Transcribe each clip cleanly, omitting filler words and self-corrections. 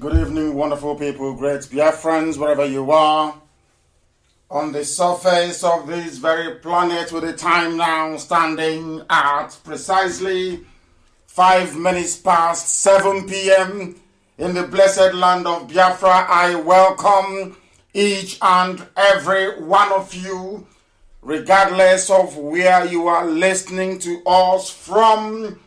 Good evening, wonderful people, great Biafrans, wherever you are. On the surface of this very planet with the time now standing at precisely 5 minutes past 7 p.m. in the blessed land of Biafra, I welcome each and every one of you, regardless of where you are listening to us from,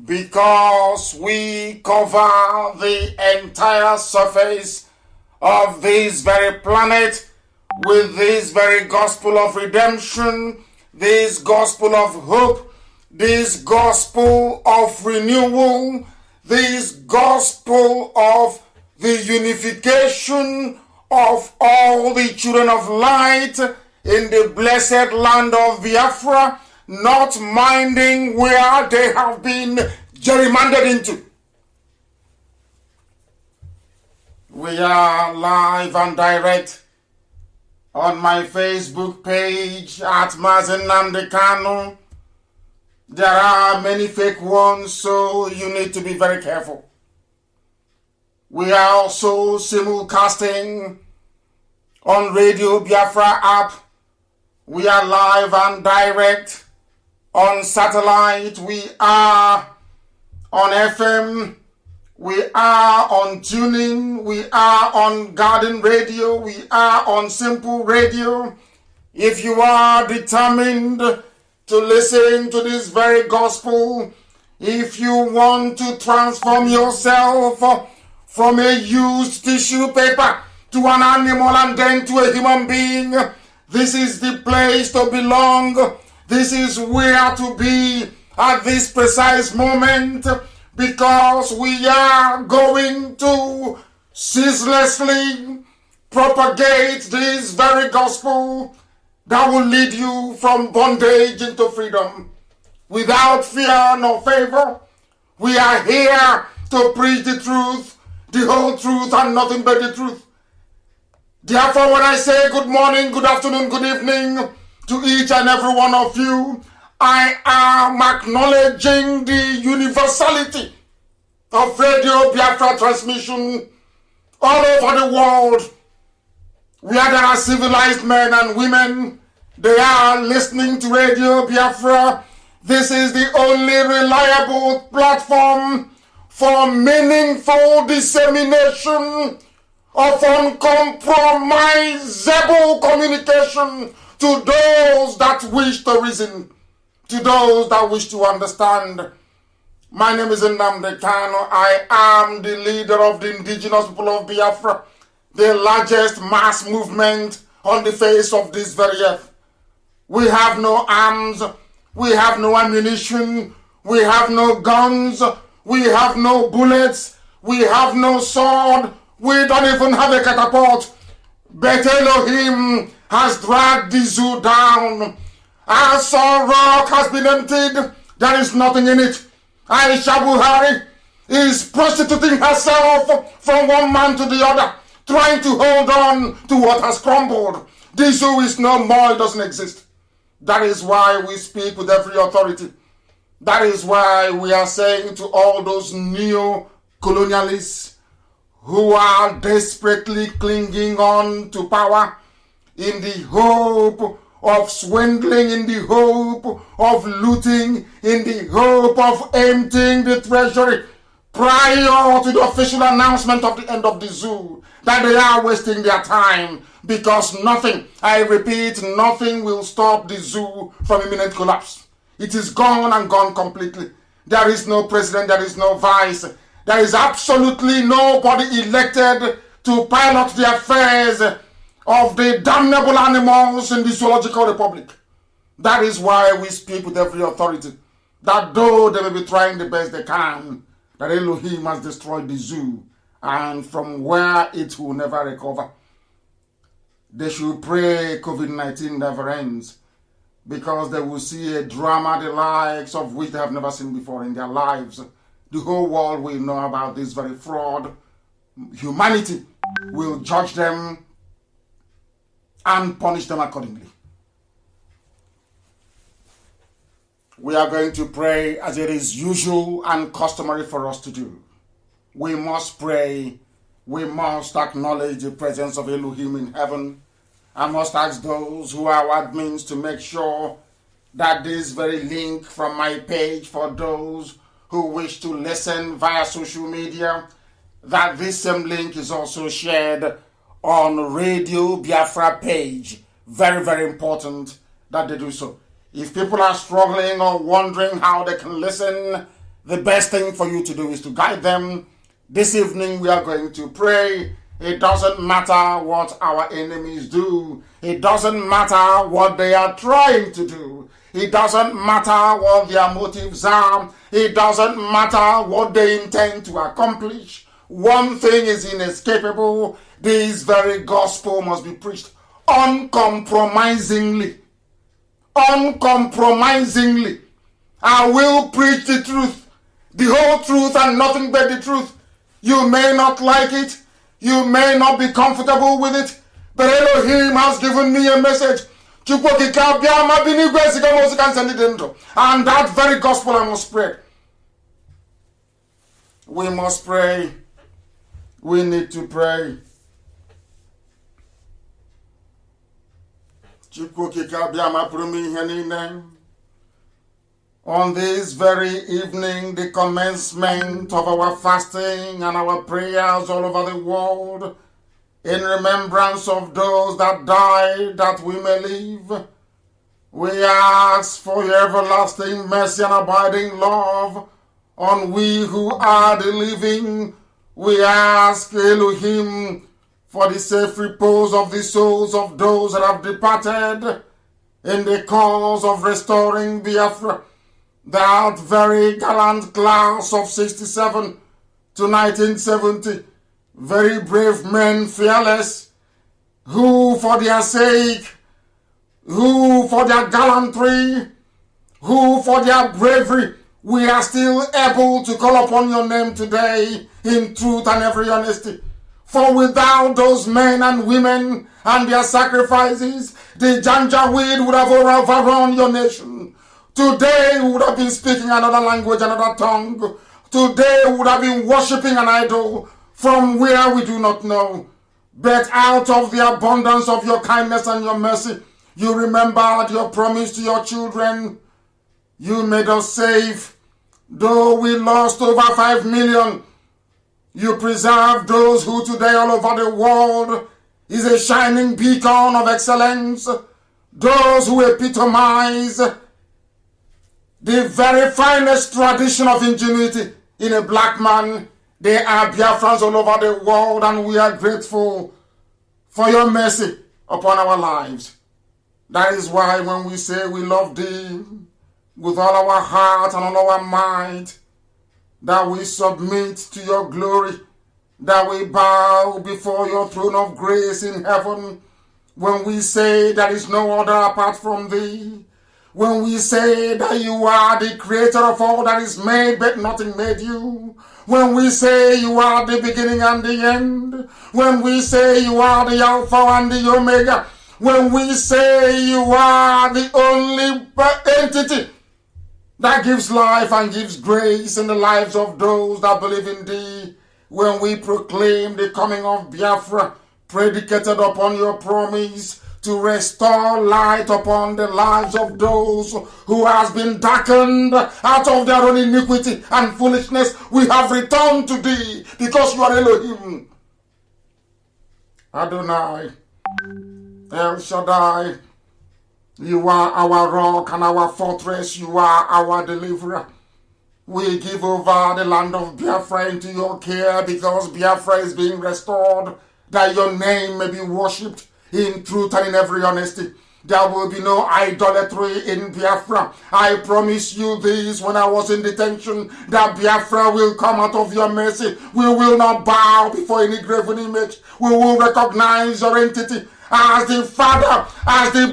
because we cover the entire surface of this very planet with this very gospel of redemption, this gospel of hope, this gospel of renewal, this gospel of the unification of all the children of light in the blessed land of Biafra, not minding where they have been gerrymandered into. We are live and direct on my Facebook page at Mazen Namdekano. There are many fake ones, so you need to be very careful. We are also simulcasting on Radio Biafra app. We are live and direct on satellite. We are on FM. We are on Tuning. We are on Garden Radio. We are on Simple Radio. If you are determined to listen to this very gospel, if you want to transform yourself from a used tissue paper to an animal and then to a human being, this is the place to belong. This is where to be at this precise moment, because we are going to ceaselessly propagate this very gospel that will lead you from bondage into freedom. Without fear nor favor, we are here to preach the truth, the whole truth, and nothing but the truth. Therefore, when I say good morning, good afternoon, good evening to each and every one of you, I am acknowledging the universality of Radio Biafra transmission all over the world, where there are civilized men and women. They are listening to Radio Biafra. This is the only reliable platform for meaningful dissemination of uncompromisable communication to those that wish to reason, to those that wish to understand. My name is Nnamdi Kanu. I am the leader of the indigenous people of Biafra, the largest mass movement on the face of this very earth. We have no arms, we have no ammunition, we have no guns, we have no bullets, we have no sword, we don't even have a catapult. But Elohim has dragged the zoo down. Our rock has been emptied. There is nothing in it. Aisha Buhari is prostituting herself from one man to the other, trying to hold on to what has crumbled. The zoo is no more. It doesn't exist. That is why we speak with every authority. That is why we are saying to all those neo-colonialists who are desperately clinging on to power in the hope of swindling, in the hope of looting, in the hope of emptying the treasury prior to the official announcement of the end of the zoo, that they are wasting their time, because nothing, I repeat, nothing will stop the zoo from imminent collapse. It is gone and gone completely. There is no president, there is no vice. There is absolutely nobody elected to pilot the affairs of the damnable animals in the zoological republic. That is why we speak with every authority, that though they may be trying the best they can, that Elohim has destroyed the zoo, and from where it will never recover. They should pray COVID-19 never ends, because they will see a drama the likes of which they have never seen before in their lives. The whole world will know about this very fraud. Humanity will judge them and punish them accordingly. We are going to pray as it is usual and customary for us to do. We must pray we must acknowledge the presence of Elohim in heaven. I must ask those who are admins to make sure that this very link from my page for those who wish to listen via social media, that this same link is also shared on Radio Biafra page. Very, very important that they do so. If people are struggling or wondering how they can listen, the best thing for you to do is to guide them. This evening we are going to pray. It doesn't matter what our enemies do. It doesn't matter what they are trying to do. It doesn't matter what their motives are. It doesn't matter what they intend to accomplish. One thing is inescapable. This very gospel must be preached uncompromisingly. Uncompromisingly. I will preach the truth, the whole truth and nothing but the truth. You may not like it. You may not be comfortable with it. But Elohim has given me a message. And that very gospel I must spread. We must pray. We need to pray. On this very evening, the commencement of our fasting and our prayers all over the world, in remembrance of those that died, that we may live, we ask for your everlasting mercy and abiding love on we who are the living. We ask Elohim for the safe repose of the souls of those that have departed in the cause of restoring Biafra. That very gallant class of 67 to 1970, very brave men, fearless, who for their sake, who for their gallantry, who for their bravery, we are still able to call upon your name today in truth and every honesty. For without those men and women and their sacrifices, the Janjaweed would have overrun your nation. Today we would have been speaking another language, another tongue. Today we would have been worshipping an idol from where we do not know. But out of the abundance of your kindness and your mercy, you remembered your promise to your children. You made us safe. Though we lost over 5 million, you preserved those who today all over the world is a shining beacon of excellence. Those who epitomize the very finest tradition of ingenuity in a black man. They are Biafrans all over the world, and we are grateful for your mercy upon our lives. That is why when we say we love thee with all our heart and all our might, that we submit to your glory, that we bow before your throne of grace in heaven, when we say there is no other apart from thee, when we say that you are the creator of all that is made, but nothing made you, when we say you are the beginning and the end, when we say you are the Alpha and the Omega, when we say you are the only entity that gives life and gives grace in the lives of those that believe in thee, when we proclaim the coming of Biafra, predicated upon your promise to restore light upon the lives of those who has been darkened out of their own iniquity and foolishness, we have returned to thee because you are Elohim. Adonai, El Shaddai, you are our rock and our fortress. You are our deliverer. We give over the land of Biafra into your care because Biafra is being restored, that your name may be worshipped in truth and in every honesty. There will be no idolatry in Biafra. I promise you this when I was in detention, that Biafra will come out of your mercy. We will not bow before any graven image. We will recognize your entity as the Father, as the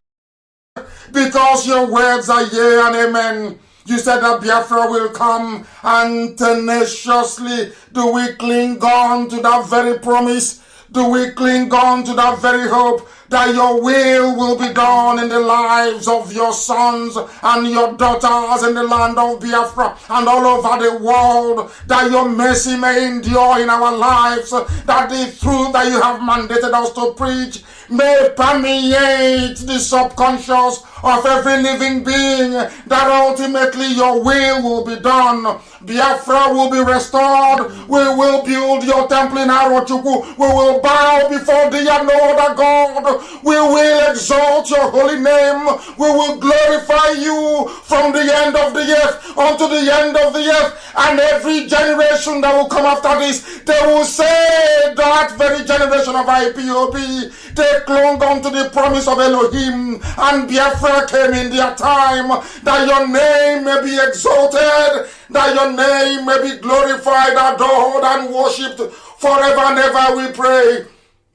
because your words are yea and amen. You said that Biafra will come, and tenaciously do we cling on to that very promise. Do we cling on to that very hope that your will be done in the lives of your sons and your daughters in the land of Biafra and all over the world, that your mercy may endure in our lives, that the truth that you have mandated us to preach may permeate the subconscious of every living being, that ultimately your will be done. Biafra will be restored. We will build your temple in Arochukwu. We will bow before thee and no other God. We will exalt your holy name. We will glorify you from the end of the earth unto the end of the earth. And every generation that will come after this, they will say that very generation of IPOB, they clung unto the promise of Elohim, and Biafra came in their time, that your name may be exalted, that your name may be glorified, adored, and worshipped forever and ever, we pray.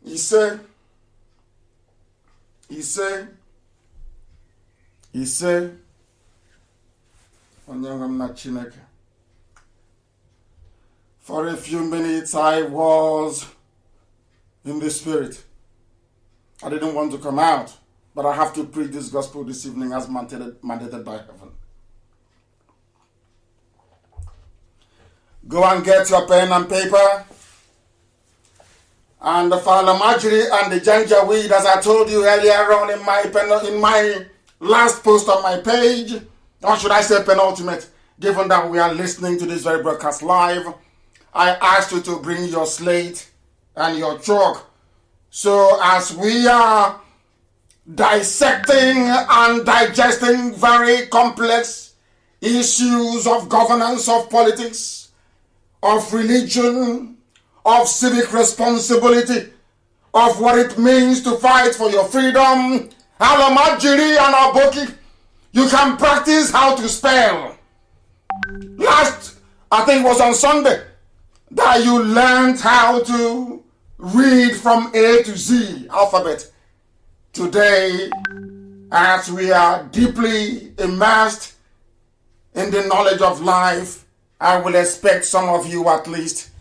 He said, for a few minutes I was in the spirit. I didn't want to come out, but I have to preach this gospel this evening as mandated by heaven. Go and get your pen and paper and the Falamajiri and the Janjaweed, as I told you earlier on in my last post on my page, or should I say penultimate, given that we are listening to this very broadcast live. I asked you to bring your slate and your chalk. So as we are dissecting and digesting very complex issues of governance, of politics, of religion, of civic responsibility, of what it means to fight for your freedom, Alamajiri and Aboki, you can practice how to spell. Last, I think was on Sunday, that you learned how to read from A to Z alphabet. Today, as we are deeply immersed in the knowledge of life, I will expect some of you at least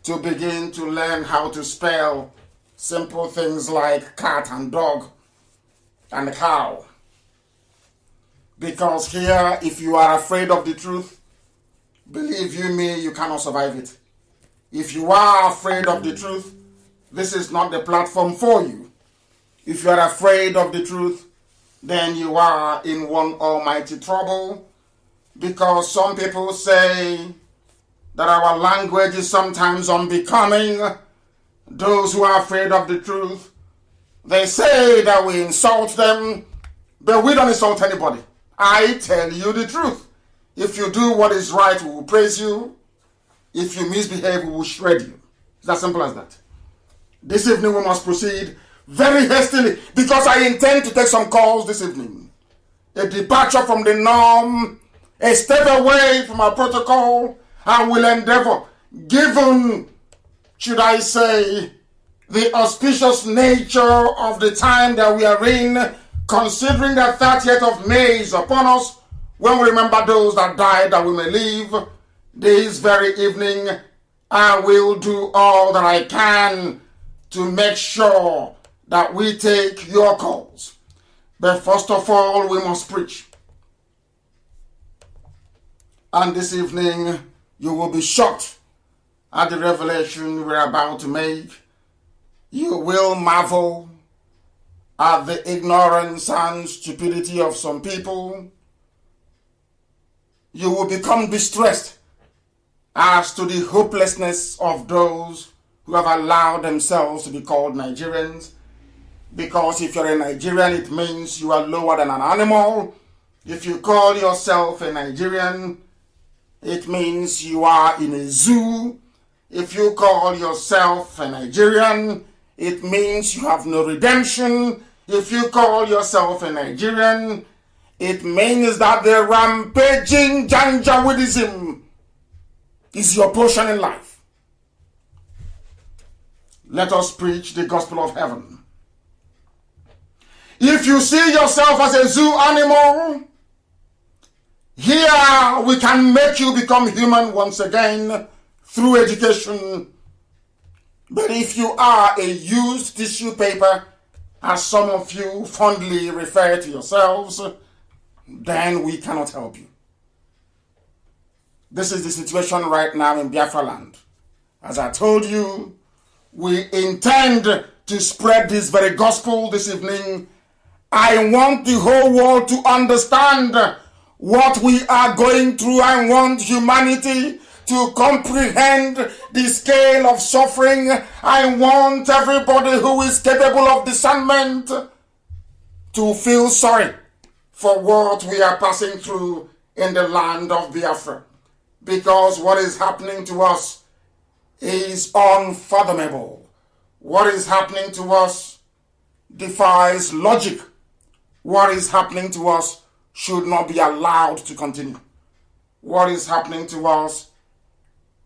to begin to learn how to spell simple things like cat and dog and cow. Because here, if you are afraid of the truth, believe you me, you cannot survive it. If you are afraid of the truth, this is not the platform for you. If you are afraid of the truth, then you are in one almighty trouble, because some people say that our language is sometimes unbecoming. Those who are afraid of the truth, they say that we insult them, but we don't insult anybody. I tell you the truth. If you do what is right, we will praise you. If you misbehave, we will shred you. It's as simple as that. This evening we must proceed very hastily, because I intend to take some calls this evening. A departure from the norm, a step away from our protocol, and will endeavor, given, should I say, the auspicious nature of the time that we are in, considering that 30th of May is upon us, when we remember those that died that we may live, this very evening, I will do all that I can to make sure that we take your calls. But first of all, we must preach. And this evening, you will be shocked at the revelation we're about to make. You will marvel at the ignorance and stupidity of some people. You will become distressed as to the hopelessness of those who have allowed themselves to be called Nigerians. Because if you're a Nigerian, it means you are lower than an animal. If you call yourself a Nigerian, it means you are in a zoo. If you call yourself a Nigerian, it means you have no redemption. If you call yourself a Nigerian, it means that the rampaging Janjaweedism is your portion in life. Let us preach the gospel of heaven. If you see yourself as a zoo animal, here we can make you become human once again through education. But if you are a used tissue paper, as some of you fondly refer to yourselves, then we cannot help you. This is the situation right now in Biafra land. As I told you, we intend to spread this very gospel this evening. I want the whole world to understand what we are going through. I want humanity to comprehend the scale of suffering. I want everybody who is capable of discernment to feel sorry for what we are passing through in the land of Biafra. Because what is happening to us is unfathomable. What is happening to us defies logic. What is happening to us should not be allowed to continue. What is happening to us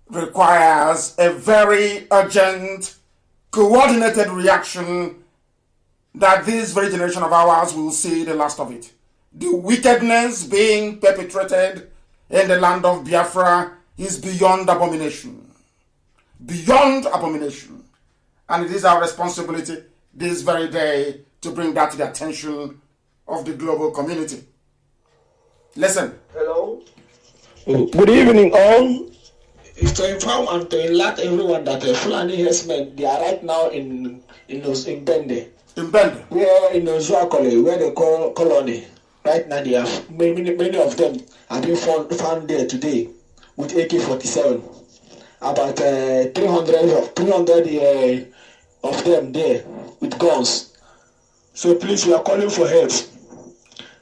requires a very urgent, coordinated reaction that this very generation of ours will see the last of it. The wickedness being perpetrated in the land of Biafra is beyond abomination. Beyond abomination. And it is our responsibility this very day to bring that to the attention of the global community. Listen. Hello. Good evening, all. It's to inform and to alert everyone that Fulani herdsmen, they are right now in Bende. In Bende? Where in Zuakole, where they call colony. Right now, they have many of them have been found there today with AK-47. About 300 of them there with guns. So please, we are calling for help.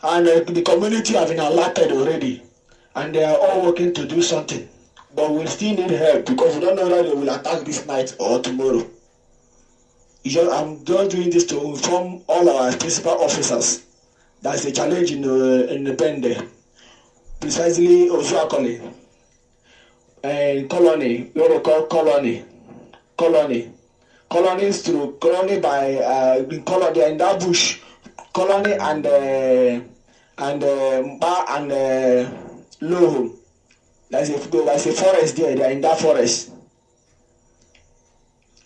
And the community have been alerted already. And they are all working to do something. But we still need help because we don't know whether they will attack this night or tomorrow. I'm just doing this to inform all our principal officers. That's a challenge in the Bende. Precisely Ozuakole. And colony, what we call colony. Colonies through colony by colony in that bush. Colony and Low. There's a forest there. They are in that forest.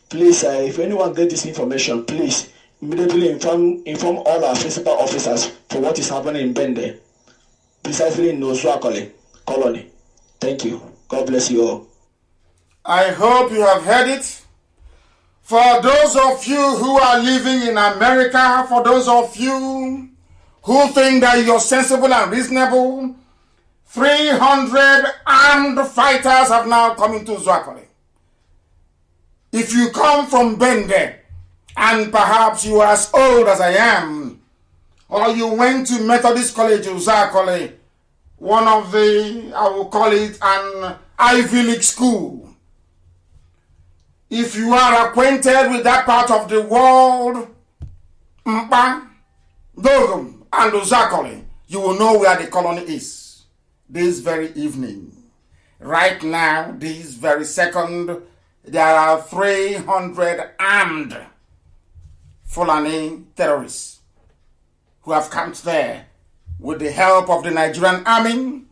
Please, if anyone gets this information, please immediately inform all our principal officers for what is happening in Bende, precisely in Ozuakole colony. Thank you. God bless you all. I hope you have heard it. For those of you who are living in America, for those of you who think that you're sensible and reasonable, 300 armed fighters have now come into Zuakole. If you come from Bende, and perhaps you are as old as I am, or you went to Methodist College in Zuakole, one of the, I will call it an Ivy League school. If you are acquainted with that part of the world, Mpa, Dogum, and Zuakole, you will know where the colony is. This very evening, right now, this very second, there are 300 armed Fulani terrorists who have camped there with the help of the Nigerian army,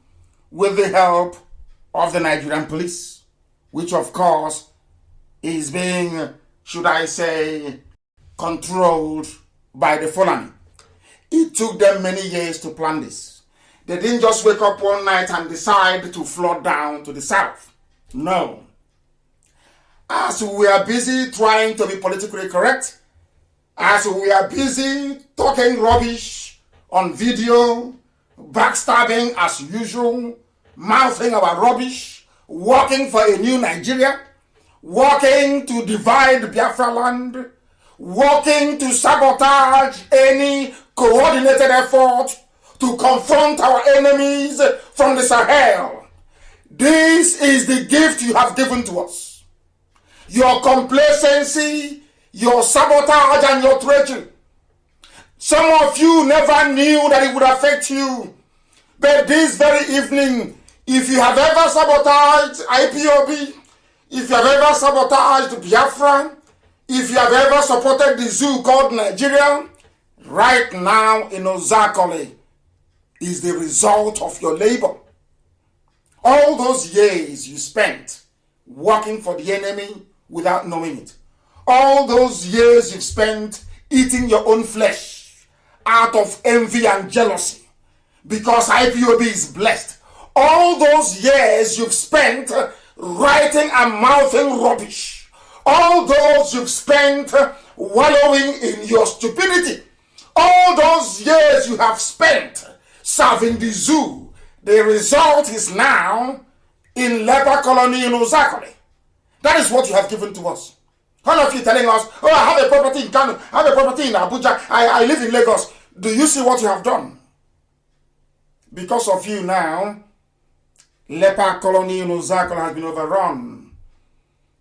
with the help of the Nigerian police, which of course is being, should I say, controlled by the Fulani. It took them many years to plan this. They didn't just wake up one night and decide to flood down to the south. No. As we are busy trying to be politically correct, as we are busy talking rubbish on video, backstabbing as usual, mouthing our rubbish, working for a new Nigeria, working to divide Biafra land, working to sabotage any coordinated effort to confront our enemies from the Sahel. This is the gift you have given to us. Your complacency, your sabotage, and your treachery. Some of you never knew that it would affect you. But this very evening, if you have ever sabotaged IPOB, if you have ever sabotaged Biafra, if you have ever supported the zoo called Nigeria, right now in Ozakole is the result of your labor. All those years you spent working for the enemy without knowing it. All those years you've spent eating your own flesh out of envy and jealousy because IPOB is blessed. All those years you've spent writing and mouthing rubbish, all those you've spent wallowing in your stupidity, all those years you have spent serving the zoo, the result is now in leper colony in Uzakole. That is what you have given to us. All of you telling us, oh, I have a property in Kano, I have a property in Abuja, I live in Lagos. Do you see what you have done? Because of you now, leper colony in Uzakole has been overrun.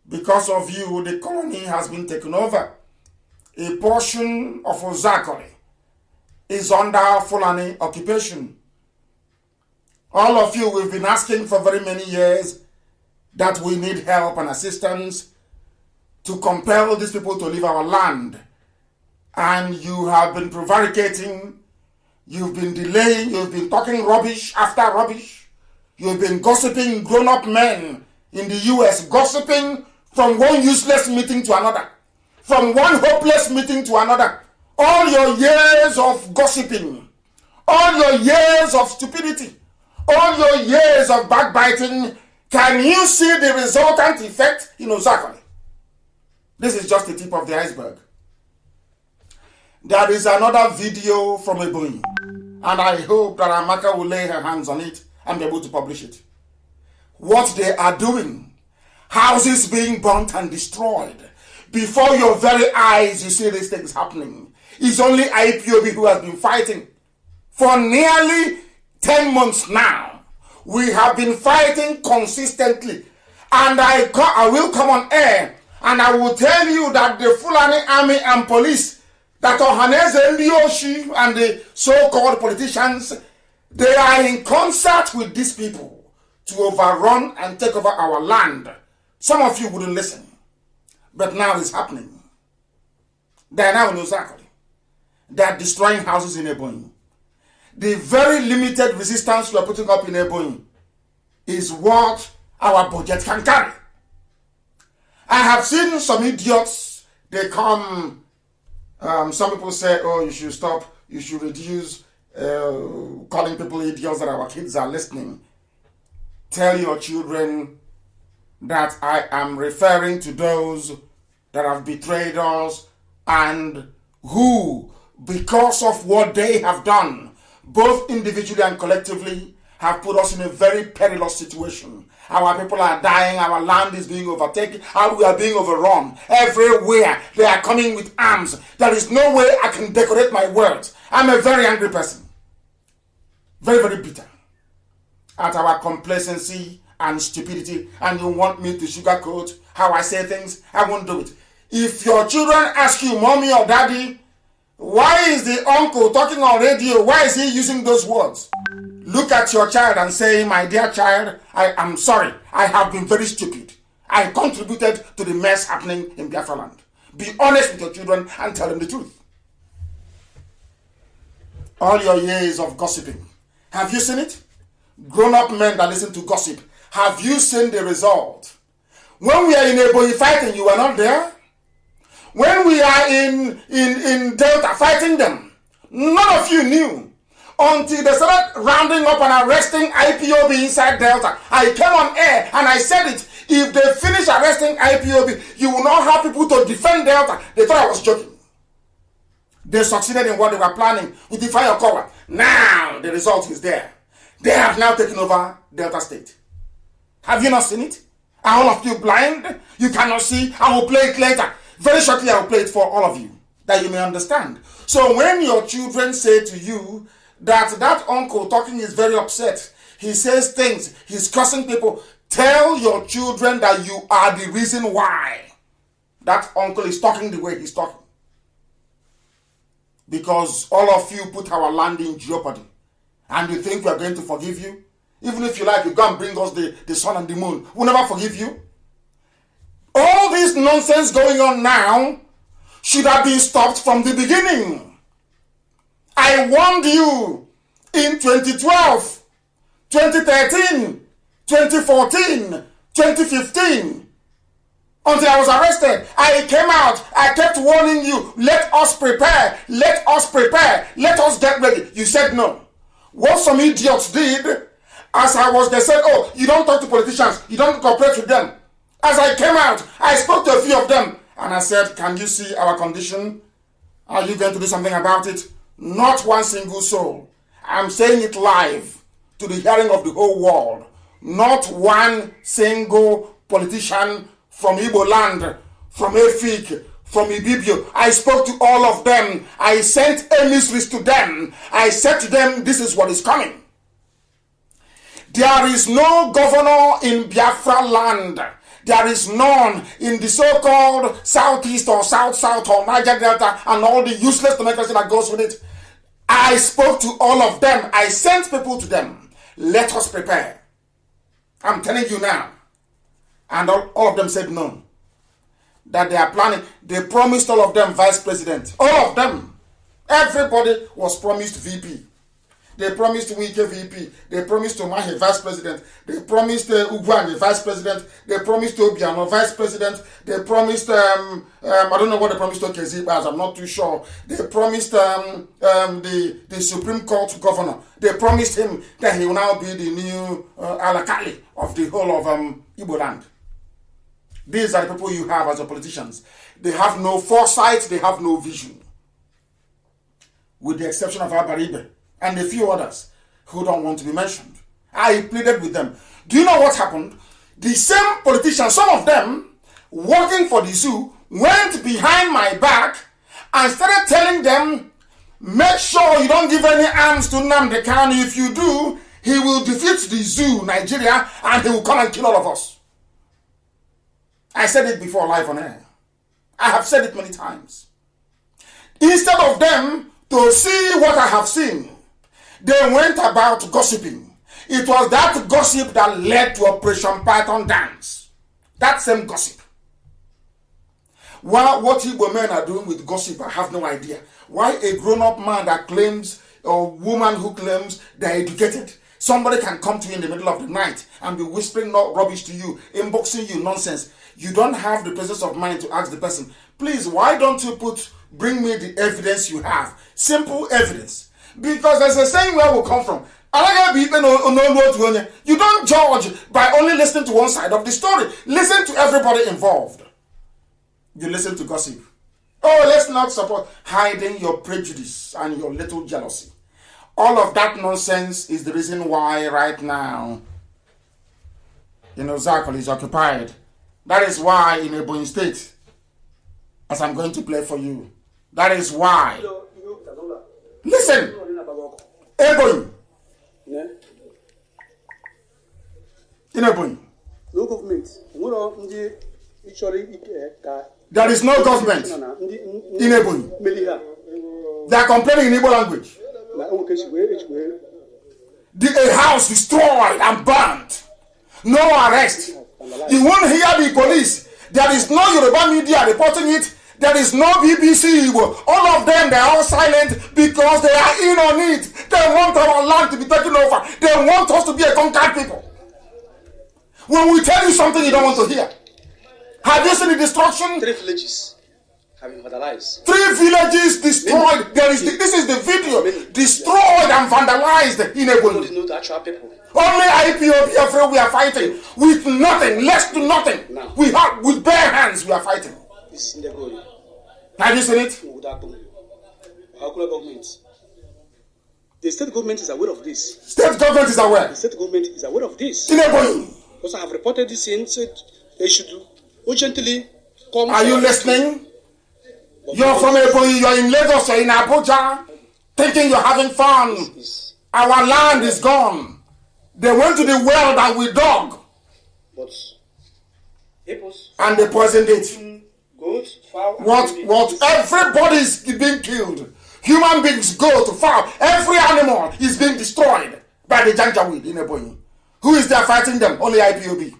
Because of you, the colony has been taken over. A portion of Uzakole is under Fulani occupation. All of you, we've been asking for very many years that we need help and assistance to compel these people to leave our land. And you have been prevaricating, you've been delaying, you've been talking rubbish after rubbish. You've been gossiping, grown-up men in the US, gossiping from one useless meeting to another, from one hopeless meeting to another. All your years of gossiping, all your years of stupidity, all your years of backbiting, can you see the resultant effect in Uzakole? This is just the tip of the iceberg. There is another video from Ebonyi, and I hope that Amaka will lay her hands on it and be able to publish it. What they are doing, houses being burnt and destroyed, before your very eyes you see these things happening. It's only IPOB who has been fighting. For nearly 10 months now, we have been fighting consistently. And I will come on air and I will tell you that the Fulani army and police, that Ohaneze Ndioshi and the so-called politicians, they are in concert with these people to overrun and take over our land. Some of you wouldn't listen. But now it's happening. They are now in Uzakole. They are destroying houses in Ebonyi. The very limited resistance we are putting up in Ebonyi is what our budget can carry. I have seen some idiots, they come, some people say, oh, you should stop, you should reduce calling people idiots that our kids are listening. Tell your children that I am referring to those that have betrayed us and who, because of what they have done, both individually and collectively, have put us in a very perilous situation. Our people are dying, our land is being overtaken, and we are being overrun. Everywhere they are coming with arms. There is no way I can decorate my words. I'm a very angry person. Very, very bitter at our complacency and stupidity, and you want me to sugarcoat how I say things? I won't do it. If your children ask you, mommy or daddy, why is the uncle talking on radio? Why is he using those words? Look at your child and say, my dear child, I am sorry. I have been very stupid. I contributed to the mess happening in Biafra land. Be honest with your children and tell them the truth. All your years of gossiping, have you seen it? Grown-up men that listen to gossip, have you seen the result? When we are in Ebonyi fighting, you are not there. When we are in Delta fighting them, none of you knew. Until they started rounding up and arresting IPOB inside Delta. I came on air and I said it. If they finish arresting IPOB, you will not have people to defend Delta. They thought I was joking. They succeeded in what they were planning with the fire cover. Now the result is there. They have now taken over Delta State. Have you not seen it? Are all of you blind? You cannot see? I will play it later. Very shortly I will play it for all of you, that you may understand. So when your children say to you that uncle talking is very upset, he says things, he's cursing people, tell your children that you are the reason why that uncle is talking the way he's talking. Because all of you put our land in jeopardy. And you think we are going to forgive you? Even if you like, you go and bring us the sun and the moon. We'll never forgive you. All this nonsense going on now should have been stopped from the beginning. I warned you in 2012, 2013, 2014, 2015, until I was arrested. I came out. I kept warning you, let us prepare. Let us prepare. Let us get ready. You said no. What some idiots did, as I was, they said, oh, you don't talk to politicians. You don't cooperate with them. As I came out, I spoke to a few of them. And I said, can you see our condition? Are you going to do something about it? Not one single soul. I'm saying it live to the hearing of the whole world. Not one single politician from Igbo land, from Efik, from Ibibio. I spoke to all of them. I sent emissaries to them. I said to them, this is what is coming. There is no governor in Biafra land. There is none in the so-called Southeast or South or Niger Delta and all the useless democracy that goes with it. I spoke to all of them. I sent people to them. Let us prepare. I'm telling you now. And all of them said no. That they are planning. They promised all of them vice president. All of them. Everybody was promised VP. They promised Wike VP. They promised Omahe vice president. They promised Ugwani vice president. They promised Obiano vice president. They promised, I don't know what they promised to Kezibas, I'm not too sure. They promised the Supreme Court governor. They promised him that he will now be the new Alakali of the whole of Igbo land. These are the people you have as a politicians. They have no foresight, they have no vision. With the exception of Abaribe and a few others who don't want to be mentioned. I pleaded with them. Do you know what happened? The same politicians, some of them, working for the zoo, went behind my back and started telling them, make sure you don't give any arms to Nnamdi Kanu. If you do, he will defeat the zoo, Nigeria, and he will come and kill all of us. I said it before live on air. I have said it many times. Instead of them to see what I have seen, they went about gossiping. It was that gossip that led to Operation Python Dance. That same gossip. What Igbo men are doing with gossip, I have no idea. Why a grown-up man that claims, or woman who claims they're educated, somebody can come to you in the middle of the night and be whispering rubbish to you, inboxing you nonsense. You don't have the presence of mind to ask the person, please, why don't you bring me the evidence you have? Simple evidence. Because there's a saying where we come from. You don't judge by only listening to one side of the story. Listen to everybody involved. You listen to gossip. Oh, let's not support hiding your prejudice and your little jealousy. All of that nonsense is the reason why right now, Zakol is occupied. That is why in Ebonyi State, as I'm going to play for you, that is why. Listen, Ebonyi. In Ebonyi. No government. There is no government in Ebonyi. They are complaining in Igbo language. A house destroyed and burned. No arrest. You won't hear the police. There is no Yoruba media reporting it. There is no BBC. All of them, they are all silent because they are in on it. They want our land to be taken over. They want us to be a conquered people. When we tell you something you don't want to hear. Have you seen the destruction? 3 villages have been vandalized. 3 villages destroyed. This is the video. Destroyed and vandalized in Ebonyi. Nobody knows the actual people. Only IPO Biafra we are fighting with nothing, less to nothing. No. We have with bare hands we are fighting. It's in the going. Have you seen it? Our government. The state government is aware of this. State government is aware. The state government is aware of this. In Ebonyi. Because I have reported this in, said they should urgently come. Are you listening? You're from Ebonyi, you're in Lagos, you're in Abuja, thinking you're having fun. Our land is gone. They went to the well that we dug. But and they poisoned it. Goat, fowl, what everybody is being killed. Human beings, goat, fowl, every animal is being destroyed by the Janjaweed in Ebonyi. Who is there fighting them? Only IPOB.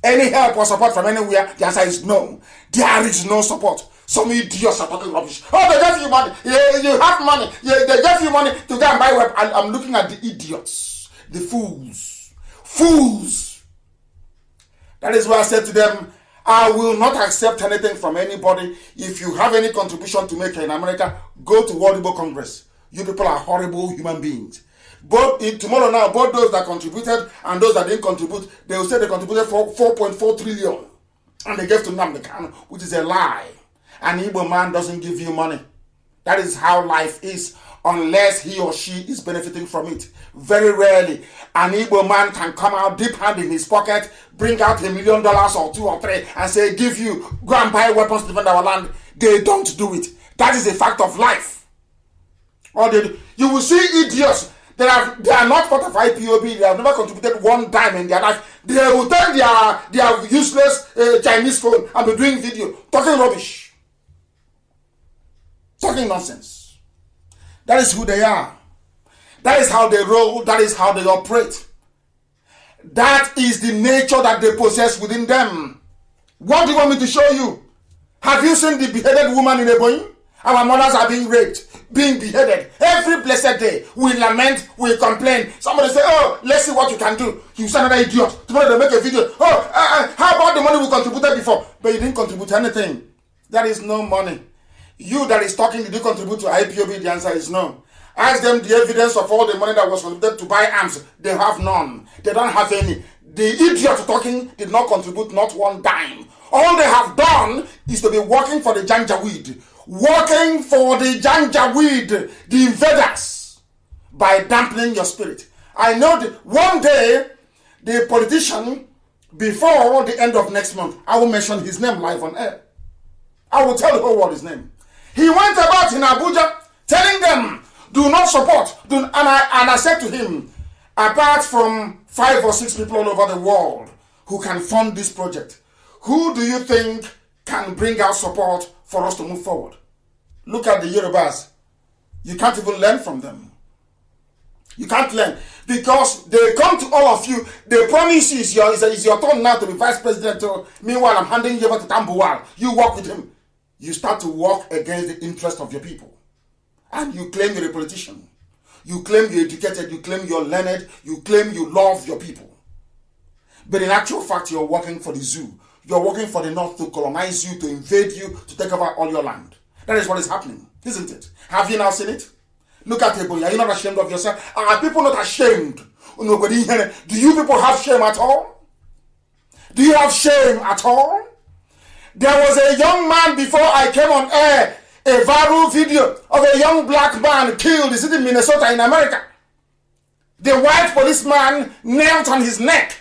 Any help or support from anywhere? The answer is no. There is no support. Some idiots are talking rubbish. Oh, they gave you money. You have money. They gave you money to go and buy web. I'm looking at the idiots. The fools. Fools. That is why I said to them, I will not accept anything from anybody. If you have any contribution to make in America, go to World Igbo Congress. You people are horrible human beings. Tomorrow now, both those that contributed and those that didn't contribute, they will say they contributed for 4.4 trillion. And they gave to Nnamdi Kanu, which is a lie. An Igbo man doesn't give you money. That is how life is, unless he or she is benefiting from it. Very rarely, an Igbo man can come out deep hand in his pocket, bring out $1 million or 2 or 3 and say, give you, go and buy weapons to defend our land. They don't do it. That is a fact of life. Or you will see idiots. They are not part of IPOB. They have never contributed one dime in their life. They will take their useless Chinese phone and be doing video, talking rubbish, talking nonsense. That is who they are. That is how they roll. That is how they operate. That is the nature that they possess within them. What do you want me to show you? Have you seen the beheaded woman in Ebonyi? Our mothers are being raped, being beheaded. Every blessed day, we lament, we complain. Somebody say, oh, let's see what you can do. You say another idiot. Tomorrow they make a video. Oh, how about the money we contributed before? But you didn't contribute anything. There is no money. You that is talking, did you contribute to IPOB? The answer is no. Ask them the evidence of all the money that was contributed to buy arms. They have none. They don't have any. The idiot talking did not contribute not one dime. All they have done is to be working for the Janjaweed. Working for the Janjaweed, the invaders, by dampening your spirit. I know that one day, the politician, before the end of next month, I will mention his name live on air. I will tell the whole world his name. He went about in Abuja telling them, do not support. And I said to him, apart from 5 or 6 people all over the world who can fund this project, who do you think can bring out support for us to move forward? Look at the Yorubas. You can't even learn from them. You can't learn. Because they come to all of you, they promise you it's your turn now to be vice president. Meanwhile, I'm handing you over to Tambuwal. You work with him. You start to work against the interest of your people. And you claim you're a politician. You claim you're educated. You claim you're learned. You claim you love your people. But in actual fact, you're working for the zoo. You're working for the North to colonize you, to invade you, to take over all your land. That is what is happening, isn't it? Have you now seen it? Look at Ebonyi. Are you not ashamed of yourself? Are people not ashamed? Do you people have shame at all? Do you have shame at all? There was a young man before I came on air, a viral video of a young black man killed. Is it in Minnesota in America? The white policeman knelt on his neck,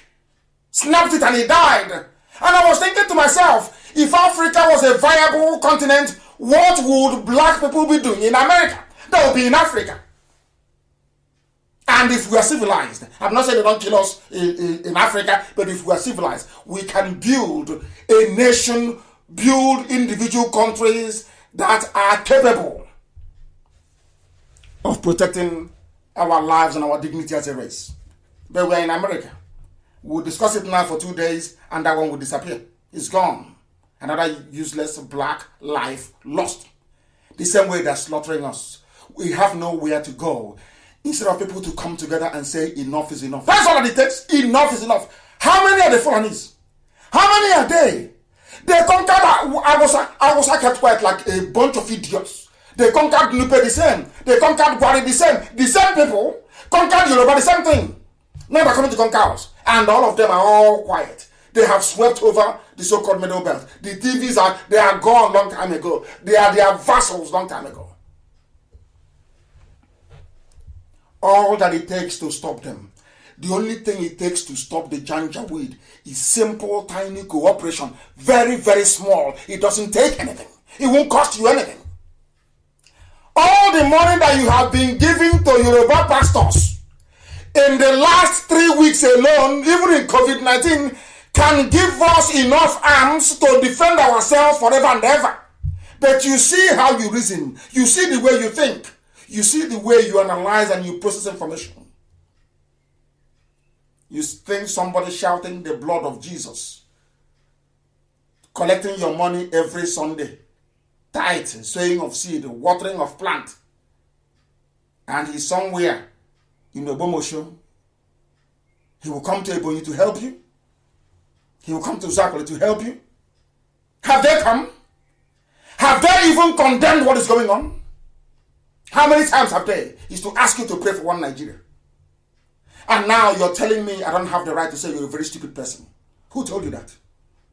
snapped it, and he died. And I was thinking to myself, if Africa was a viable continent, what would black people be doing in America? They would be in Africa. And if we are civilized, I'm not saying they don't kill us in Africa, but if we are civilized, we can build a nation, build individual countries that are capable of protecting our lives and our dignity as a race. But we're in America. We'll discuss it now for 2 days, and that one will disappear. It's gone. Another useless black life lost. The same way they're slaughtering us. We have nowhere to go. Instead of people to come together and say enough is enough. That's all that it takes. Enough is enough. How many are the Fulanis? How many are they? They conquered I kept quiet like a bunch of idiots. They conquered Nupe the same. They conquered Gwari the same. The same people conquered Yoruba the same thing. Now they're coming to conquer us. And all of them are all quiet. They have swept over the so-called Middle Belt. The TVs they are gone long time ago. They are their vassals long time ago. All that it takes to stop them, the only thing it takes to stop the Janjaweed is simple, tiny cooperation. Very, very small. It doesn't take anything. It won't cost you anything. All the money that you have been giving to Yoruba pastors in the last 3 weeks alone, even in COVID-19, can give us enough arms to defend ourselves forever and ever. But you see how you reason. You see the way you think. You see the way you analyze and you process information. You think somebody shouting the blood of Jesus, collecting your money every Sunday, tithe, sowing of seed, watering of plant, and he's somewhere in Obomosho. He will come to Ebonyi to help you. He will come to Zakole to help you. Have they come? Have they even condemned what is going on? How many times have they? Is to ask you to pray for one Nigeria. And now you're telling me I don't have the right to say you're a very stupid person. Who told you that?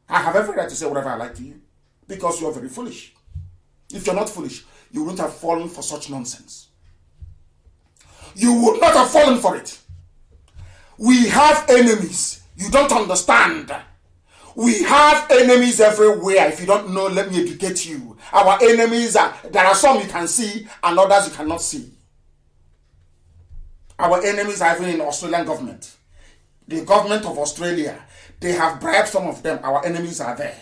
I have every right to say whatever I like to you. Because you're very foolish. If you're not foolish, you wouldn't have fallen for such nonsense. You would not have fallen for it. We have enemies. You don't understand. We have enemies everywhere. If you don't know, let me educate you. Our enemies there are some you can see and others you cannot see. Our enemies are even in the Australian government. The government of Australia, they have bribed some of them. Our enemies are there.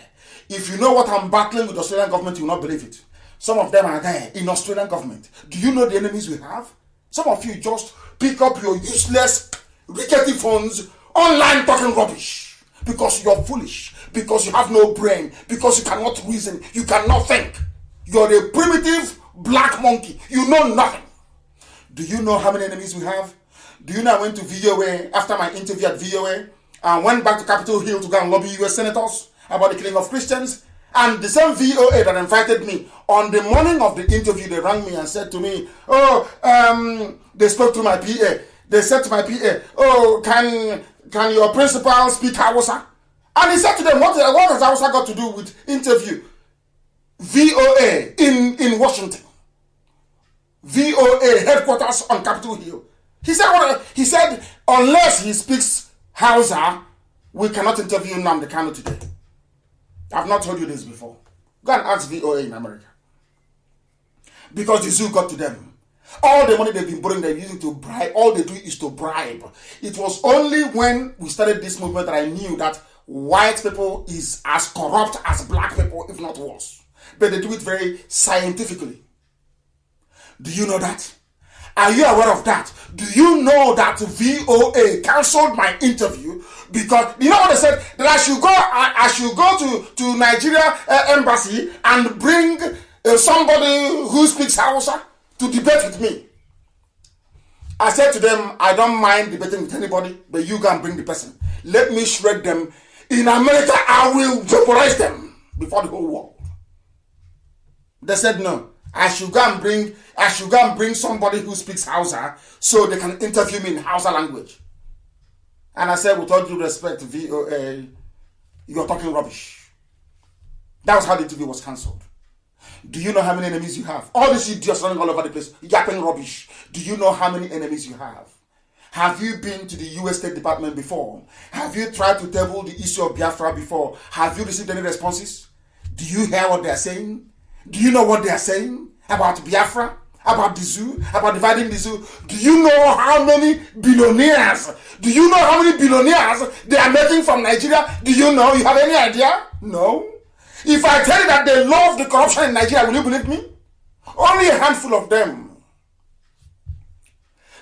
If you know what I'm battling with the Australian government, you will not believe it. Some of them are there in Australian government. Do you know the enemies we have? Some of you just pick up your useless, rickety phones, online talking rubbish. Because you're foolish. Because you have no brain. Because you cannot reason. You cannot think. You're a primitive black monkey. You know nothing. Do you know how many enemies we have? Do you know I went to VOA after my interview at VOA and went back to Capitol Hill to go and lobby US senators about the killing of Christians? And the same VOA that invited me, on the morning of the interview, they rang me and said to me, they spoke to my PA. They said to my PA, can your principal speak Hausa? And he said to them, what has Hausa got to do with interview? VOA in Washington. VOA headquarters on Capitol Hill. He said, unless he speaks Hausa, we cannot interview Nnamdi Kanu today. I've not told you this before. Go and ask VOA in America. Because the zoo got to them. All the money they've been borrowing, they're using to bribe. All they do is to bribe. It was only when we started this movement that I knew that white people is as corrupt as black people, if not worse. But they do it very scientifically. Do you know that? Are you aware of that? Do you know that VOA cancelled my interview because you know what they said? That I should go to Nigeria embassy and bring somebody who speaks Hausa to debate with me. I said to them, I don't mind debating with anybody, but you go and bring the person. Let me shred them. In America, I will vaporize them before the whole world. They said no. I should go and bring somebody who speaks Hausa so they can interview me in Hausa language. And I said, with all due respect, VOA, you're talking rubbish. That was how the interview was cancelled. Do you know how many enemies you have? All these idiots running all over the place, yapping rubbish. Do you know how many enemies you have? Have you been to the US State Department before? Have you tried to table the issue of Biafra before? Have you received any responses? Do you hear what they are saying? Do you know what they are saying about Biafra? About the zoo? About dividing the zoo? Do you know how many billionaires? Do you know how many billionaires they are making from Nigeria? Do you know? You have any idea? No. If I tell you that they love the corruption in Nigeria, will you believe me? Only a handful of them.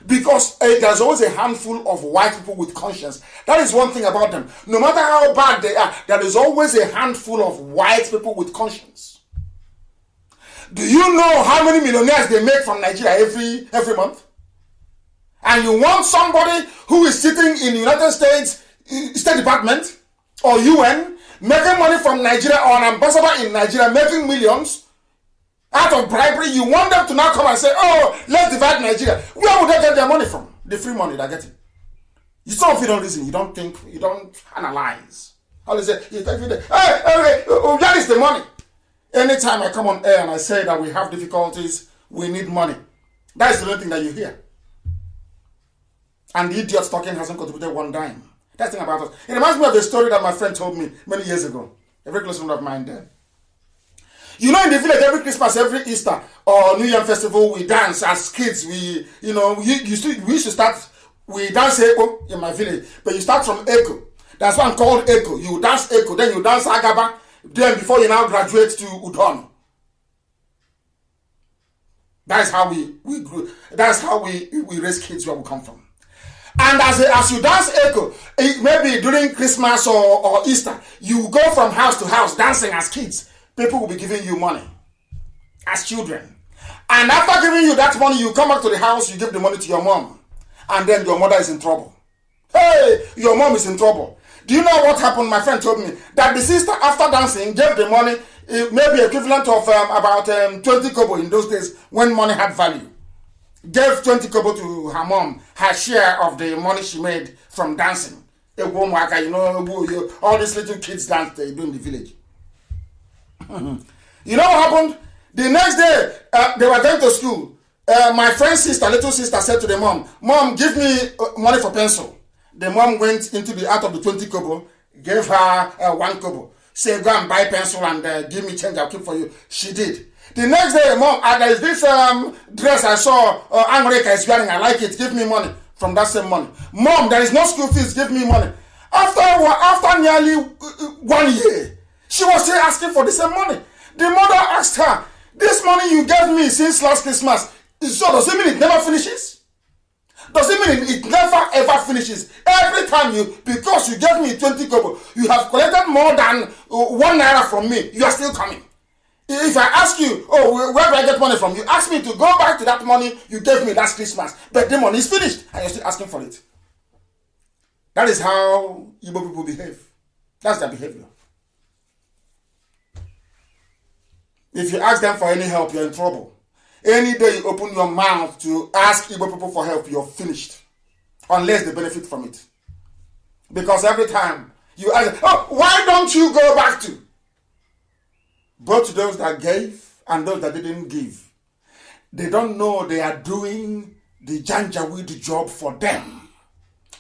Because there's always a handful of white people with conscience. That is one thing about them. No matter how bad they are, there is always a handful of white people with conscience. Do you know how many millionaires they make from Nigeria every month? And you want somebody who is sitting in the United States State Department or UN making money from Nigeria, or an ambassador in Nigeria making millions out of bribery? You want them to now come and say, oh, let's divide Nigeria. Where would they get their money from? The free money they're getting. You don't reason, you don't think, you don't analyze. All they say, where is the money? Anytime I come on air and I say that we have difficulties, we need money. That is the only thing that you hear. And the idiot talking hasn't contributed one dime. That's the thing about us. It reminds me of the story that my friend told me many years ago. A very close friend of mine there. You know, in the village, every Christmas, every Easter, or New Year festival, we dance as kids. We used to start, we dance Echo in my village, but you start from Echo. That's one called Echo. You dance Echo, then you dance Agaba, then before you now graduate to Udon. That's how we grew. That's how we raise kids where we come from. And as you dance Echo, maybe during Christmas or Easter, you go from house to house dancing as kids. People will be giving you money as children. And after giving you that money, you come back to the house, you give the money to your mom. And then your mother is in trouble. Hey, your mom is in trouble. Do you know what happened? My friend told me that the sister, after dancing, gave the money, maybe equivalent of about 20 kobo in those days when money had value. Gave 20 kobo to her mom, her share of the money she made from dancing. You know, all these little kids dance they do in the village. You know what happened? The next day, they were going to school. My friend's sister, little sister, said to the mom, "Mom, give me money for pencil." The mom went into out of the 20 kobo, gave her 1 kobo. Said, "Go and buy pencil and give me change, I'll keep for you." She did. The next day, "Mom, there is this dress I saw Angreka is wearing, I like it, give me money." From that same money. "Mom, there is no school fees, give me money." After nearly 1 year, she was still asking for the same money. The mother asked her, "This money you gave me since last Christmas, so does it mean it never finishes? Does it mean it never ever finishes? Every time because you gave me 20 kobo, you have collected more than 1 naira from me, you are still coming. If I ask you, oh, where do I get money from? You ask me to go back to that money you gave me last Christmas, but the money is finished, and you're still asking for it." That is how Igbo people behave. That's their behavior. If you ask them for any help, you're in trouble. Any day you open your mouth to ask Igbo people for help, you're finished. Unless they benefit from it. Because every time you ask, "Oh, why don't you go back to?" Both those that gave and those that didn't give, they don't know they are doing the Janjaweed job for them.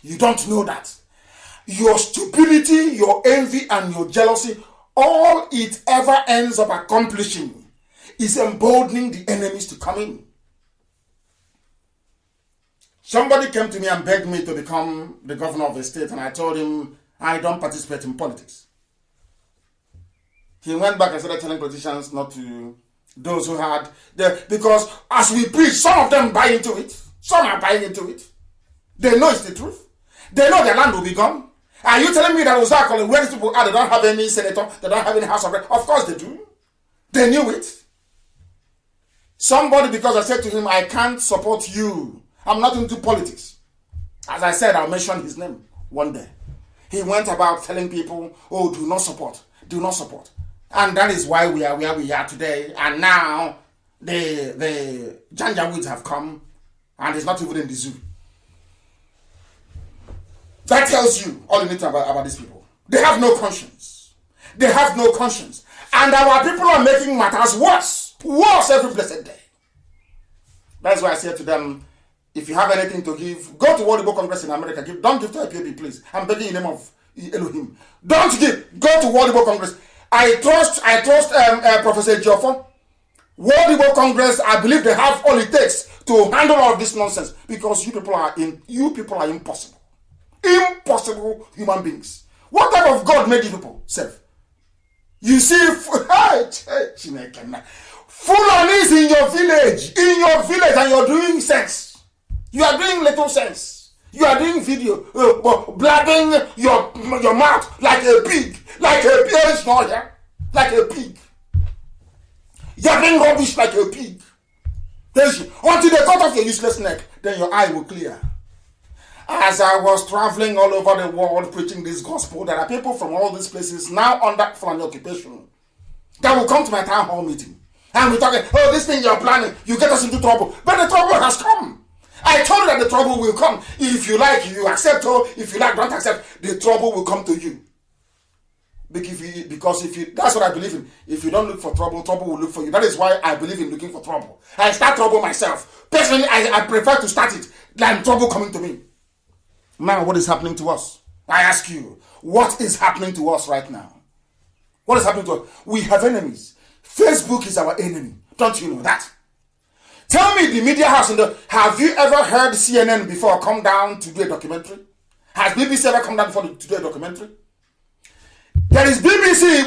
You don't know that. Your stupidity, your envy, and your jealousy, all it ever ends up accomplishing is emboldening the enemies to come in. Somebody came to me and begged me to become the governor of a state, and I told him I don't participate in politics. He went back and started telling politicians not to, those who had, because as we preach, some of them buy into it. Some are buying into it. They know it's the truth. They know their land will be gone. Are you telling me that Ozakole, where these people are, they don't have any senator, they don't have any house of rep? Of course they do. They knew it. Somebody, because I said to him, "I can't support you. I'm not into politics." As I said, I'll mention his name one day. He went about telling people, "Oh, do not support. Do not support." And that is why we are where we are today. And now the Janjaweeds have come, and it's not even in the zoo. That tells you all you need to know about these people. They have no conscience. They have no conscience. And our people are making matters worse. Worse every blessed day. That's why I said to them, if you have anything to give, go to World Igbo Congress in America. Don't give to IPOB, please. I'm begging in the name of Elohim. Don't give. Go to World Igbo Congress. I trust Professor Jofo. World Igbo Congress, I believe they have all it takes to handle all of this nonsense, because you people are impossible. Impossible human beings. What type of God made you people? Self. You see, Fulanis in your village, and you're doing sense. You are doing little sense. You are doing video, blabbing your mouth like a pig, like a pig, like a pig. You're being rubbish like a pig. Until they cut off your useless neck, then your eye will clear. As I was traveling all over the world preaching this gospel, there are people from all these places now under Fulani occupation that will come to my town hall meeting. And we're talking, "Oh, this thing you're planning, you get us into trouble." But the trouble has come. I told you that the trouble will come. If you like, you accept, or if you like, don't accept, the trouble will come to you. Because that's what I believe in. If you don't look for trouble, trouble will look for you. That is why I believe in looking for trouble. I start trouble myself. Personally, I prefer to start it than trouble coming to me. Now, what is happening to us? I ask you, what is happening to us right now? What is happening to us? We have enemies. Facebook is our enemy. Don't you know that? Tell me, the media house, have you ever heard CNN before come down to do a documentary? Has BBC ever come down before to do a documentary? There is BBC,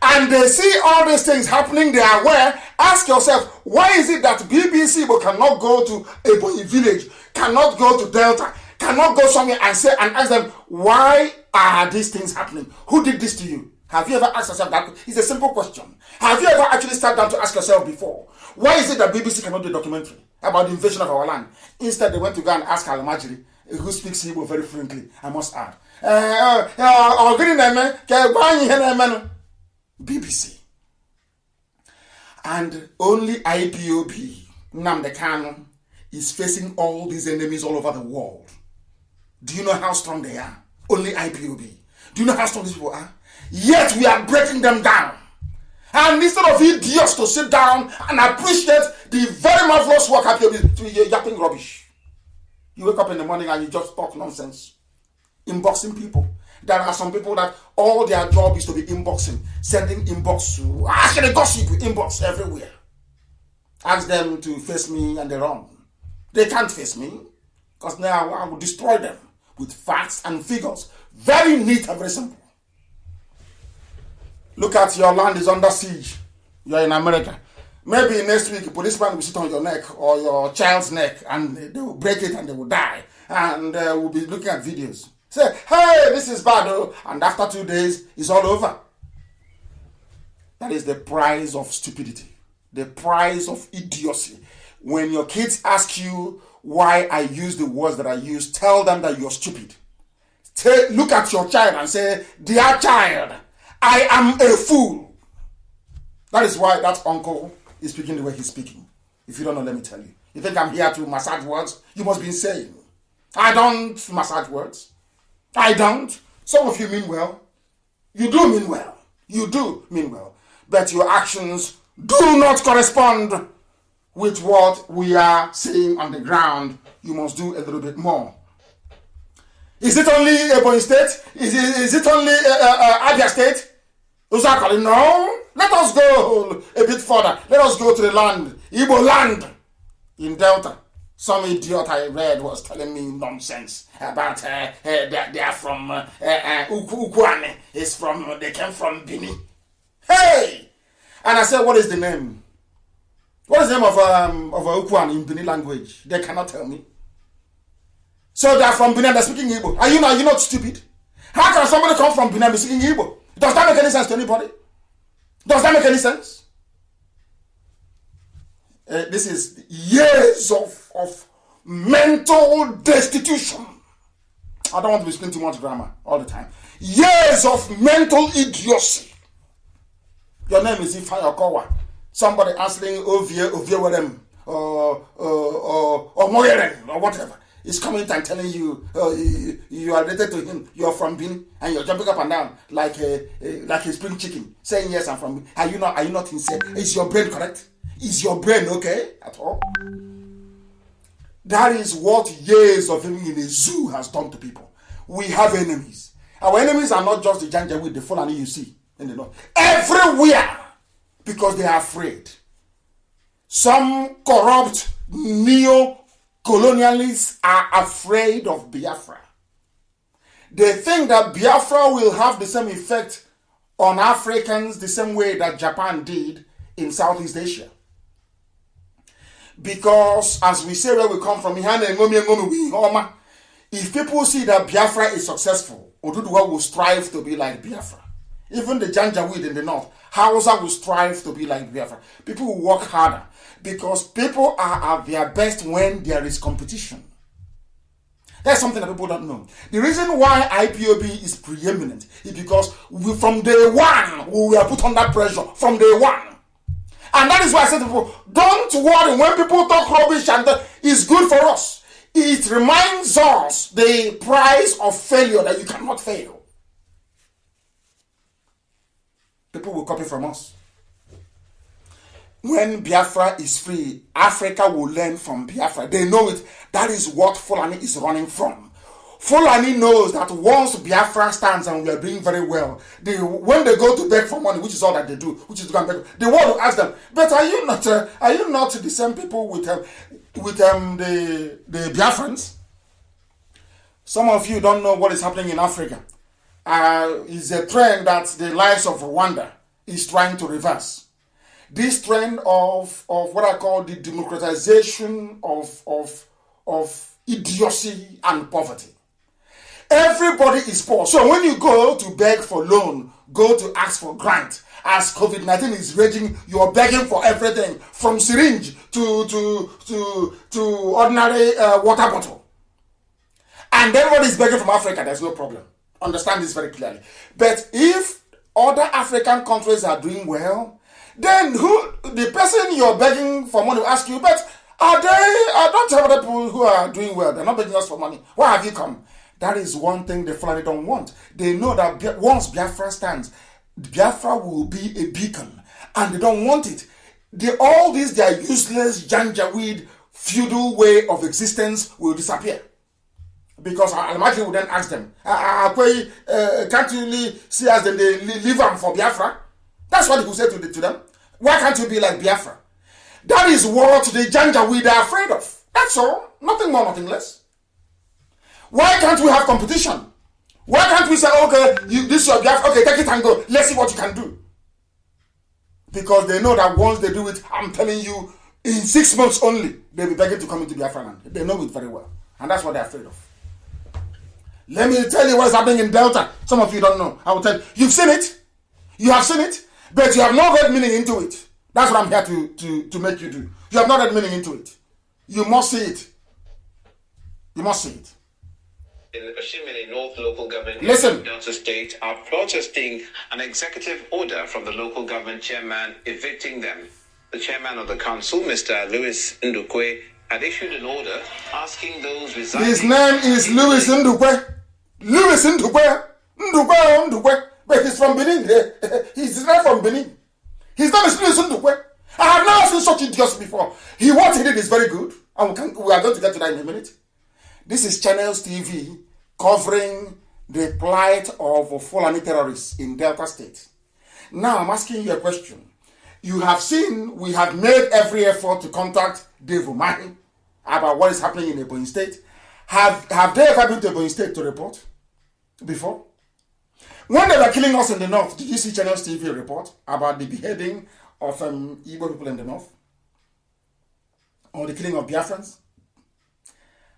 and they see all these things happening. They are aware. Ask yourself, why is it that BBC cannot go to a village, cannot go to Delta, cannot go somewhere and ask them, why are these things happening? Who did this to you? Have you ever asked yourself that? It's a simple question. Have you ever actually sat down to ask yourself before, why is it that BBC cannot do a documentary about the invasion of our land? Instead, they went to go and ask Alamajiri, who speaks Igbo very fluently, I must add. BBC. And only IPOB, Nnamdi Kanu, is facing all these enemies all over the world. Do you know how strong they are? Only IPOB. Do you know how strong these people are? Yet we are breaking them down. And instead of idiots to sit down and appreciate the very marvelous work IPOB is, you're yapping rubbish. You wake up in the morning and you just talk nonsense. Inboxing people. There are some people that all their job is to be inboxing, sending inbox to, actually gossip inbox everywhere. Ask them to face me and they run. They can't face me because now I will destroy them with facts and figures. Very neat and very simple. Look at your land is under siege. You're in America. Maybe next week a policeman will sit on your neck or your child's neck and they will break it and they will die. And we'll be looking at videos. Say, hey, this is bad, oh. And after 2 days, it's all over. That is the price of stupidity. The price of idiocy. When your kids ask you why I use the words that I use, tell them that you're stupid. Look at your child and say, dear child, I am a fool. That is why that uncle is speaking the way he's speaking. If you don't know, let me tell you. You think I'm here to massage words? You must be insane. I don't massage words. I don't. Some of you mean well. You do mean well. You do mean well. But your actions do not correspond with what we are seeing on the ground. You must do a little bit more. Is it only Ebonyi State? Is it only Abia State? Uzakali? No. Let us go a bit further. Let us go to the land, Igbo land in Delta. Some idiot I read was telling me nonsense about they are from Ukwane. They came from Bini. Hey! And I said, what is the name? What is the name of Ukwane in Bini language? They cannot tell me. So they are from Bini and they're speaking Igbo. Are you not stupid? How can somebody come from Bini and be speaking Igbo? Does that make any sense to anybody? Does that make any sense? This is years of mental destitution. I don't want to be speaking too much grammar all the time. Years of mental idiocy. Your name is Ifeanyi Okowa. Somebody answering Ovie or Moyeren or whatever is coming and telling you you are related to him. You are from Benin and you're jumping up and down like a spring chicken, saying yes, I'm from Benin. Are you not insane? Is your brain correct? Is your brain okay at all? That is what years of living in a zoo has done to people. We have enemies. Our enemies are not just the Janjaweed, the Fulani you see in the north. Everywhere! Because they are afraid. Some corrupt neo-colonialists are afraid of Biafra. They think that Biafra will have the same effect on Africans the same way that Japan did in Southeast Asia. Because, as we say where we come from, if people see that Biafra is successful, Oduduwa will strive to be like Biafra. Even the Janjaweed in the north, Hausa will strive to be like Biafra. People will work harder because people are at their best when there is competition. That's something that people don't know. The reason why IPOB is preeminent is because from day one, we were put under pressure. From day one. And that is why I said to people, don't worry when people talk rubbish and it's good for us. It reminds us the price of failure, that you cannot fail. People will copy from us. When Biafra is free, Africa will learn from Biafra. They know it. That is what Fulani is running from. Fulani knows that once Biafra stands and we are doing very well, when they go to beg for money, which is all that they do, which is to go and beg, the world will ask them, but are you not the same people with the Biafrans? Some of you don't know what is happening in Africa. It's a trend that the lives of Rwanda is trying to reverse. This trend of what I call the democratization of idiocy and poverty. Everybody is poor. So when you go to beg for loan, go to ask for grant, as COVID-19 is raging, you're begging for everything from syringe to ordinary water bottle. And everybody is begging from Africa. There's no problem. Understand this very clearly. But if other African countries are doing well, then the person you're begging for money will ask you, but I don't have other people who are doing well. They're not begging us for money. Why have you come? That is one thing the Fulani don't want. They know that once Biafra stands, Biafra will be a beacon. And they don't want it. All these, their useless, janjaweed, feudal way of existence will disappear. Because Al-Mahdi will then ask them, can't you really see us then they leave them for Biafra? That's what he will say to them. Why can't you be like Biafra? That is what the Janjaweed are afraid of. That's all. Nothing more, nothing less. Why can't we have competition? Why can't we say, okay, this is your Biafra, okay, take it and go. Let's see what you can do. Because they know that once they do it, I'm telling you, in 6 months only, they'll be begging to come into Biafra land. They know it very well. And that's what they're afraid of. Let me tell you what's happening in Delta. Some of you don't know. I will tell you. You've seen it. You have seen it. But you have not read meaning into it. That's what I'm here to make you do. You have not read meaning into it. You must see it. You must see it. In Oshimili North local government Listen. in Delta State are protesting an executive order from the local government chairman evicting them. The chairman of the council, Mr. Louis Ndukwe, had issued an order asking those residing... His name is Louis Ndukwe. Louis Ndukwe. Ndukwe. But he's from Benin. He's not from Benin. His name is Louis Ndukwe. I have never seen such idiots before. What he did is very good. And we are going to get to that in a minute. This is Channels TV covering the plight of Fulani terrorists in Delta State. Now I'm asking you a question. You have seen we have made every effort to contact Dave Umahi about what is happening in Ebonyi State. Have they ever been to Ebonyi State to report before? When they were killing us in the north, did you see Channels TV report about the beheading of Igbo people in the north? Or the killing of Biafrans?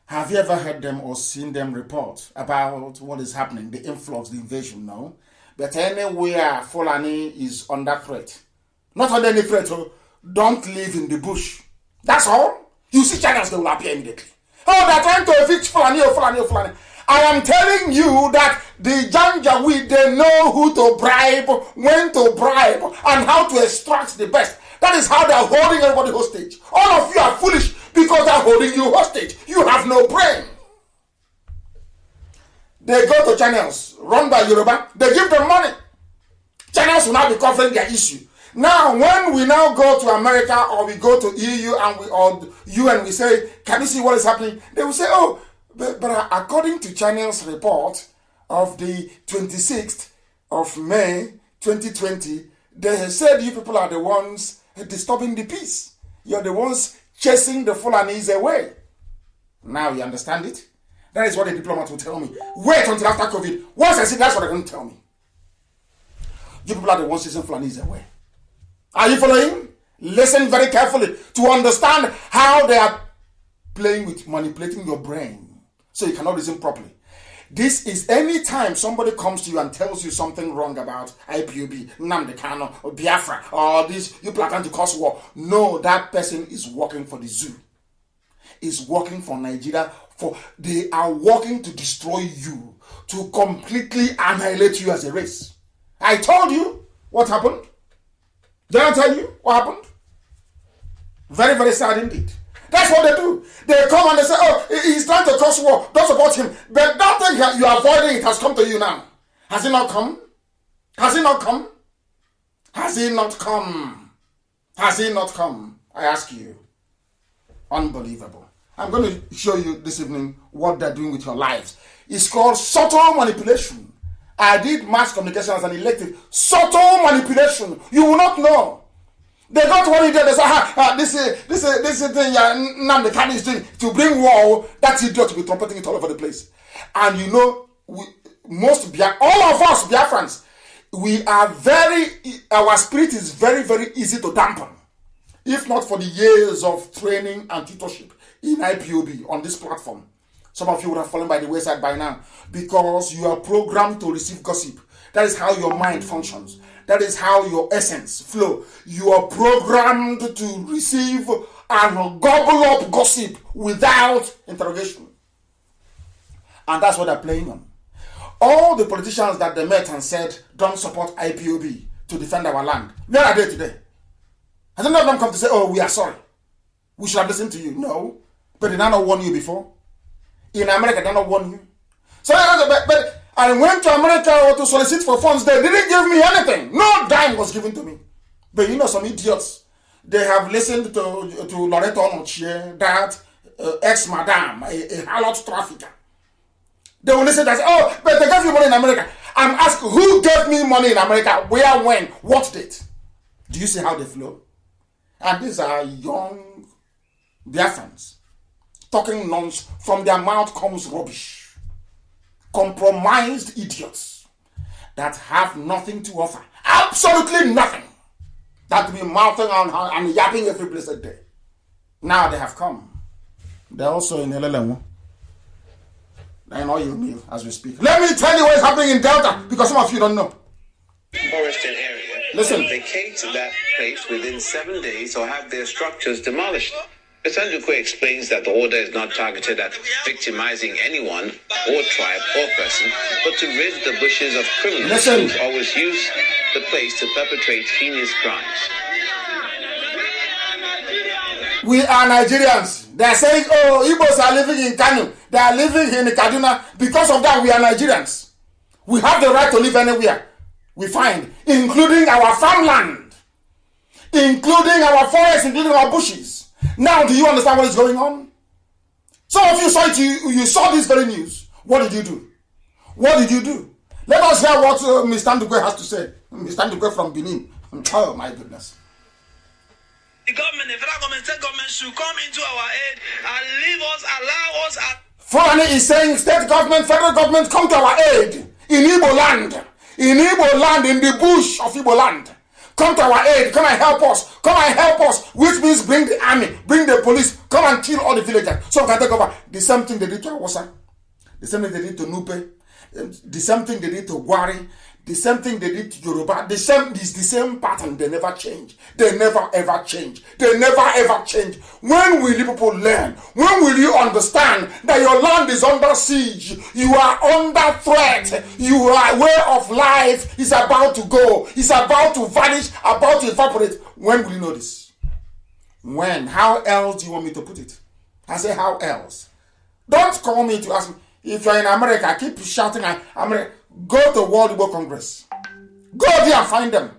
Have you ever heard them or seen them report about what is happening, the influx, the invasion? No. But anywhere Fulani is under threat, not under any threat, don't live in the bush. That's all. You see channels, they will appear immediately. Oh, they're trying to evict Fulani, Fulani. I am telling you that the Janjaweed, they know who to bribe, when to bribe, and how to extract the best. That is how they are holding everybody hostage. All of you are foolish because they are holding you hostage. You have no brain. They go to channels run by Yoruba. They give them money. Channels will now be covering their issue. Now, when we now go to America or we go to EU or UN, we say, can you see what is happening? They will say, oh, but according to Channels report of the 26th of May 2020, they said you people are the ones disturbing the peace. You're the ones chasing the Fulanis away. Now you understand it? That is what a diplomat will tell me. Wait until after COVID. Once I see that's what they're going to tell me. You people are the ones chasing Fulanis away. Are you following? Listen very carefully to understand how they are playing with manipulating your brain so you cannot reason properly. This is any time somebody comes to you and tells you something wrong about IPOB, Nnamdi Kanu, or Biafra, or this, you plan to cause war. No, that person is working for the zoo. Is working for Nigeria. They are working to destroy you, to completely annihilate you as a race. I told you what happened. Did I tell you what happened? Very, very sad indeed. That's what they do. They come and they say, oh, he's trying to cause war. Don't support him. But that thing you are avoiding, it has come to you now. Has it not come? Has it not come? Has it not come? Has it not come? I ask you. Unbelievable. I'm going to show you this evening what they're doing with your lives. It's called subtle manipulation. I did mass communication as an elective. Subtle manipulation. You will not know. They got what he did. They say, this thing Nnamdi Kanu is doing to bring war. That idiot will be trumpeting it all over the place. And you know, all of us Biafrans, our spirit is very, very easy to dampen. If not for the years of training and tutorship in IPOB on this platform. Some of you would have fallen by the wayside by now because you are programmed to receive gossip. That is how your mind functions. That is how your essence flow. You are programmed to receive and gobble up gossip without interrogation. And that's what they're playing on. All the politicians that they met and said, don't support IPOB to defend our land, where are they today? Has any of them come to say, oh, we are sorry, we should have listened to you? No. But did I not warn you before? In America, did I not warn you? So, but I went to America to solicit for funds. They didn't give me anything. No dime was given to me. But you know, some idiots, they have listened to Loretta Onochie, that ex-madam, a harlot trafficker. They will listen and say, oh, but they gave you money in America. I'm asking, who gave me money in America? Where, when, what date? Do you see how they flow? And these are young Biafrans talking nonsense. From their mouth comes rubbish. Compromised idiots that have nothing to offer. Absolutely nothing. That will be mouthing and yapping every blessed day. Now they have come. They're also in LLM. I know you mean as we speak. Let me tell you what's happening in Delta, because some of you don't know. Forested area. Listen. Vacate that place within 7 days or have their structures demolished. Mr. Ndukwe explains that the order is not targeted at victimizing anyone or tribe or person, but to rid the bushes of criminals who always use the place to perpetrate heinous crimes. We are Nigerians. They are saying, oh, Igbos are living in Kano. They are living in Kaduna. Because of that, we are Nigerians. We have the right to live anywhere we find, including our farmland, including our forests, including our bushes. Now, do you understand what is going on? Some of you saw it, you saw this very news. What did you do? What did you do? Let us hear what Mr. Ndukwe has to say. Mr. Ndukwe from Benin. Oh, my goodness. The government, the federal government, state government should come into our aid and leave us, allow us. Fulani is saying state government, federal government, come to our aid in Igbo land. In Igbo land, in the bush of Igbo land. Come to our aid, come and help us. Come and help us, which means bring the army, bring the police, come and kill all the villagers. So we can take over. The same thing they did to Awasa, the same thing they did to Nupe, the same thing they did to Gwari, the same thing they did to Yoruba. The same pattern. They never change. They never ever change. They never ever change. When will you people learn? When will you understand that your land is under siege? You are under threat. Your way of life is about to go. It's about to vanish, about to evaporate. When will you know this? When? How else do you want me to put it? I say, how else? Don't call me to ask me. If you're in America, keep shouting at America. Go to World Igbo Congress. Go there and find them.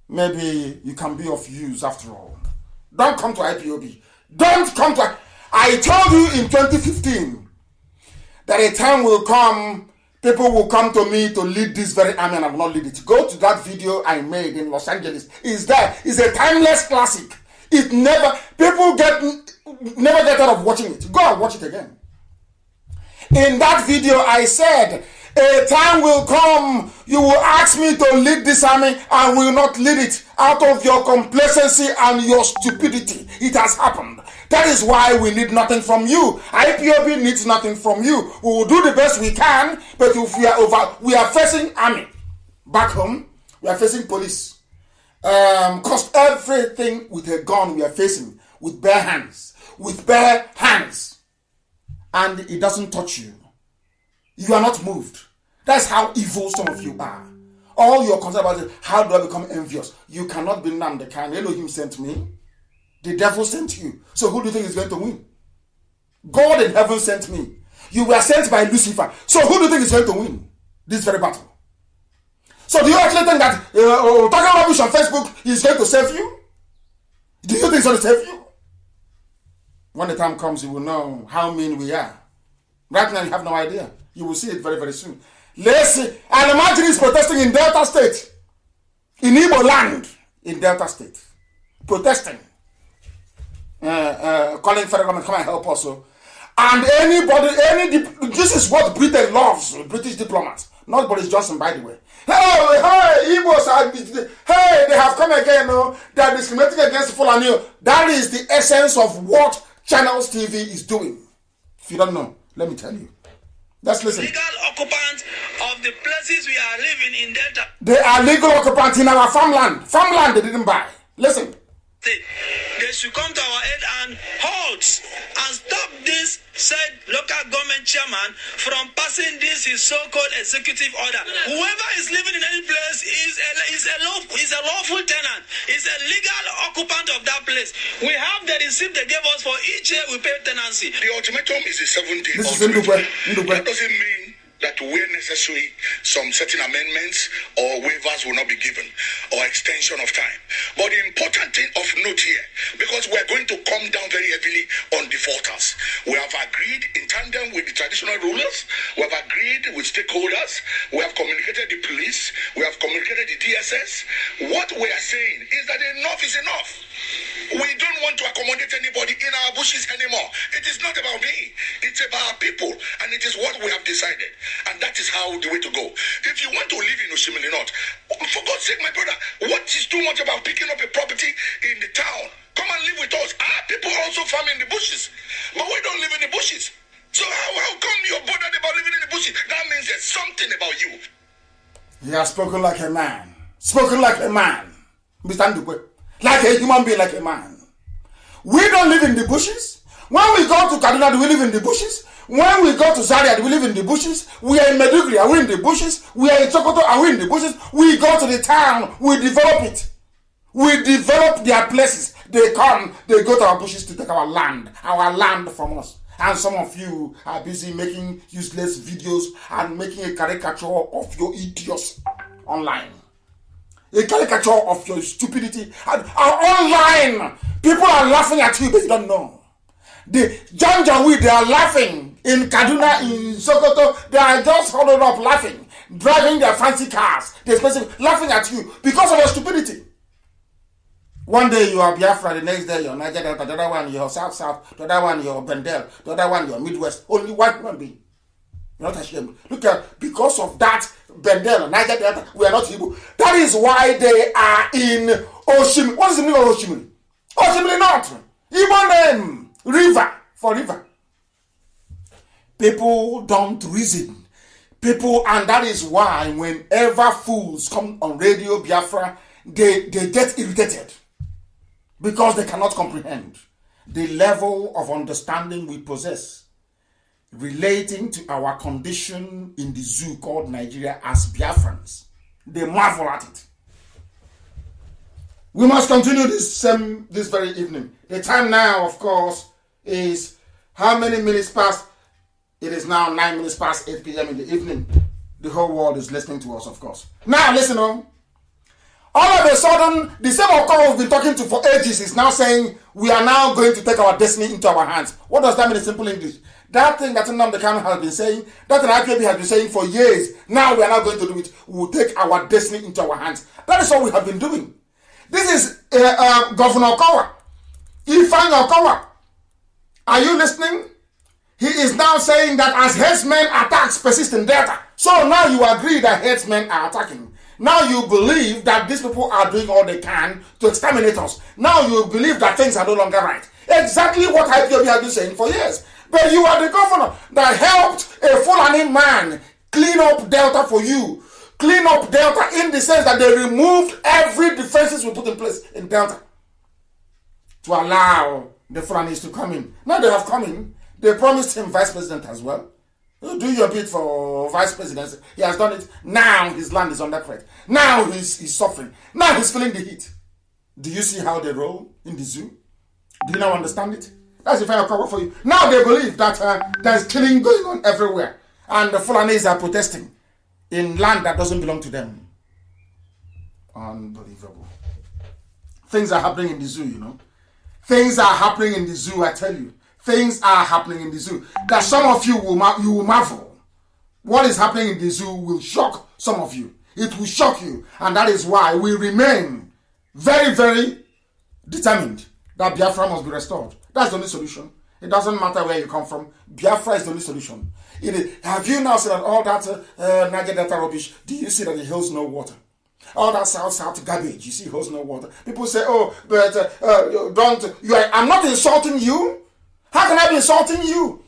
Maybe you can be of use after all. Don't come to IPOB. Don't come to... I told you in 2015 that a time will come, people will come to me to lead this very army and I will not lead it. Go to that video I made in Los Angeles. It's there. It's a timeless classic. It never... People never get out of watching it. Go and watch it again. In that video I said... A time will come, you will ask me to lead this army and will not lead it out of your complacency and your stupidity. It has happened. That is why we need nothing from you. IPOB needs nothing from you. We will do the best we can, but if we are facing army. Back home, we are facing police. Because everything with a gun we are facing with bare hands. With bare hands. And it doesn't touch you. You are not moved. That's how evil some of you are. All you're concerned about is, how do I become envious? You cannot be Nnamdi Kanu. Elohim sent me. The devil sent you. So who do you think is going to win? God in heaven sent me. You were sent by Lucifer. So who do you think is going to win this very battle? So do you actually think that talking rubbish on Facebook is going to save you? Do you think it's going to save you? When the time comes, you will know how mean we are. Right now, you have no idea. You will see it very, very soon. Let's see. And imagine he's protesting in Delta State. In Igbo land. In Delta State. Protesting. Calling federal government, come and help us. And this is what Britain loves. British diplomats. Not Boris Johnson, by the way. Hey, Igbos are... Hey, they have come again. They are discriminating against Fulani. That is the essence of what Channels TV is doing. If you don't know, let me tell you. Let's listen. Legal occupants of the places we are living in Delta. They are legal occupants in our farmland. Farmland they didn't buy. Listen. State. They should come to our aid and halt and stop this said local government chairman from passing this his so-called executive order. Whoever is living in any place is a lawful tenant, is a legal occupant of that place. We have the receipt they gave us for each year we pay tenancy. The ultimatum is a 7-day This is ultimatum. Ndugwe. That doesn't mean that where necessary, some certain amendments or waivers will not be given or extension of time. But the important thing of note here, because we're going to come down very heavily on defaulters. We have agreed in tandem with the traditional rulers, we have agreed with stakeholders, we have communicated the police, we have communicated the DSS. What we are saying is that enough is enough. We don't want to accommodate anybody in our bushes anymore. It is not about me. It's about our people. And it is what we have decided. And that is how the way to go. If you want to live in Oshimili North, for God's sake, my brother, what is too much about picking up a property in the town? Come and live with us. Our people also farm in the bushes. But we don't live in the bushes. So how come you're bothered about living in the bushes? That means there's something about you. He has spoken like a man. Spoken like a man. Mr. Ndukwe. Like a human being, like a man. We don't live in the bushes. When we go to Kaduna, do we live in the bushes? When we go to Zaria, do we live in the bushes? We are in Medugri, are we in the bushes? We are in Sokoto, are we in the bushes? We go to the town, we develop it. We develop their places. They come, they go to our bushes to take our land from us. And some of you are busy making useless videos and making a caricature of your idiots online. A caricature of your stupidity. And online, people are laughing at you, but you don't know. The Janjaweed, they are laughing. In Kaduna, in Sokoto, they are just huddled up laughing, driving their fancy cars. They're laughing at you because of your stupidity. One day you are Biafra, the next day you're Niger Delta, the other one you're South, the other one you're Bendel, the other one you're Midwest. Only white human being. You're not ashamed. Look at, because of that, Bendel, Niger Delta, we are not Igbo. That is why they are in Oshimili. What is the meaning of Oshimili? Oshimili North. Igbo name, river, for river. People don't reason. People, and that is why whenever fools come on radio Biafra, they get irritated. Because they cannot comprehend the level of understanding we possess relating to our condition in the zoo called Nigeria as Biafrans. They marvel at it. We must continue this very evening. The time now, of course, is how many minutes past? It is now 9 minutes past 8 p.m. in the evening. The whole world is listening to us, of course. Now, listen on. All of a sudden, the same Okoro we've been talking to for ages is now saying, we are now going to take our destiny into our hands. What does that mean in simple English? That thing that Nnamdi Kanu has been saying, that IPOB has been saying for years, now we are now going to do it. We will take our destiny into our hands. That is what we have been doing. This is Governor Okowa. Ifeanyi Okowa. Are you listening? He is now saying that as herdsmen attacks persist in Delta. So now you agree that herdsmen are attacking. Now you believe that these people are doing all they can to exterminate us. Now you believe that things are no longer right. Exactly what IPOB has been saying for years. But you are the governor that helped a Fulani man clean up Delta for you. Clean up Delta in the sense that they removed every defenses we put in place in Delta to allow the Fulanis to come in. Now they have come in. They promised him vice president as well. Do your bit for vice presidency. He has done it. Now his land is under threat. Now he's suffering. Now he's feeling the heat. Do you see how they roll in the zoo? Do you now understand it? That's the final cover for you. Now they believe that there's killing going on everywhere. And the Fulanis are protesting in land that doesn't belong to them. Unbelievable. Things are happening in the zoo, you know. Things are happening in the zoo, I tell you. Things are happening in the zoo that some of you will marvel. What is happening in the zoo will shock some of you. It will shock you. And that is why we remain very, very determined that Biafra must be restored. That's the only solution. It doesn't matter where you come from. Biafra is the only solution. Have you now seen that all that Niger Delta rubbish, do you see that it holds no water? All that south garbage, you see it holds no water. People say, oh, but I'm not insulting you. How can I be insulting you?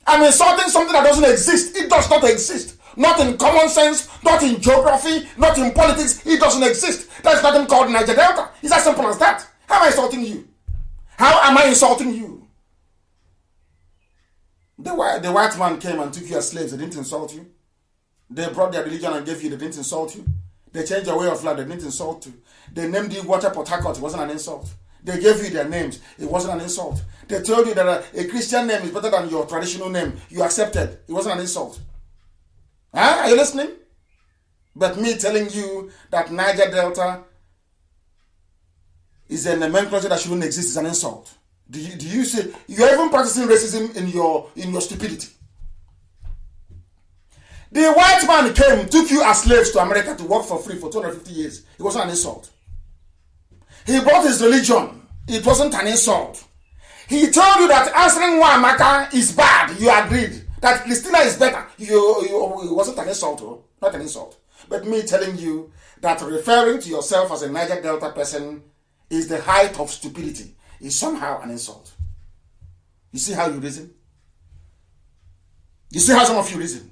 I'm insulting something that doesn't exist. It does not exist. Not in common sense, not in geography, not in politics. It doesn't exist. There's nothing called Niger Delta. It's as simple as that. How am I insulting you? How am I insulting you? The white man came and took you as slaves. They didn't insult you. They brought their religion and gave you. They didn't insult you. They changed your way of life. They didn't insult you. They named you Water Port Harcourt. It wasn't an insult. They gave you their names. It wasn't an insult. They told you that a Christian name is better than your traditional name. You accepted. It wasn't an insult. Huh? Are you listening? But me telling you that Niger Delta is a nomenclature that shouldn't exist is an insult. Do you see? You're even practicing racism in your stupidity. The white man came, took you as slaves to America to work for free for 250 years. It wasn't an insult. He brought his religion. It wasn't an insult. He told you that answering Wamaka is bad. You agreed. That Christina is better. It wasn't an insult, not an insult. But me telling you that referring to yourself as a Niger Delta person is the height of stupidity is somehow an insult. You see how you reason? You see how some of you reason?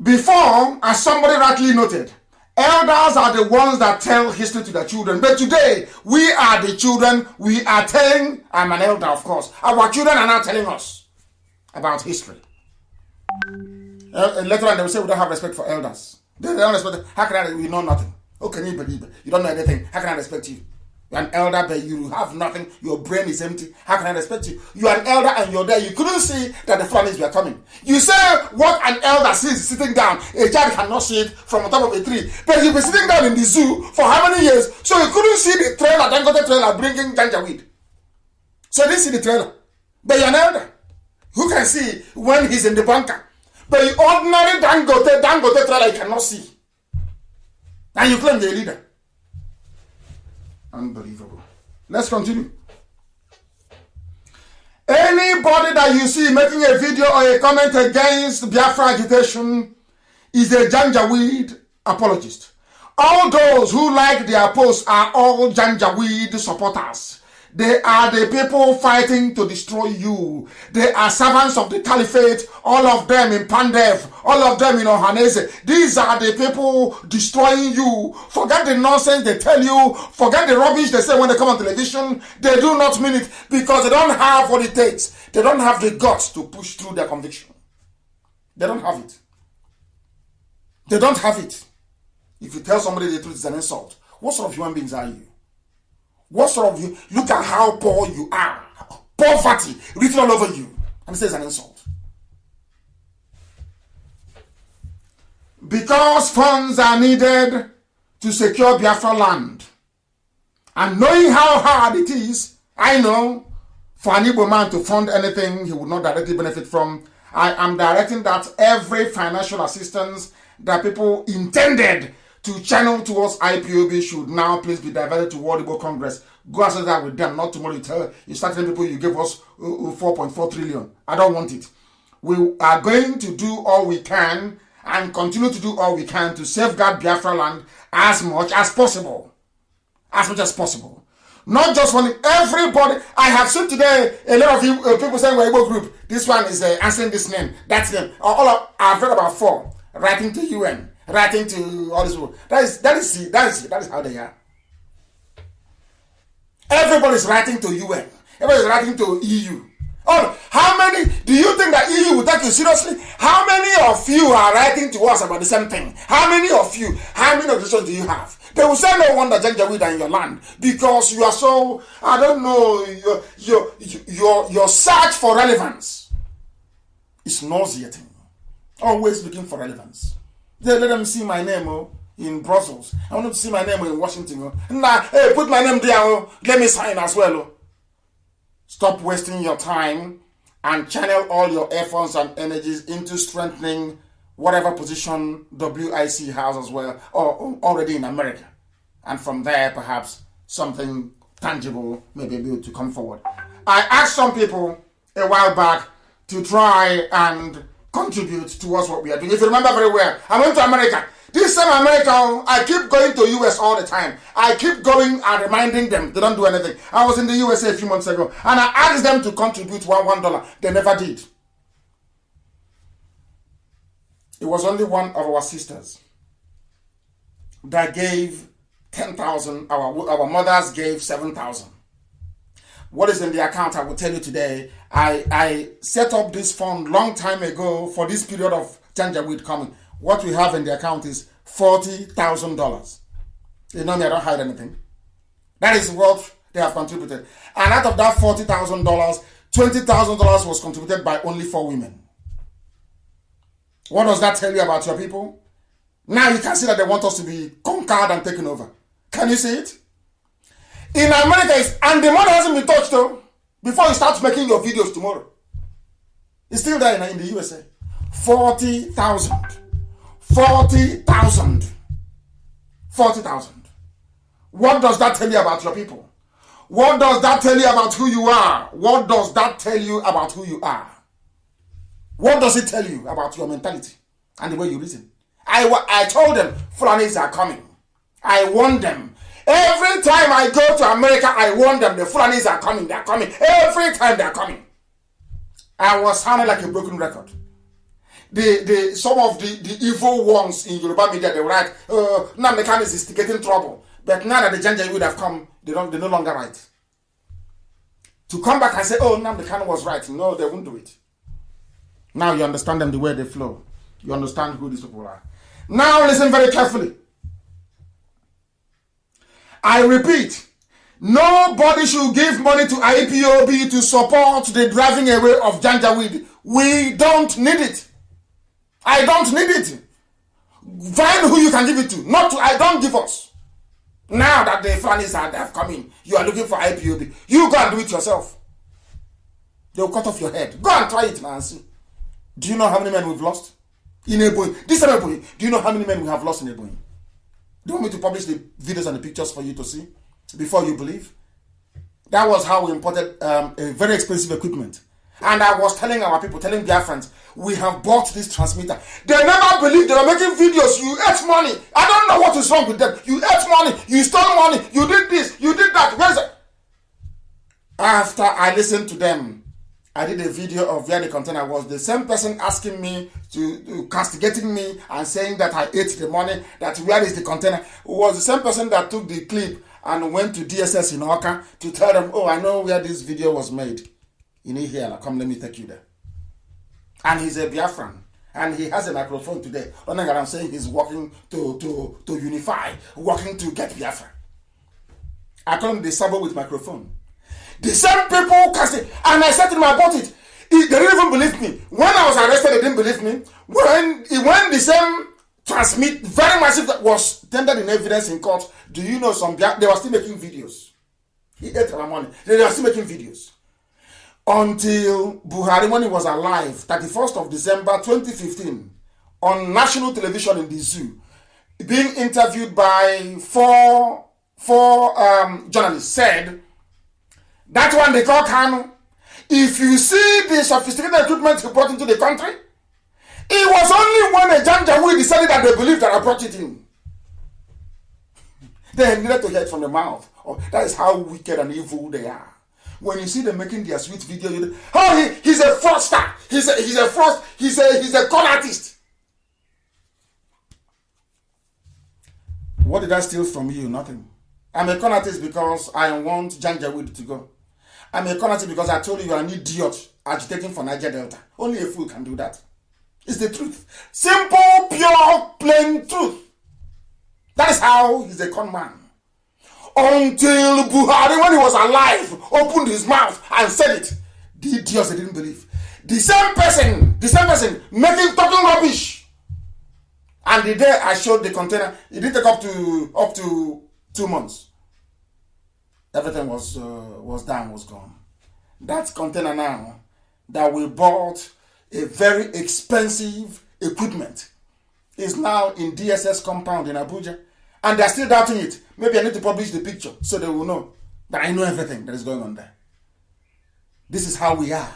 Before, as somebody rightly noted, elders are the ones that tell history to their children. But today, we are the children. We are telling, I'm an elder, of course. Our children are now telling us about history. Later on, they will say we don't have respect for elders. They don't respect. How can I? We know nothing. How can you believe it? You don't know anything. How can I respect you? You're an elder, but you have nothing. Your brain is empty. How can I respect you? You are an elder and you're there. You couldn't see that the Fulanis were coming. You say what an elder sees sitting down. A child cannot see it from the top of a tree. But you've been sitting down in the zoo for how many years? So you couldn't see the trailer, Dangote trailer bringing janjaweed. So you didn't see the trailer. But you're an elder. Who can see when he's in the bunker? But the ordinary Dangote trailer you cannot see. And you claim you're a leader. Unbelievable. Let's continue. Anybody that you see making a video or a comment against Biafra agitation is a Janjaweed apologist. All those who like their posts are all Janjaweed supporters. They are the people fighting to destroy you. They are servants of the caliphate, all of them in Pandev, all of them in Ohanese. These are the people destroying you. Forget the nonsense they tell you. Forget the rubbish they say when they come on television. They do not mean it because they don't have what it takes. They don't have the guts to push through their conviction. They don't have it. They don't have it. If you tell somebody the truth, it's an insult. What sort of human beings are you? What sort of you? Look at how poor you are. Poverty written all over you. And it says an insult. Because funds are needed to secure Biafra land. And knowing how hard it is, I know, for an Igbo man to fund anything he would not directly benefit from, I am directing that every financial assistance that people intended to channel towards IPOB should now please be diverted to World Igbo Congress. Go and say that with them. Not tomorrow you start telling people you gave us 4.4 trillion. I don't want it. We are going to do all we can and continue to do all we can to safeguard Biafra land as much as possible. As much as possible. Not just one. Everybody. I have seen today a lot of people saying we're Igbo group. This one is answering this name. That's name. I've read about 4. Writing to UN. Writing to all these people. That is how they are. Everybody's writing to UN. Everybody's writing to EU. Oh, how many do you think that EU will take you seriously? How many of you are writing to us about the same thing? How many of you? How many organizations do you have? They will say no wonder Janjaweed in your land because you are so, I don't know, your search for relevance is nauseating. Always looking for relevance. They let them see my name in Brussels. I want them to see my name in Washington. Nah, hey, put my name there. Let me sign as well. Stop wasting your time and channel all your efforts and energies into strengthening whatever position WIC has as well, or already in America. And from there, perhaps something tangible may be able to come forward. I asked some people a while back to try and contribute towards what we are doing. If you remember very well, I went to America. This same America, I keep going to US all the time. I keep going and reminding them they don't do anything. I was in the USA a few months ago and I asked them to contribute $1. They never did. It was only one of our sisters that gave 10,000. Our mothers gave 7,000. What is in the account, I will tell you today. I set up this fund long time ago for this period of Janjaweed coming. What we have in the account is $40,000. You know me, I don't hide anything. That is what they have contributed. And out of that $40,000, $20,000 was contributed by only 4 women. What does that tell you about your people? Now you can see that they want us to be conquered and taken over. Can you see it? In America, and the money hasn't been touched though, before you start making your videos tomorrow. It's still there in the USA. 40,000. 40,000. 40,000. What does that tell you about your people? What does that tell you about who you are? What does that tell you about who you are? What does it tell you about your mentality and the way you reason? I told them, Fulanis are coming. I warned them. Every time I go to America, I warn them, the Fulanis are coming, they're coming. Every time they're coming. I was sounding like a broken record. Some of the evil ones in Yoruba media, they were like, Nnamdi Kanu is instigating trouble. But now that the Janjaweed have come, they're no longer right. To come back and say, oh, Nnamdi Kanu was right. No, they won't do it. Now you understand them the way they flow. You understand who these people are. Now listen very carefully. I repeat, nobody should give money to IPOB to support the driving away of Janjaweed. We don't need it. I don't need it. Find who you can give it to. Not to, I don't give us. Now that the Fulanis have come in, you are looking for IPOB. You go and do it yourself. They'll cut off your head. Go and try it now and see. Do you know how many men we've lost? In Ebonyi. This is Ebonyi. Do you know how many men we have lost in Ebonyi? Do you want me to publish the videos and the pictures for you to see before you believe? That was how we imported a very expensive equipment. And I was telling our people, telling Biafrans, we have bought this transmitter. They never believed they were making videos. You ate money. I don't know what is wrong with them. You ate money. You stole money. You did this. You did that. Where's it? After I listened to them, I did a video of where the container was. The same person asking me, castigating me and saying that I ate the money, that where is the container, was the same person that took the clip and went to DSS in Oka to tell them, oh, I know where this video was made. You need here, come, let me take you there. And he's a Biafran. And he has a microphone today. Running around saying he's working to unify, working to get Biafra. I call him the Sabo with microphone. The same people casting, and I said to them about it. They didn't even believe me. When I was arrested, they didn't believe me. When the same transmit, very massive, that was tendered in evidence in court, do you know they were still making videos. He ate our money. They were still making videos. Until Buhari, when he was alive, 31st of December 2015, on national television in the zoo, being interviewed by four journalists, said, that one they call Kanu. If you see the sophisticated equipment he brought into the country, it was only when a Janjaweed decided that they believed that I brought it in. They needed to hear it from the mouth. Oh, that is how wicked and evil they are. When you see them making their sweet video, he's a fraudster. He's a con artist. What did I steal from you? Nothing. I'm a con artist because I want Janjaweed to go. I'm a con artist because I told you are an idiot agitating for Niger Delta. Only a fool can do that. It's the truth. Simple, pure, plain truth. That is how he's a con man. Until Buhari, when he was alive, opened his mouth and said it. The idiots, they didn't believe. The same person talking rubbish. And the day I showed the container, it didn't take up to 2 months. Everything was down, was gone. That container now that we bought a very expensive equipment is now in DSS compound in Abuja. And they're still doubting it. Maybe I need to publish the picture so they will know that I know everything that is going on there. This is how we are.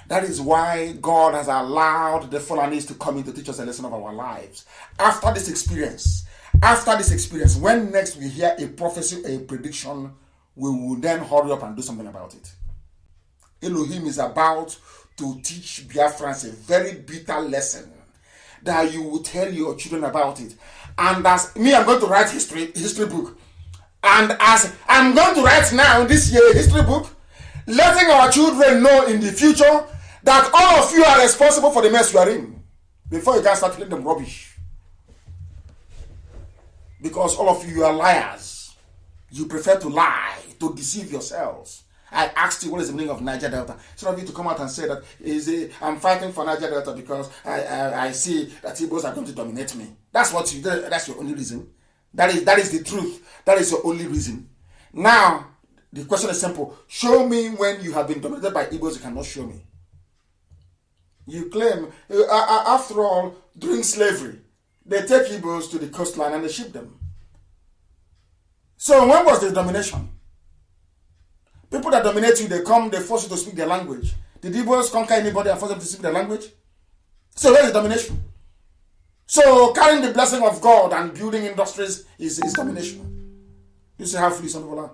That is why God has allowed the Fulanis to come in to teach us a lesson of our lives. After this experience, when next we hear a prophecy, a prediction, we will then hurry up and do something about it. Elohim is about to teach Biafrans a very bitter lesson that you will tell your children about it. And as me, I'm going to write history book. And as I'm going to write now this year history book, letting our children know in the future that all of you are responsible for the mess you are in before you can start feeling them rubbish. Because all of you are liars. You prefer to lie, to deceive yourselves. I asked you what is the meaning of Niger Delta. Some of you to come out and say that I'm fighting for Niger Delta because I see that Igbos are going to dominate me. That's your only reason. That is the truth. That is your only reason. Now, the question is simple. Show me when you have been dominated by Igbos. You cannot show me. You claim, after all, during slavery, they take Igbos to the coastline and they ship them. So when was the domination? People that dominate you, they come, they force you to speak their language. Did Igbos conquer anybody and force them to speak their language? So where is domination? So carrying the blessing of God and building industries is domination. You see how foolish some people are?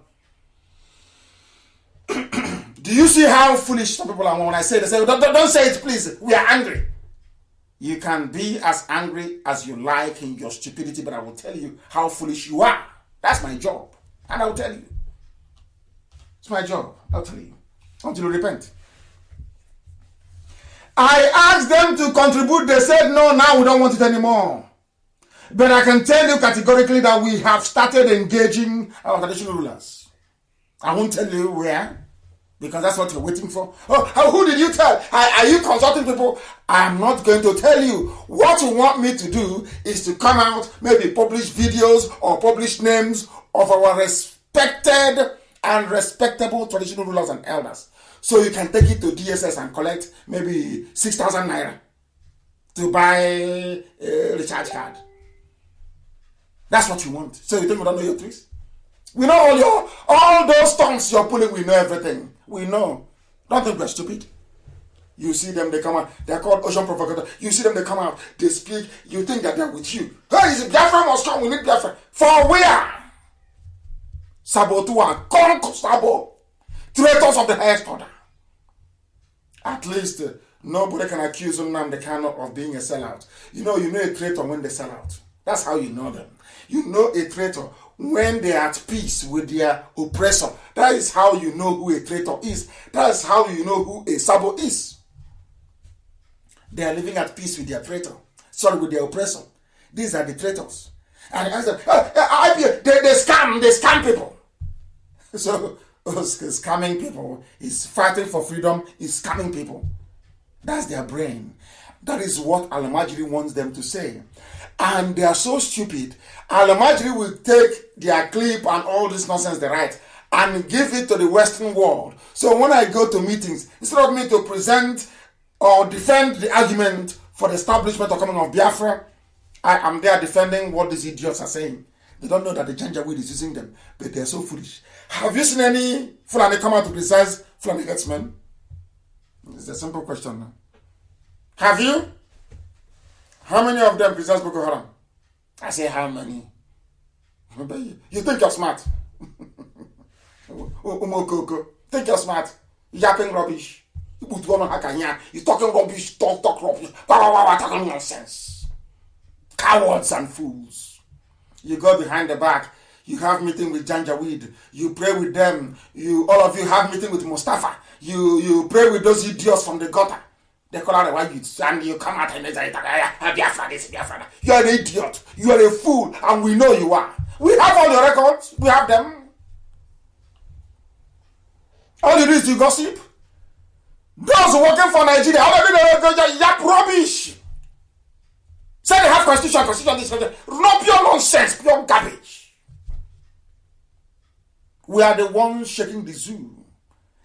Do you see how foolish some people are when I say they say, don't say it please, we are angry. You can be as angry as you like in your stupidity, but I will tell you how foolish you are. That's my job. And I will tell you. It's my job. I'll tell you. Until you repent. I asked them to contribute. They said, no, now we don't want it anymore. But I can tell you categorically that we have started engaging our traditional rulers. I won't tell you where, because that's what you're waiting for. Oh, who did you tell? Are you consulting people? I am not going to tell you. What you want me to do is to come out, maybe publish videos or publish names of our respected and respectable traditional rulers and elders. So you can take it to DSS and collect maybe 6,000 naira to buy a recharge card. That's what you want. So you think we don't know your tricks? We know all those stunts you're pulling, we know everything. We know. Don't think we're stupid. You see them, they come out. They're called ocean provocators. You see them, they come out. They speak. You think that they're with you. Hey, is it Biafra must come? We need Biafra. For where? Sabotua, Konko Sabo, traitors of the highest order. At least nobody can accuse Nnamdi Kanu of being a sellout. You know a traitor when they sell out. That's how you know them. You know a traitor when they are at peace with their oppressor. That is how you know who a traitor is. That is how you know who a Sabo is. They are living at peace with their traitor. Sorry, with their oppressor. These are the traitors. And I said, they scam people. So, scamming people is fighting for freedom, is scamming people. That's their brain. That is what Al-Majri wants them to say. And they are so stupid. Al-Majri will take their clip and all this nonsense they write and give it to the Western world. So when I go to meetings, instead of me to present or defend the argument for the establishment or coming of Biafra, I am there defending what these idiots are saying. They don't know that the Janjaweed is using them, but they are so foolish. Have you seen any Fulani come out to criticize Fulani herdsmen? It's a simple question now. Have you? How many of them criticize Boko Haram? I say how many? You think you're smart? Umokoko. Think you're smart? Yapping rubbish. You talking rubbish, talk rubbish. Talking nonsense. Cowards and fools. You go behind the back. You have meeting with Janjaweed. You pray with them. All of you have meeting with Mustafa. You pray with those idiots from the gutter. They call out the white youths and you come out and they say, Biafra this, Biafra that. You are an idiot. You are a fool. And we know you are. We have all your records. We have them. All you do is you gossip. Those working for Nigeria, all of you yap rubbish. Say they have constitution, this, not pure nonsense, pure garbage. We are the ones shaking the zoo.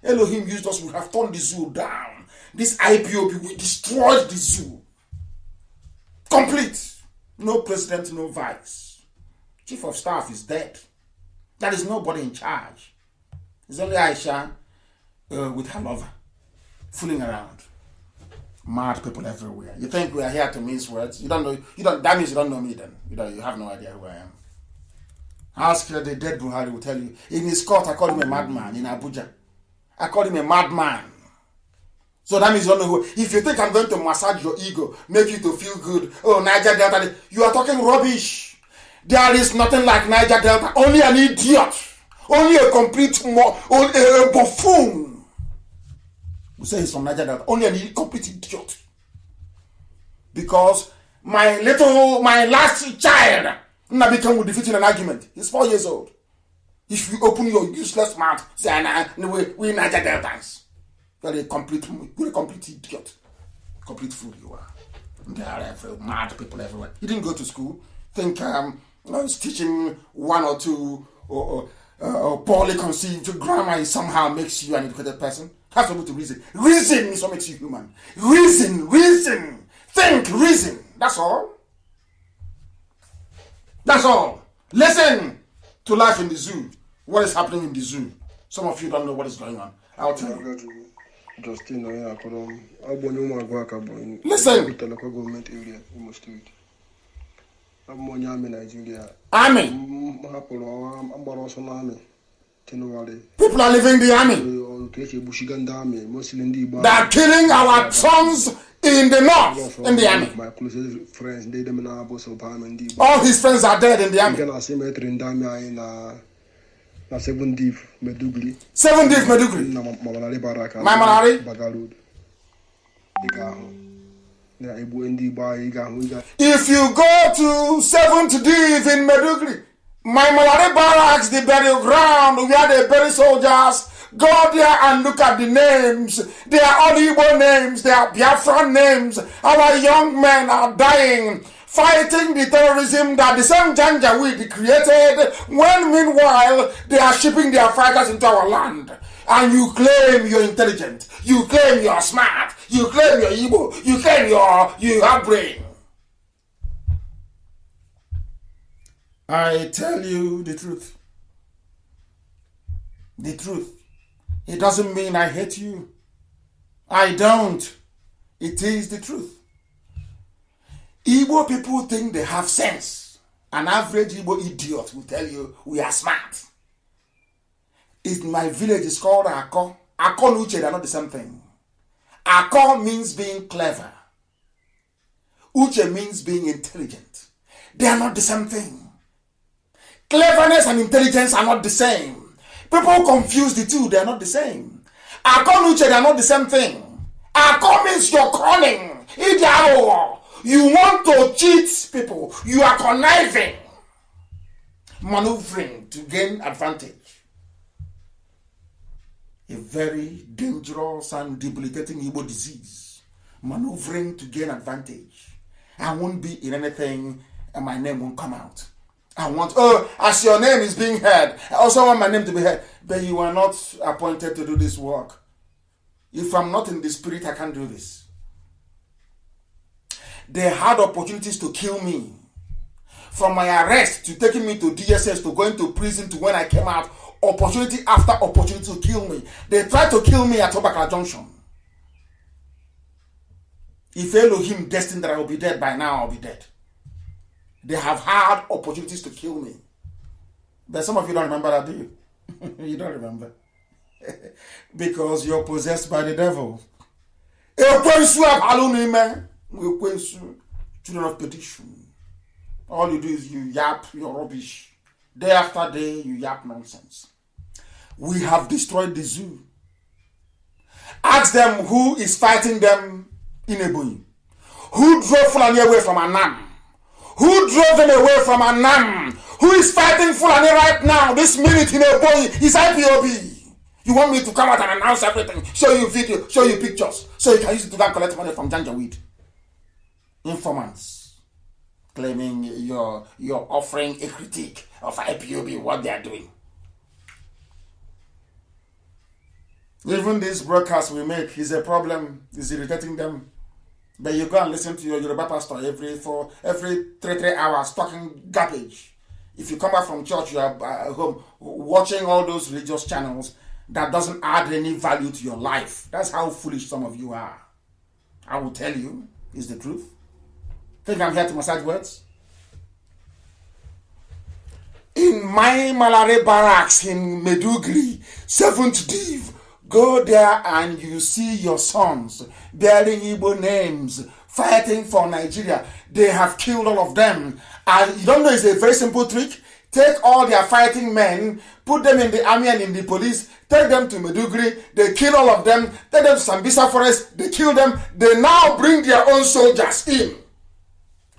Elohim used us, we have turned the zoo down. This IPOB, we destroyed the zoo. Complete. No president, no vice. Chief of staff is dead. There is nobody in charge. It's only Aisha with her lover, fooling around. Mad people everywhere. You think we are here to mince words? You don't know. That means you don't know me then. You have no idea who I am. Ask the dead Buhari will tell you. In his court, I call him a madman in Abuja. I call him a madman. So that means you don't know who. If you think I'm going to massage your ego, make you to feel good, oh, Niger Delta, you are talking rubbish. There is nothing like Niger Delta. Only an idiot. Only a complete only a buffoon. We say he's from Niger Delta. Only an complete idiot. Because my last child, Nabikam will defeat in an argument. He's 4 years old. If you open your useless mouth, say, we Niger Deltans. You're a complete idiot. Complete fool you are. There are mad people everywhere. You didn't go to school. Think I was teaching one or two poorly conceived grammar somehow makes you an educated person. Have to be able to reason. Reason is what makes you human. Reason. Think, reason. That's all. That's all. Listen to life in the zoo. What is happening in the zoo? Some of you don't know what is going on. I'll tell you. Listen. Army. People are leaving the army. They are killing our sons in the north in the army. All his friends are dead in the army. 7 Div Medugri. My Malari. If you go to 7th Div in Medugri, my Malari barracks, the burial ground where they bury soldiers, go there and look at the names. They are all Igbo names. They are Biafra names. Our young men are dying, fighting the terrorism that the same Janjaweed created, when meanwhile they are shipping their fighters into our land. And you claim you're intelligent. You claim you're smart. You claim you're Igbo. You claim you have brain. I tell you the truth. The truth. It doesn't mean I hate you. I don't. It is the truth. Igbo people think they have sense. An average Igbo idiot will tell you we are smart. In my village is called Ako. Ako and Uche, they are not the same thing. Ako means being clever. Uche means being intelligent. They are not the same thing. Cleverness and intelligence are not the same. People confuse the two. They are not the same. Ako and Uche, they are not the same thing. Ako means you're cunning. You want to cheat people. You are conniving, maneuvering to gain advantage. A very dangerous and debilitating Igbo disease. Maneuvering to gain advantage. I won't be in anything and my name won't come out. I want, as your name is being heard, I also want my name to be heard. But you are not appointed to do this work. If I'm not in the spirit, I can't do this. They had opportunities to kill me. From my arrest to taking me to DSS to going to prison to when I came out, opportunity after opportunity to kill me. They tried to kill me at Obakala Junction. If Elohim destined that I will be dead by now, I'll be dead. They have had opportunities to kill me. But some of you don't remember that, do you? You don't remember. Because you're possessed by the devil. Children of petition. All you do is you yap your rubbish. Day after day, you yap nonsense. We have destroyed the zoo. Ask them who is fighting them in Ebonyi. Who drove Fulani away from Anam? Who drove them away from Anam? Who is fighting Fulani right now, this minute in Ebonyi? Is IPOB. You want me to come out and announce everything, show you video, show you pictures, so you can use it to go and collect money from Janjaweed. Informants claiming you're offering a critique of IPOB, what they are doing. Even this broadcast we make is a problem, is irritating them. But you go and listen to your Yoruba pastor every 3 hours talking garbage. If you come back from church, you are home watching all those religious channels that doesn't add any value to your life. That's how foolish some of you are. I will tell you, is the truth. Think I'm here to massage words? In my Malare barracks in Medugri, 7th Div, Go there and you see your sons bearing Igbo names, fighting for Nigeria. They have killed all of them. And you don't know, it's a very simple trick. Take all their fighting men, put them in the army and in the police, take them to Meduguri, they kill all of them, take them to Sambisa Forest, they kill them, they now bring their own soldiers in.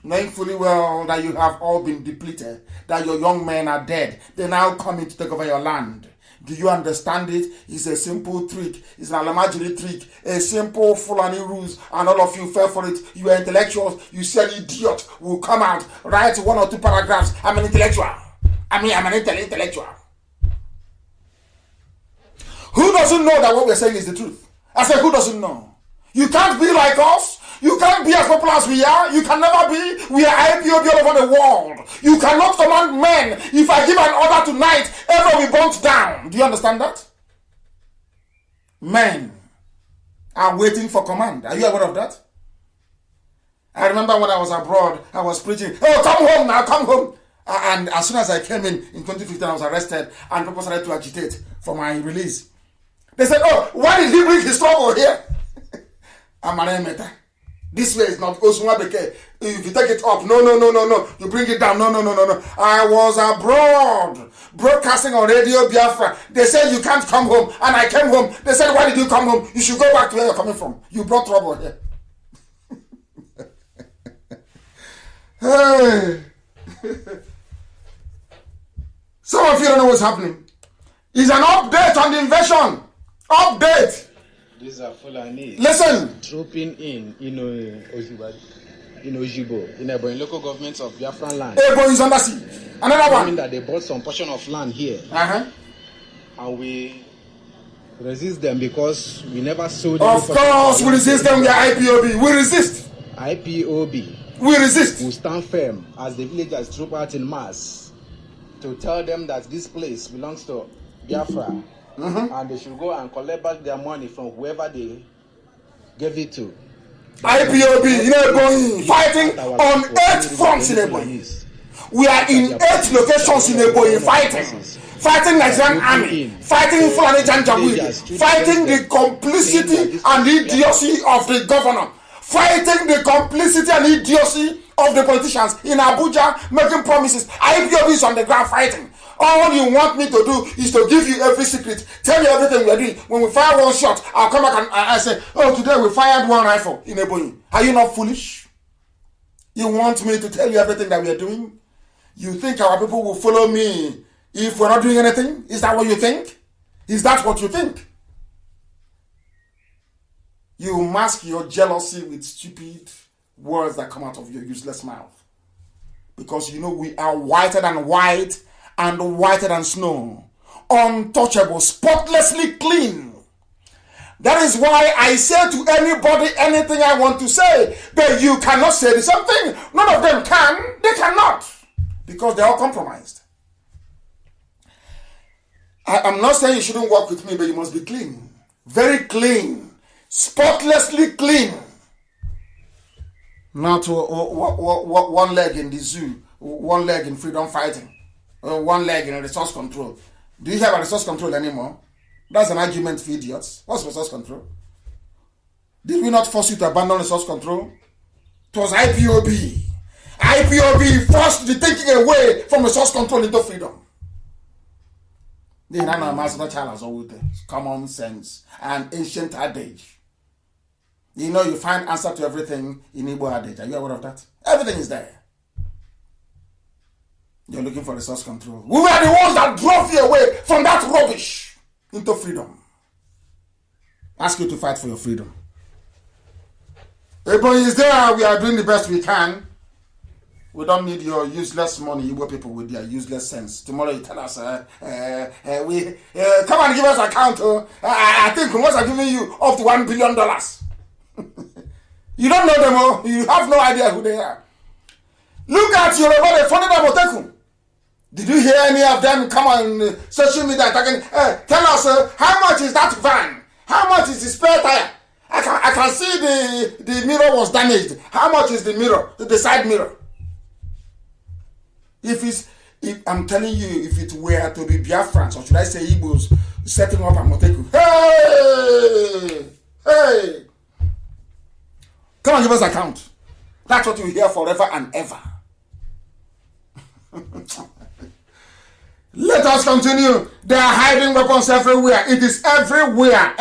Knowing fully well that you have all been depleted, that your young men are dead, they now come in to take over your land. Do you understand it? It's a simple trick. It's an Alamajiri trick. A simple Fulani rules, and all of you fell for it. You are intellectuals. You said idiot will come out, write 1 or 2 paragraphs. I'm an intellectual. I'm an intellectual. Who doesn't know that what we're saying is the truth? I said, who doesn't know? You can't be like us. You can't be as popular as we are. You can never be. We are IPOB all over the world. You cannot command men. If I give an order tonight, ever we burnt down. Do you understand that? Men are waiting for command. Are you aware of that? I remember when I was abroad, I was preaching, oh, come home now, come home. And as soon as I came in 2015, I was arrested and people started to agitate for my release. They said, oh, why did he bring his trouble here? I'm an emeta. This way is not Osumabeke. If you take it up, no. You bring it down, no. I was abroad, broadcasting on Radio Biafra. They said you can't come home, and I came home. They said, why did you come home? You should go back to where you're coming from. You brought trouble here. Hey. Some of you don't know what's happening. It's an update on the invasion. Update. These are Fulani. Listen. Trooping in Ojibo, in local governments of Biafran land. Ebo is under sea. Another one. That they bought some portion of land here. And we resist them because we never sold. Of course, we resist them. We are IPOB. We resist. IPOB. We resist. We stand firm as the villagers troop out in mass to tell them that this place belongs to Biafra. And they should go and collect back their money from whoever they gave it to. IPOB in Ebonyi, fighting on 8 fronts in Ebonyi. We are in 8 locations in Ebonyi fighting Nigerian army, fighting Fulani Janjaweed, fighting the complicity and idiocy of the governor, fighting the complicity and idiocy of the politicians in Abuja, making promises. IPOB is on the ground fighting. All you want me to do is to give you every secret, tell you everything we are doing. When we fire one shot, I'll come back and I say, oh, today we fired 1 rifle in Ebonyi. Are you not foolish? You want me to tell you everything that we are doing? You think our people will follow me if we're not doing anything? Is that what you think? Is that what you think? You mask your jealousy with stupid words that come out of your useless mouth. Because you know we are whiter than white and whiter than snow. Untouchable, spotlessly clean. That is why I say to anybody anything I want to say. But you cannot say the same thing. None of them can. They cannot. Because they're all compromised. I'm not saying you shouldn't work with me, but you must be clean. Very clean. Spotlessly clean. Not one leg in the zoo, one leg in freedom fighting, one leg in resource control. Do you have a resource control anymore? That's an argument for idiots. What's resource control? Did we not force you to abandon resource control? It was IPOB. IPOB forced the taking away from resource control into freedom. Common sense and ancient adage. You know, you find answer to everything in Igbo adage. Are you aware of that? Everything is there. You're looking for resource control. We were the ones that drove you away from that rubbish into freedom. Ask you to fight for your freedom. Ebonyi is there. We are doing the best we can. We don't need your useless money, Igbo people with their useless sense. Tomorrow you tell us, come and give us account. I think once I'm giving you up to $1 billion. You don't know them all. You have no idea who they are. Look at Yoruba, they funded Amotekun. Did you hear any of them come on social media talking? Tell us, how much is that van? How much is the spare tire? I can see the mirror was damaged. How much is the mirror, the side mirror? If I'm telling you, if it were to be Biafrans, or should I say Igbos, setting up a Moteku, hey, come and give us an account. That's what you hear forever and ever. Let us continue. They are hiding weapons everywhere. It is everywhere.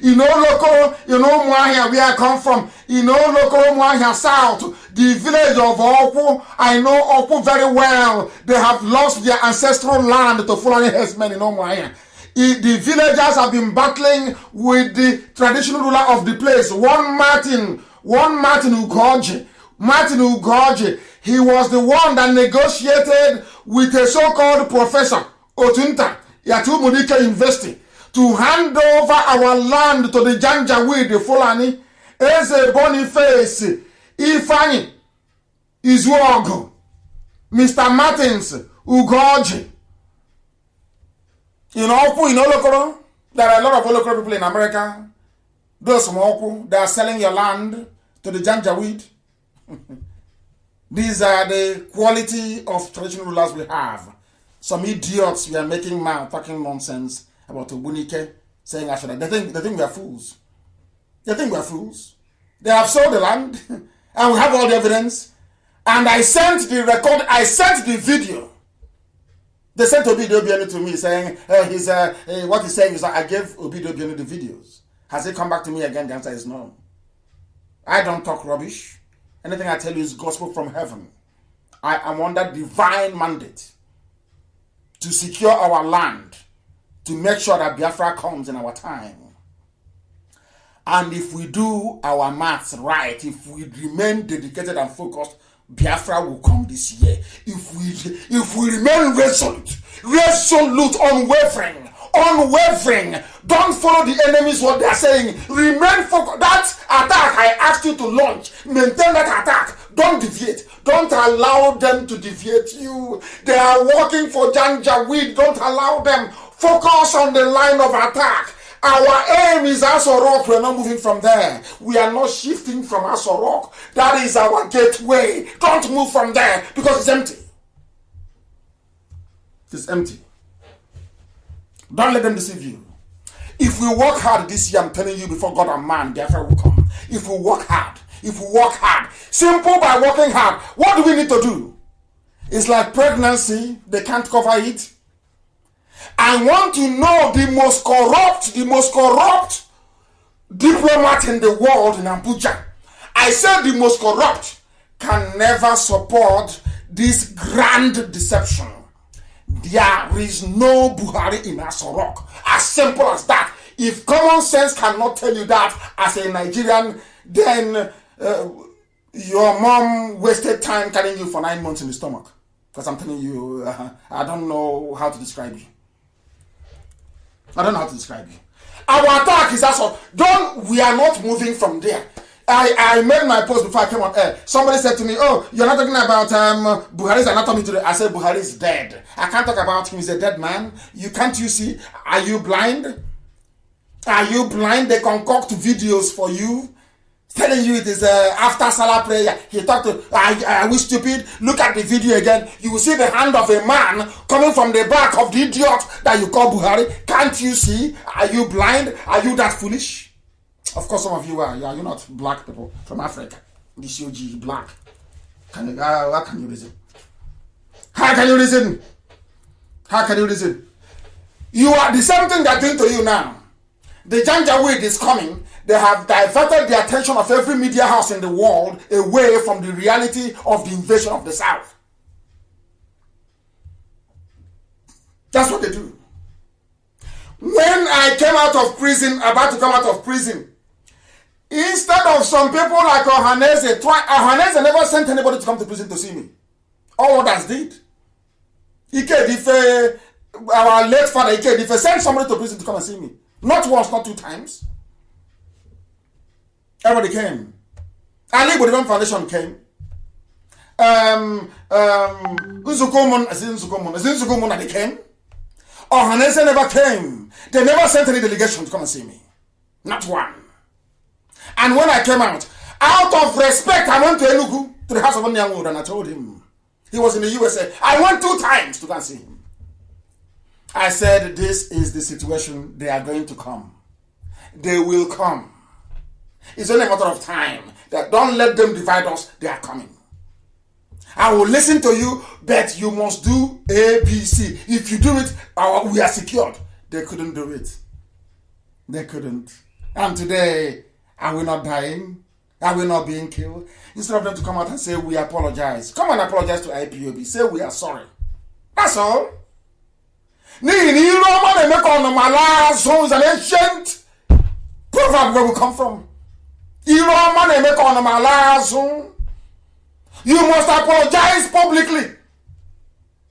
You know, local, you know, Mwahia, where I come from. You know, local Mwahia South, the village of Oku. I know Oku very well. They have lost their ancestral land to Fulani herdsmen in Mwahia. The villagers have been battling with the traditional ruler of the place, one Martin Ugoji. Martin Ugoji, he was the one that negotiated with a so-called professor, Otunta, Yatu Munike University, to hand over our land to the Janjaweed, the Fulani, Eze Boniface, Ifani, Izuogo, Mr. Martins Ugoji. In Oku, in Olokoro, there are a lot of Olokoro people in America. Those from Oku, they are selling your land to the Janjaweed. These are the quality of traditional rulers we have. Some idiots we are making mouth talking nonsense about Obunike saying I should. They think we are fools. They think we are fools. They have sold the land, and we have all the evidence. And I sent the record. I sent the video. They sent Obido Obiano to me saying what he's saying is that I gave Obido Obiano the videos. Has he come back to me again? The answer is no. I don't talk rubbish. Anything I tell you is gospel from heaven. I am under divine mandate to secure our land, to make sure that Biafra comes in our time. And if we do our maths right, if we remain dedicated and focused, Biafra will come this year. If we remain resolute, unwavering, don't follow the enemies what they are saying. Remain focused. That attack I asked you to launch, maintain that attack. Don't deviate. Don't allow them to deviate you. They are working for Janjaweed. Don't allow them. Focus on the line of attack. Our aim is Asorok. We're not moving from there. We are not shifting from Asorok. That is our gateway. Don't move from there because it's empty. It's empty. Don't let them deceive you. If we work hard this year, I'm telling you, before God and man, Biafra will come. If we work hard, simple by working hard, what do we need to do? It's like pregnancy, they can't cover it. I want to know the most corrupt diplomat in the world in Abuja. I said the most corrupt can never support this grand deception. There is no Buhari in Asorok. As simple as that. If common sense cannot tell you that as a Nigerian, then your mom wasted time carrying you for 9 months in the stomach. Because I'm telling you, I don't know how to describe you. Our attack is also, we are not moving from there. I made my post before I came on air. Somebody said to me, oh, you're not talking about Buhari's anatomy today. I said Buhari is dead. I can't talk about him. He's a dead man. Can't you see? Are you blind? They concoct videos for you, telling you it is after Salah prayer. He talked to, are we stupid? Look at the video again. You will see the hand of a man coming from the back of the idiot that you call Buhari. Can't you see? Are you blind? Are you that foolish? Of course, some of you are. You're not black people from Africa. This OG black. How can you reason? How can you reason? You are the same thing they're doing to you now. The Janjaweed is coming. They have diverted the attention of every media house in the world away from the reality of the invasion of the South. That's what they do. When I came out of prison, about to come out of prison, instead of some people like Ohaneze, Ohaneze never sent anybody to come to prison to see me. All others did. Ikedife, our late father Ikedife, sent somebody to prison to come and see me. Not once, not 2 times. Everybody came. Ali Bodivon Foundation came. Nzukomon, they came. Ohaneze never came. They never sent any delegation to come and see me. Not one. And when I came out of respect, I went to Enugu, to the house of Onyanwood, and I told him, He was in the USA. I went 2 times to go and see him. I said, this is the situation. They are going to come. They will come. It's only a matter of time. That don't let them divide us. They are coming. I will listen to you, but you must do A, B, C. If you do it, we are secured. They couldn't do it. They couldn't. And today, are we not dying? Are we not being killed? Instead of them to come out and say, we apologize. Come and apologize to IPOB. Say, we are sorry. That's all. Is an ancient proverb where we come from. You must apologize publicly.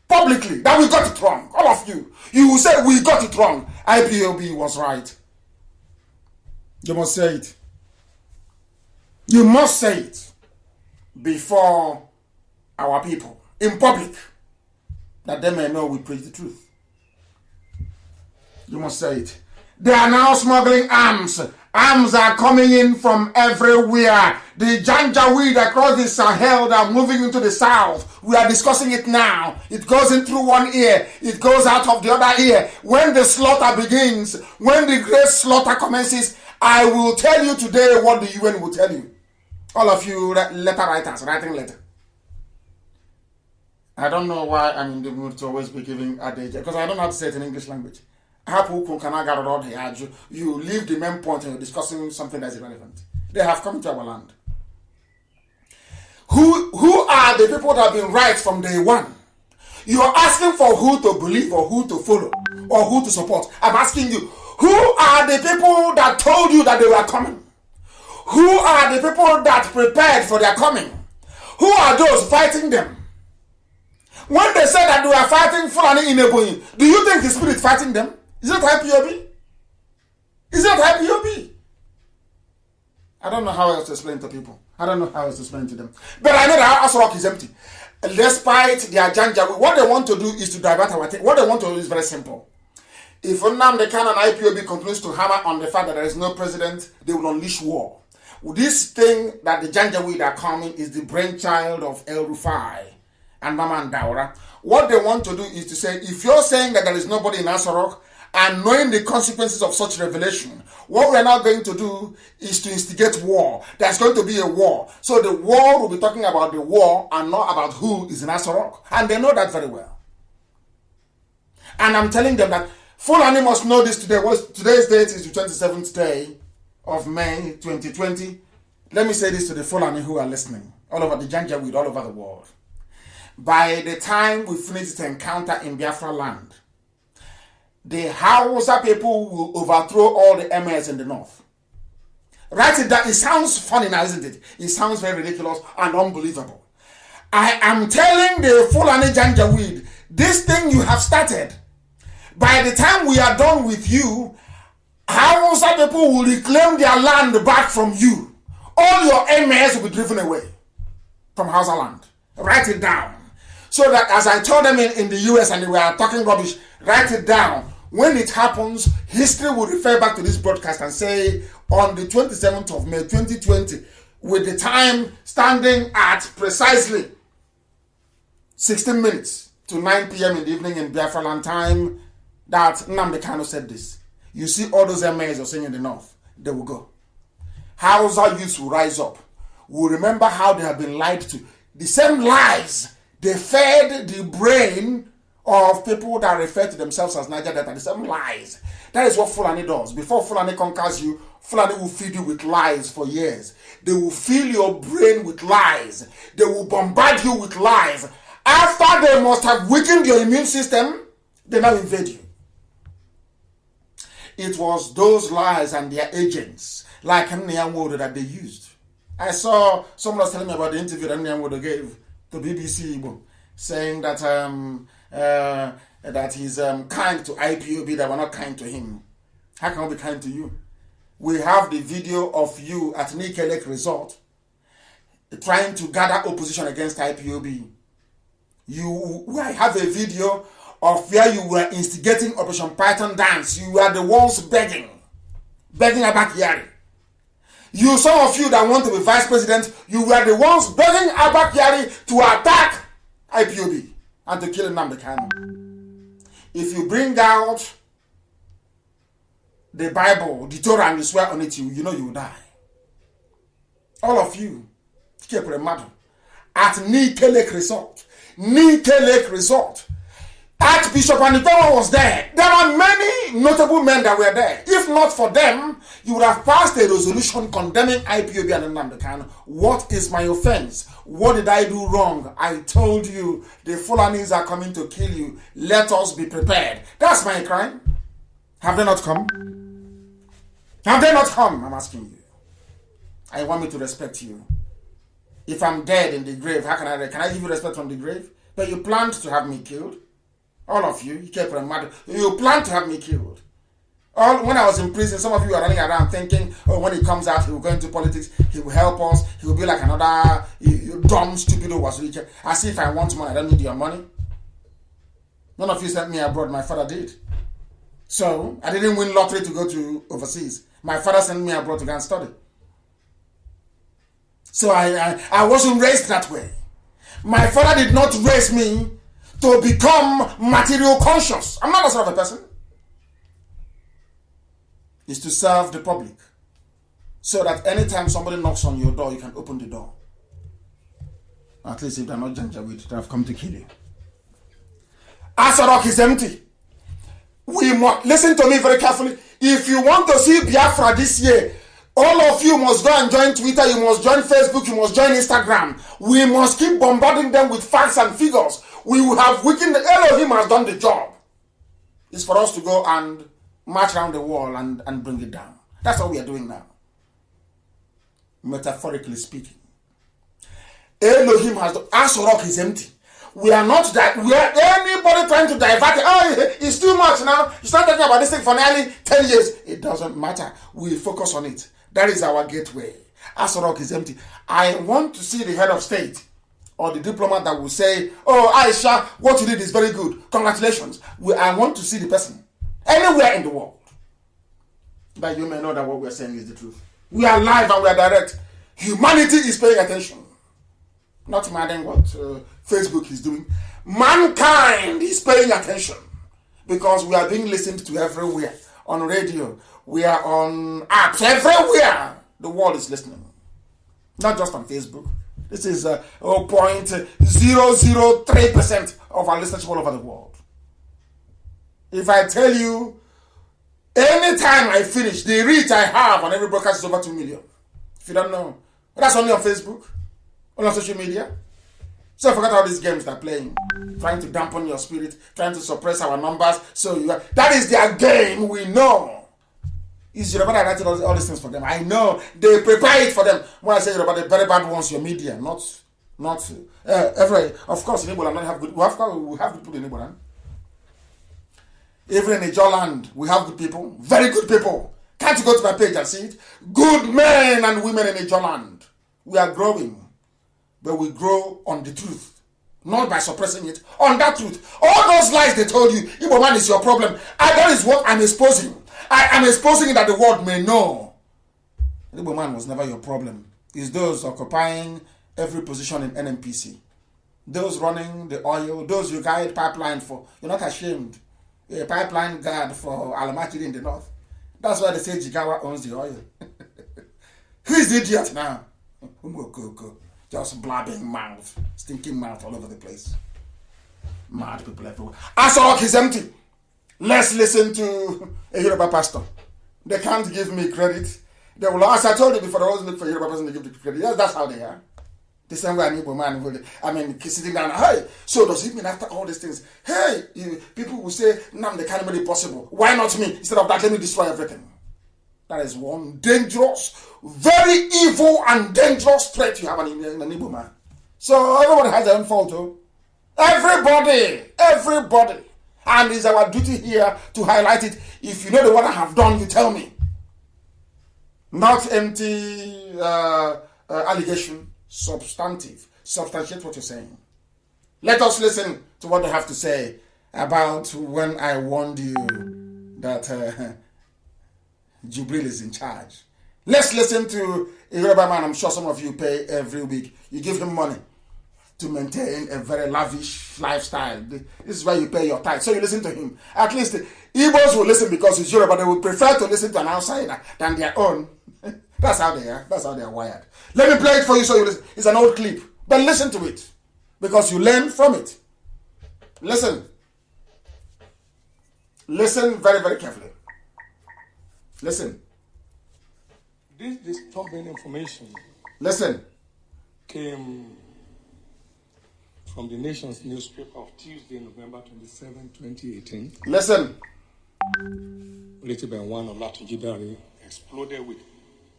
Publicly. That we got it wrong. All of you. You will say, we got it wrong. IPOB was right. You must say it. You must say it before our people in public, that they may know we preach the truth. You must say it. They are now smuggling arms. Arms are coming in from everywhere. The Janjaweed across the Sahel are moving into the south. We are discussing it now. It goes in through one ear. It goes out of the other ear. When the slaughter begins, when the great slaughter commences, I will tell you today what the UN will tell you. All of you letter writers, writing letter. I don't know why I'm in the mood to always be giving adage, because I don't know how to say it in English language. You leave the main point and you're discussing something that's irrelevant. They have come to our land. Who are the people that have been right from day one? You are asking for who to believe or who to follow or who to support. I'm asking you, who are the people that told you that they were coming? Who are the people that prepared for their coming? Who are those fighting them? When they said that they were fighting Fulani in Ebonyi, do you think the spirit fighting them? Is it IPOB? Is it IPOB? I don't know how else to explain to people. I don't know how else to explain to them. But I know that Asrock is empty. Despite their Janjaweed, what they want to do is to divert our attention. What they want to do is very simple. If Nnamdi Kanu and IPOB continues to hammer on the fact that there is no president, they will unleash war. This thing that the Janjaweed are coming is the brainchild of El Rufai and Mama Ndaura. What they want to do is to say, if you're saying that there is nobody in Asarok, and knowing the consequences of such revelation, what we're now going to do is to instigate war. There's going to be a war. So the war will be talking about the war and not about who is in Asarok. And they know that very well. And I'm telling them that Fulani must know this today. Today's date is the 27th day of May 2020. Let me say this to the Fulani who are listening, all over the Janjaweed, all over the world. By the time we finish this encounter in Biafra land, the Hausa people will overthrow all the emirs in the north. Write it down. It sounds funny now, isn't it? It sounds very ridiculous and unbelievable. I am telling the Fulani Janjaweed, this thing you have started, by the time we are done with you, Hausa people will reclaim their land back from you. All your emirs will be driven away from Hausa land. Write it down. So that as I told them in the US and they were talking rubbish, write it down. When it happens, history will refer back to this broadcast and say, on the 27th of May 2020, with the time standing at precisely 16 minutes to 9 p.m. in the evening in Biafra land time, that Nnamdi Kanu said this. You see all those emirs you're saying in the north, they will go. Hausa youths will rise up, will remember how they have been lied to. The same lies they fed the brain of people that refer to themselves as Niger Delta, the same lies. That is what Fulani does. Before Fulani conquers you, Fulani will feed you with lies for years. They will fill your brain with lies. They will bombard you with lies. After they must have weakened your immune system, they now invade you. It was those lies and their agents, like Nyanwodo, that they used. I saw someone was telling me about the interview that Nyanwodo gave to BBC Igbo, saying that that he's kind to IPOB, that we're not kind to him. How can we be kind to you? We have the video of you at Nikelek Resort trying to gather opposition against IPOB. I have a video of where you were instigating Operation Python Dance. You were the ones begging Abakari. Some of you that want to be vice president, you were the ones begging Abakari to attack IPOB and to kill Nnamdi Kanu. If you bring out the Bible, the Torah, and you swear on it, you know you will die. All of you, keep remember, at Nike Lake Resort, Archbishop Anitowa was there. There are many notable men that were there. If not for them, you would have passed a resolution condemning IPOB and Nnamdi Kanu. What is my offense? What did I do wrong? I told you the Fulanis are coming to kill you. Let us be prepared. That's my crime. Have they not come? Have they not come? I'm asking you. I want me to respect you. If I'm dead in the grave, how can I give you respect from the grave? But you planned to have me killed. All of you, you planned to have me killed. When I was in prison, some of you are running around thinking, oh, when he comes out, he will go into politics, he will help us, he will be like another dumb, stupid who was rich. As if I want money, I don't need your money. None of you sent me abroad, my father did. So, I didn't win lottery to go to overseas. My father sent me abroad to go and study. So I wasn't raised that way. My father did not raise me to become material conscious. I'm not that sort of a person. It's to serve the public. So that anytime somebody knocks on your door, you can open the door. At least if they're not Janjaweed, they have come to kill you. Asarok is empty. We must listen to me very carefully. If you want to see Biafra this year, all of you must go and join Twitter, you must join Facebook, you must join Instagram. We must keep bombarding them with facts and figures. We will have weakened. Elohim has done the job. It's for us to go and march around the wall and bring it down. That's what we are doing now. Metaphorically speaking. Elohim has done. Asorok is empty. We are not that. We are anybody trying to divert it. Oh, it's too much now. You start talking about this thing for nearly 10 years. It doesn't matter. We focus on it. That is our gateway. Asorok is empty. I want to see the head of state or the diplomat that will say, oh, Aisha, what you did is very good. Congratulations. I want to see the person anywhere in the world. That you may know that what we're saying is the truth. We are live and we are direct. Humanity is paying attention. Not minding what Facebook is doing. Mankind is paying attention because we are being listened to everywhere. On radio, we are on apps everywhere. The world is listening. Not just on Facebook. This is 0.003% of our listeners all over the world. If I tell you, anytime I finish, the reach I have on every broadcast is over 2 million. If you don't know, that's only on Facebook, only on social media. So forget all these games they're playing, trying to dampen your spirit, trying to suppress our numbers. That is their game. We know. It's Yoruba that writing all these things for them. I know they prepare it for them. When I say Yoruba, the very bad ones, your media, not every. Of course, in Igbo land, we have good people in Igbo land. Even in Ijaw land, we have good people, very good people. Can't you go to my page and see it? Good men and women in Ijaw land. We are growing, but we grow on the truth, not by suppressing it. On that truth, all those lies they told you, Igbo man is your problem. That is what I'm exposing. I am exposing it that the world may know. The Igbo man was never your problem. It's those occupying every position in NNPC. Those running the oil, those you guide pipeline for. You're not ashamed. You're a pipeline guard for Alamachiri in the north. That's why they say Jigawa owns the oil. Who is the idiot now? Just blabbing mouth, stinking mouth all over the place. Mad people everywhere. Asorok is empty. Let's listen to a Yoruba pastor. They can't give me credit. They will, as I told you before, they always look for a Yoruba person to give the credit. Yes, that's how they are. The same way an Igbo man will, sitting down, hey, so does it mean after all these things, hey, people will say, they can't make it possible. Why not me? Instead of that, let me destroy everything. That is one dangerous, very evil and dangerous threat you have in an Igbo man. So everybody has their own fault, too. Everybody. And it's our duty here to highlight it. If you know the what I have done, you tell me. Not empty allegation, substantive. Substantiate what you're saying. Let us listen to what they have to say about when I warned you that Jubril is in charge. Let's listen to a Yoruba man. I'm sure some of you pay every week. You give him money to maintain a very lavish lifestyle. This is where you pay your tithe. So you listen to him. At least Igbos will listen because it's Yoruba. They will prefer to listen to an outsider than their own. That's how they are. That's how they are wired. Let me play it for you so you listen. It's an old clip. But listen to it because you learn from it. Listen. Listen very, very carefully. Listen. This disturbing information Listen. came from the Nation's newspaper of Tuesday, November 27, 2018. Listen. Written by one of Olatunji exploded with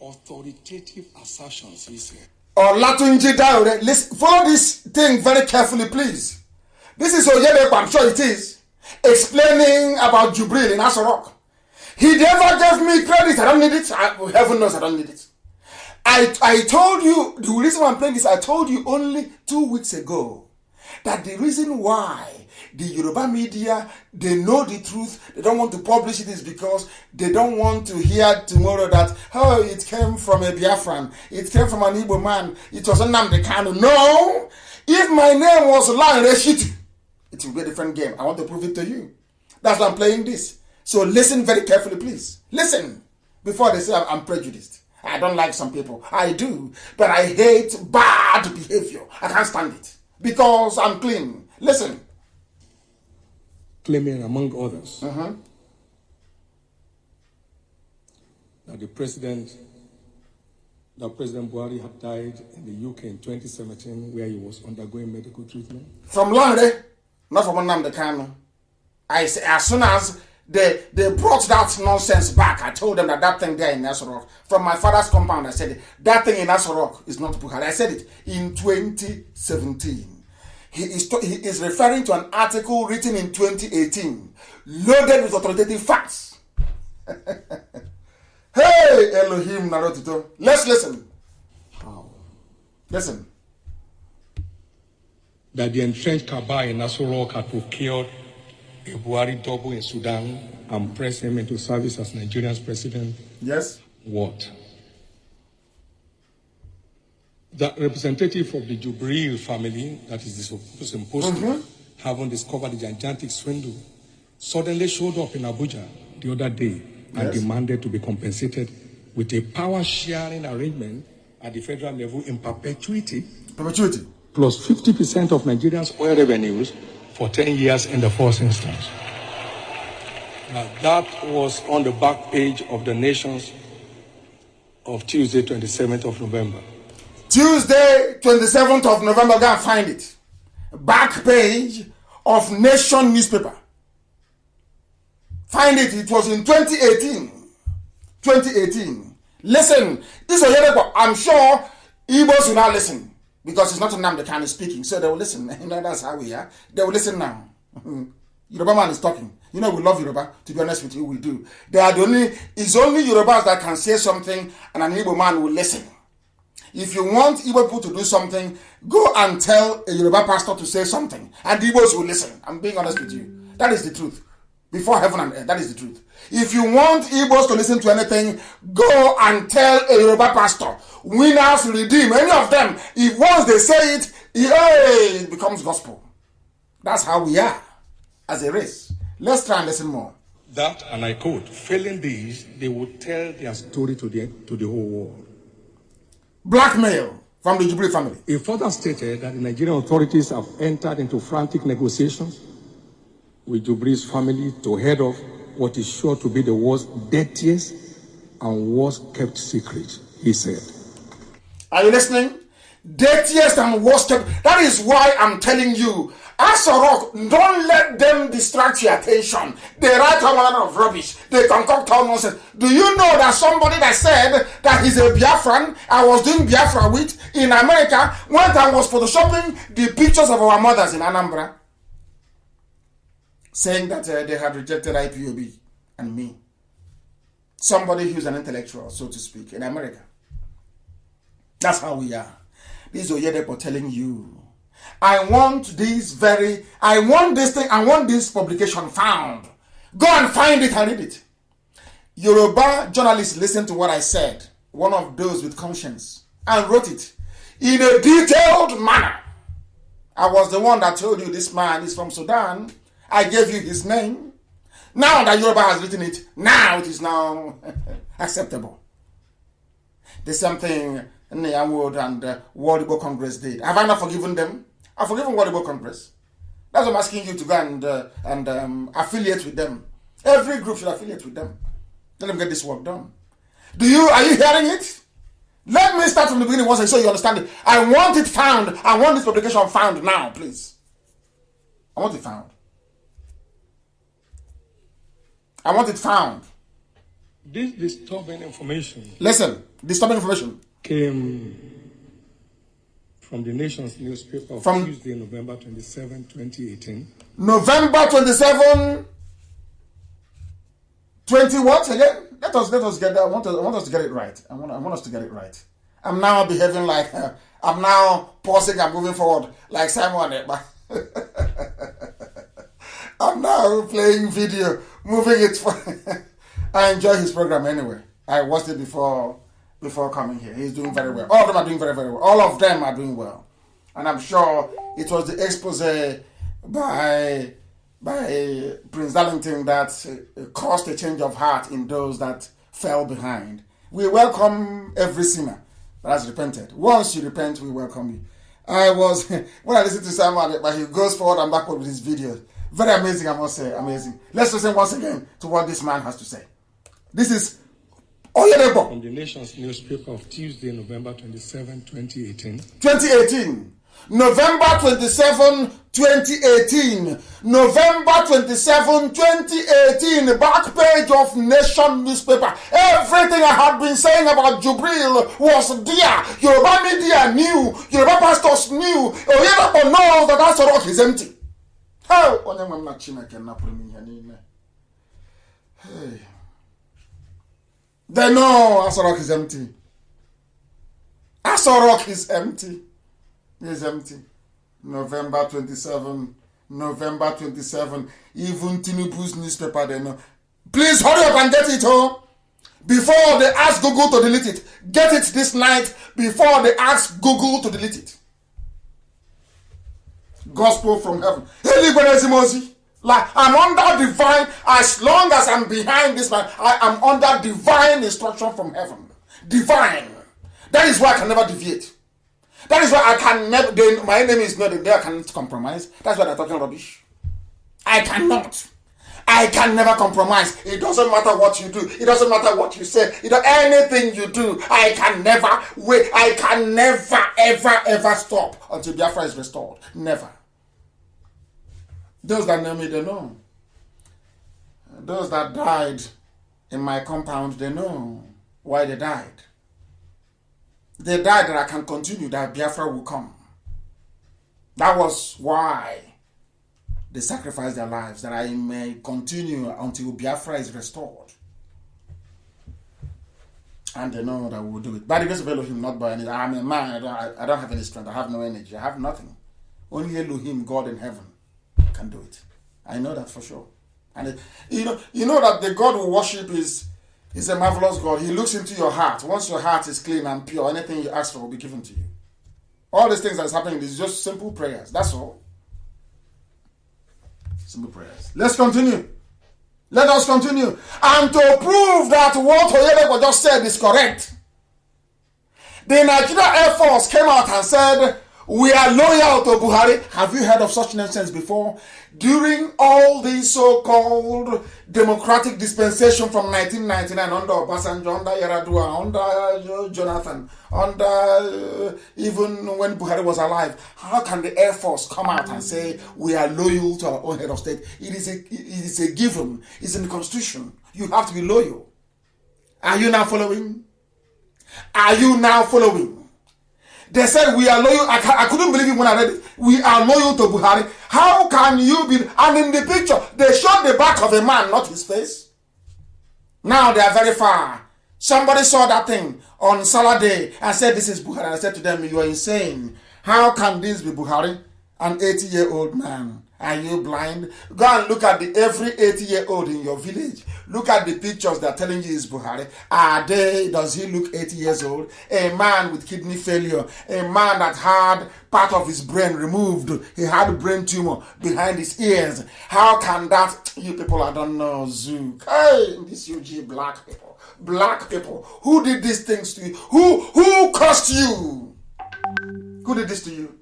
authoritative assertions, he said. Olatunji Dare, listen, follow this thing very carefully, please. This is Oyedepo, I'm sure it is, explaining about Jubril in Asorok. He never gave me credit. I don't need it. Heaven knows I don't need it. I told you, the reason why I'm playing this, I told you only 2 weeks ago that the reason why the Yoruba media, they know the truth, they don't want to publish it is because they don't want to hear tomorrow that, oh, it came from a Biafran, it came from an Igbo man, it was Nnamdi Kanu. No! If my name was Lan Reshitu, it will be a different game. I want to prove it to you. That's why I'm playing this. So listen very carefully, please. Listen before they say I'm prejudiced. I don't like some people. I do. But I hate bad behavior. I can't stand it. Because I'm clean. Listen. Claiming, among others, that President Buhari had died in the UK in 2017 where he was undergoing medical treatment. From London, not from Nnamdi Kanu. As soon as they brought that nonsense back, I told them that thing there in Asorok, from my father's compound, I said it, that thing in Asorok is not Buhari. I said it in 2017. He is referring to an article written in 2018, loaded with authoritative facts. Hey, Elohim Narotito. Let's listen. How? Listen. That the entrenched Kaaba in Asorok had procured a Buhari double in Sudan and pressed him into service as Nigeria's president. Yes. What? The representative of the Jubril family, that is supposed to, having discovered the gigantic swindle, suddenly showed up in Abuja the other day and demanded to be compensated with a power-sharing arrangement at the federal level in perpetuity. Perpetuity. Plus 50% of Nigerians' oil revenues for 10 years in the first instance. Now, that was on the back page of the Nation's of Tuesday, 27th of November. Tuesday, 27th of November, go and find it. Back page of Nation newspaper. Find it. It was in 2018. 2018. Listen. This is Oyedepo. I'm sure Igbos will now listen. Because it's not Nnamdi Kanu speaking. So they will listen. You know, that's how we are. They will listen now. Yoruba man is talking. You know, we love Yoruba. To be honest with you, we do. It's only Yorubas that can say something and an Igbo man will listen. If you want Igbo people to do something, go and tell a Yoruba pastor to say something, and the Igbos will listen. I'm being honest with you. That is the truth. Before heaven and earth, that is the truth. If you want Igbos to listen to anything, go and tell a Yoruba pastor. Winners redeem. Any of them, if once they say it, it becomes gospel. That's how we are as a race. Let's try and listen more. That, and I quote, failing these, they would tell their story to the whole world. Blackmail from the Jubilee family. It further stated that the Nigerian authorities have entered into frantic negotiations with Jubilee's family to head off what is sure to be the world's dirtiest and worst kept secret, he said. Are you listening? Dirtiest and worst kept. That is why I'm telling you, Asorok, don't let them distract your attention. They write all manner of rubbish. They concoct all nonsense. Do you know that somebody that said that he's a Biafran, I was doing Biafra with, in America, went and was photoshopping the pictures of our mothers in Anambra, saying that they had rejected IPOB and me. Somebody who's an intellectual, so to speak, in America. That's how we are. This is Oyedepo telling you, I want this thing, I want this publication found. Go and find it and read it. Yoruba journalists listened to what I said, one of those with conscience, and wrote it in a detailed manner. I was the one that told you this man is from Sudan. I gave you his name. Now that Yoruba has written it, now it is now acceptable. The same thing Niyamwood and World Igbo Congress did. Have I not forgiven them? I've forgiven World Igbo Congress. That's what I'm asking you to go and affiliate with them. Every group should affiliate with them. Let them get this work done. Are you hearing it? Let me start from the beginning once so you understand it. I want it found. I want this publication found now, please. I want it found. I want it found. This disturbing information. Listen, disturbing information came from the Nation's newspaper of Tuesday, November 27, 2018. November 27, 20 what again? Let us get that. I want us to get it right. I want us to get it right. I'm now behaving like I'm now pausing and moving forward like Simon. I'm now playing video, moving it. I enjoy his program anyway. I watched it before coming here. He's doing very well. All of them are doing very, very well. All of them are doing well. And I'm sure it was the expose by Prince Darlington that caused a change of heart in those that fell behind. We welcome every sinner that has repented. Once you repent, we welcome you. When I listen to Simon, but he goes forward and backward with his videos. Very amazing, I must say, amazing. Let's listen once again to what this man has to say. This is Oyedebo. From the Nation's newspaper of Tuesday, November 27, 2018. 2018. November 27, 2018. November 27, 2018. Back page of Nation newspaper. Everything I had been saying about Jubril was there. Yoruba media knew. Yoruba pastors knew. Oyedebo knows that rock is empty. Hey. They know Asorok is empty. Asorok is empty. It's empty. November 27. Even Tinubu's newspaper, they know. Please hurry up and get it home before they ask Google to delete it. Get it this night before they ask Google to delete it. Gospel from heaven. Like I'm under divine, as long as I'm behind this man, I am under divine instruction from heaven. Divine. That is why I can never deviate. That is why I can never, my enemy is not there, I cannot compromise. That's why they're talking rubbish. I cannot. I can never compromise. It doesn't matter what you do. It doesn't matter what you say. Anything you do, I can never wait. I can never, ever stop until Biafra is restored. Never. Those that know me, they know. Those that died in my compound, they know why they died. They died that I can continue, that Biafra will come. That was why they sacrificed their lives, that I may continue until Biafra is restored. And they know that we will do it. By the grace of Elohim, not by any. I'm a man, I don't have any strength, I have no energy, I have nothing. Only Elohim, God in heaven, can do it. I know that for sure. And you know that the God we worship is a marvelous God. He looks into your heart. Once your heart is clean and pure, anything you ask for will be given to you. All these things that's happening is just simple prayers. That's all. Simple prayers. Let's continue. Let us continue. And to prove that what Oyedebo just said is correct, the Nigeria Air Force came out and said, we are loyal to Buhari. Have you heard of such nonsense before? During all these so-called democratic dispensation from 1999 under Obasanjo, under Yaradua, under Jonathan, under even when Buhari was alive, how can the Air Force come out and say we are loyal to our own head of state? It is a given. It's in the Constitution. You have to be loyal. Are you now following? Are you now following? They said we are loyal. I couldn't believe it when I read it. We are loyal to Buhari. How can you be? And in the picture, they showed the back of a man, not his face. Now they are very far. Somebody saw that thing on Saturday and said, this is Buhari. I said to them, you are insane. How can this be Buhari? An 80-year-old man. Are you blind? Go and look at every 80-year-old in your village. Look at the pictures they're telling you is Buhari. Does he look 80 years old? A man with kidney failure. A man that had part of his brain removed. He had a brain tumor behind his ears. How can that? You people, I don't know, Zook. Hey, this UG black people. Black people. Who did these things to you? Who cursed you? Who did this to you?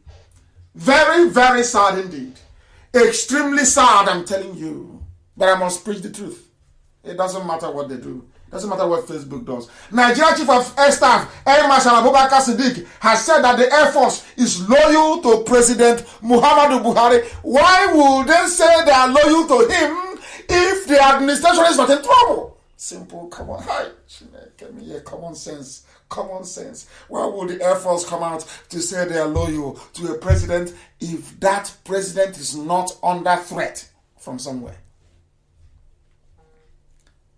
Very, very sad indeed. Extremely sad, I'm telling you. But I must preach the truth. It doesn't matter what they do. It doesn't matter what Facebook does. Nigeria Chief of Air Staff, Air Marshal Abubakar Siddiq, has said that the Air Force is loyal to President Muhammadu Buhari. Why would they say they are loyal to him if the administration is not in trouble? Simple, come on. Hi, give me a common sense. Common sense. Why would the Air Force come out to say they are loyal to a president if that president is not under threat from somewhere?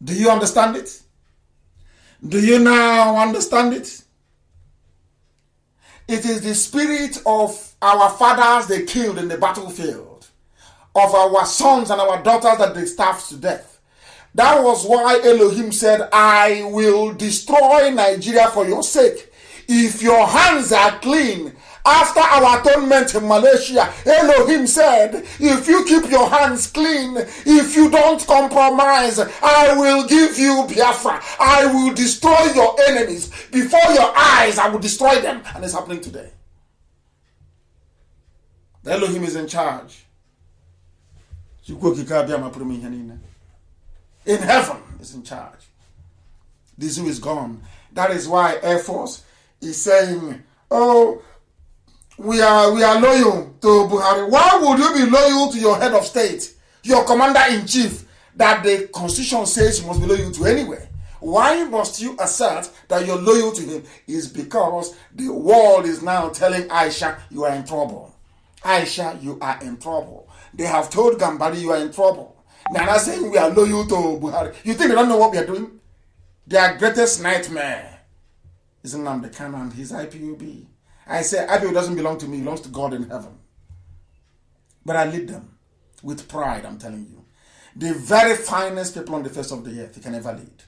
Do you understand it? Do you now understand it? It is the spirit of our fathers they killed in the battlefield, of our sons and our daughters that they starved to death. That was why Elohim said, I will destroy Nigeria for your sake. If your hands are clean, after our atonement in Malaysia, Elohim said, if you keep your hands clean, if you don't compromise, I will give you Biafra. I will destroy your enemies. Before your eyes, I will destroy them. And it's happening today. The Elohim is in charge. In heaven is in charge. The zoo is gone. That is why Air Force is saying, oh, we are loyal to Buhari. Why would you be loyal to your head of state, your commander-in-chief, that the constitution says you must be loyal to anyway? Why must you assert that you're loyal to him? Is because the world is now telling Aisha, you are in trouble. Aisha, you are in trouble. They have told Gambari, you are in trouble. They are not saying we are loyal to Buhari. You think they don't know what we are doing? Their greatest nightmare is Nnamdi Kanu and his IPOB. I say IPOB doesn't belong to me, it belongs to God in heaven. But I lead them with pride, I'm telling you. The very finest people on the face of the earth you can ever lead.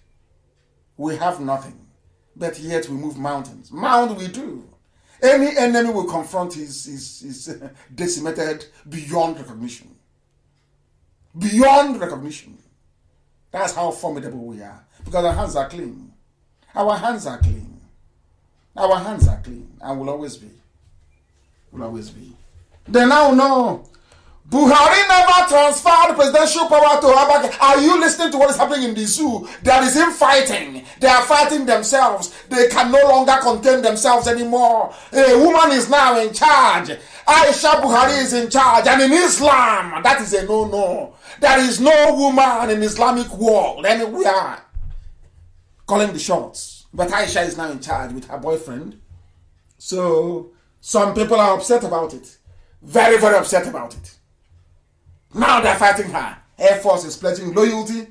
We have nothing, but yet we move mountains. Mound we do. Any enemy we confront is decimated beyond recognition. Beyond recognition. That's how formidable we are. Because our hands are clean. Our hands are clean. Our hands are clean. And will always be. Will always be. They now know Buhari never transferred presidential power to Abaka. Are you listening to what is happening in the zoo? There is infighting. They are fighting themselves. They can no longer contain themselves anymore. A woman is now in charge. Aisha Buhari is in charge. And in Islam, that is a no-no. There is no woman in Islamic world anywhere calling the shots. But Aisha is now in charge with her boyfriend. So some people are upset about it. Very, very upset about it. Now they're fighting her. Air Force is pledging loyalty.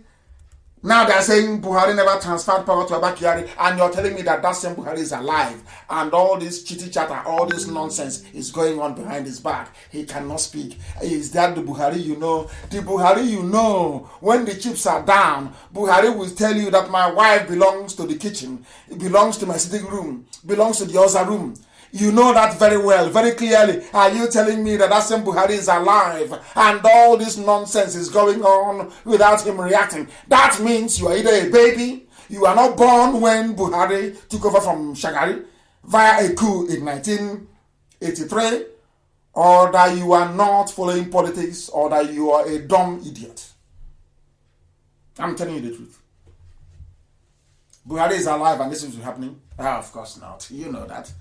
Now they're saying Buhari never transferred power to Abakari, and you're telling me that same Buhari is alive, and all this chitty chatter, all this nonsense is going on behind his back. He cannot speak. Is that the Buhari you know? The Buhari you know, when the chips are down, Buhari will tell you that my wife belongs to the kitchen, it belongs to my sitting room, belongs to the other room. You know that very well, very clearly. Are you telling me that same Buhari is alive and all this nonsense is going on without him reacting? That means you are either a baby, you are not born when Buhari took over from Shagari via a coup in 1983, or that you are not following politics, or that you are a dumb idiot. I'm telling you the truth. Buhari is alive and this is happening? Of course not. You know that.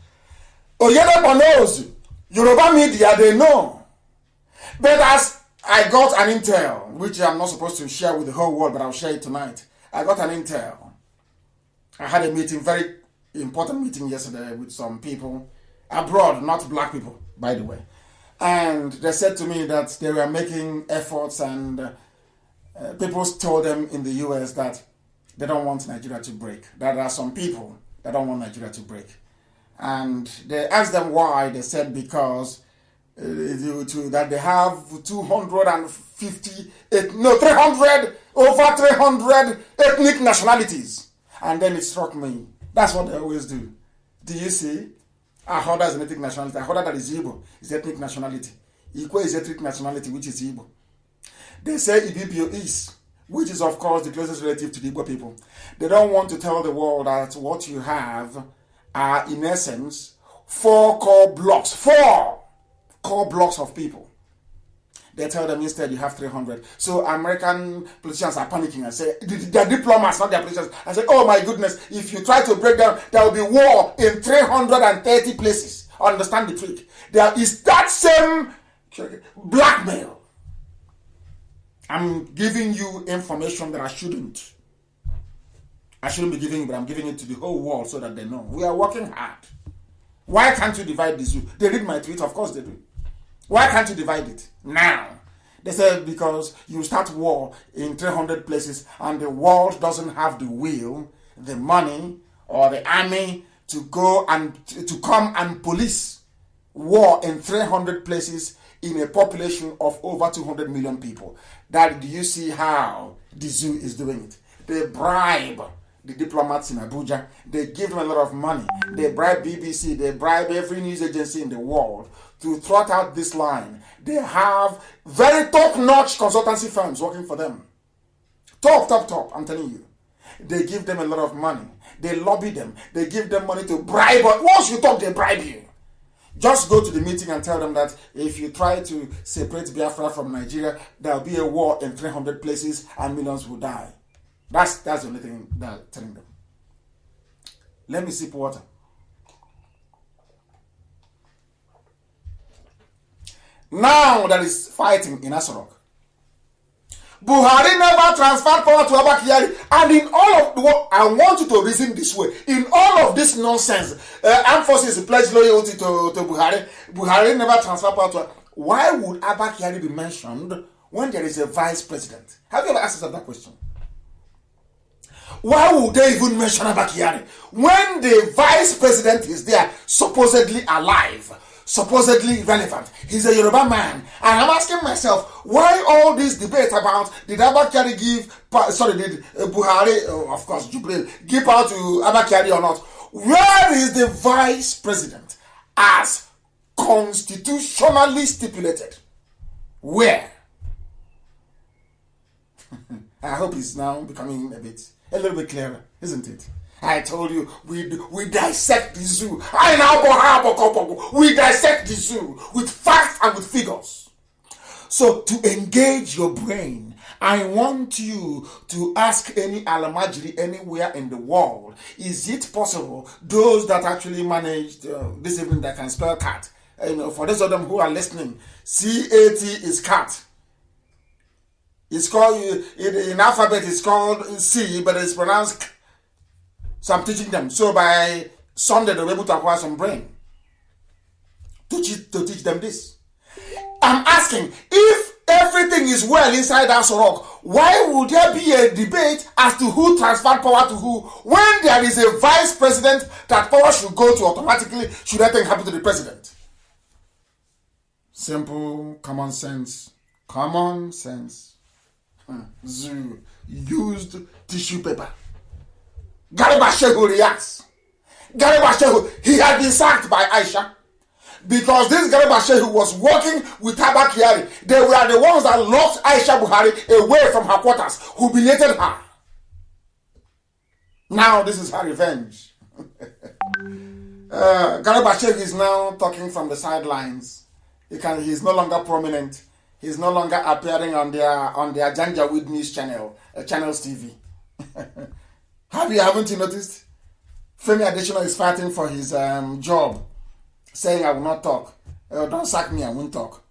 Oyedepo knows. Yoruba media, they know. But as I got an intel, which I'm not supposed to share with the whole world, but I'll share it tonight. I got an intel. I had a meeting, very important meeting yesterday with some people abroad, not black people, by the way. And they said to me that they were making efforts, and people told them in the US that they don't want Nigeria to break. That there are some people that don't want Nigeria to break. And they asked them why. They said because that they have over 300 ethnic nationalities. And then it struck me. That's what they always do. Do you see? Ahoda is an ethnic nationality. Ahoda that is Igbo is ethnic nationality. Ikwe is ethnic nationality, which is Igbo. They say Ibibio is, which is of course the closest relative to the Igbo people. They don't want to tell the world that what you have are in essence 4 core blocks of people. They tell them instead you have 300. So American politicians are panicking and say, they're diplomats, not their politicians, and say, oh my goodness, if you try to break down, there will be war in 330 places. Understand the trick. There is that same blackmail. I'm giving you information that I shouldn't be giving you, but I'm giving it to the whole world so that they know. We are working hard. Why can't you divide the zoo? They read my tweet, of course they do. Why can't you divide it now? They said because you start war in 300 places and the world doesn't have the will, the money, or the army to go and to come and police war in 300 places in a population of over 200 million people. That, do you see how the zoo is doing it? They bribe the diplomats in Abuja. They give them a lot of money. They bribe BBC. They bribe every news agency in the world to trot out this line. They have very top-notch consultancy firms working for them. Top, I'm telling you. They give them a lot of money. They lobby them. They give them money to bribe. Once you talk, they bribe you. Just go to the meeting and tell them that if you try to separate Biafra from Nigeria, there will be a war in 300 places and millions will die. That's the only thing they're telling them. Let me sip water. Now there is fighting in Asorok. Buhari never transferred power to Abba Kyari, and in all of the I want you to reason this way. In all of this nonsense, armed forces pledge loyalty to Buhari. Buhari never transferred power to. Why would Abba Kyari be mentioned when there is a vice president? Have you ever asked yourself that question? Why would they even mention Abba Kyari when the vice president is there, supposedly alive, supposedly relevant? He's a Yoruba man. And I'm asking myself, why all this debate about did Abba Kyari did Buhari, of course, Jubril, give power to Abba Kyari or not? Where is the vice president as constitutionally stipulated? Where? I hope it's now becoming a little bit clearer, isn't it? I told you, we dissect the zoo. We dissect the zoo with facts and with figures. So to engage your brain, I want you to ask any Alamajiri anywhere in the world, is it possible those that actually managed this evening that can spell cat? For those of them who are listening, C-A-T is cat. It's called, in alphabet it's called C, but it's pronounced K. So I'm teaching them. So by Sunday, they'll be able to acquire some brain to teach them this. I'm asking, if everything is well inside Asorok, why would there be a debate as to who transferred power to who when there is a vice president that power should go to automatically should anything happen to the president? Simple, common sense. Common sense. Zoo used tissue paper. Garba Shehu reacts. Garba Shehu, he had been sacked by Aisha because this Garba Shehu was working with Abba Kyari. They were the ones that locked Aisha Buhari away from her quarters, humiliated her. Now this is her revenge. Garba Shehu is now talking from the sidelines. He's no longer prominent. He's no longer appearing on their Janjaweed News channel, Channels TV. Haven't you noticed? Femi Adesina is fighting for his job, saying, I will not talk. Don't sack me, I won't talk.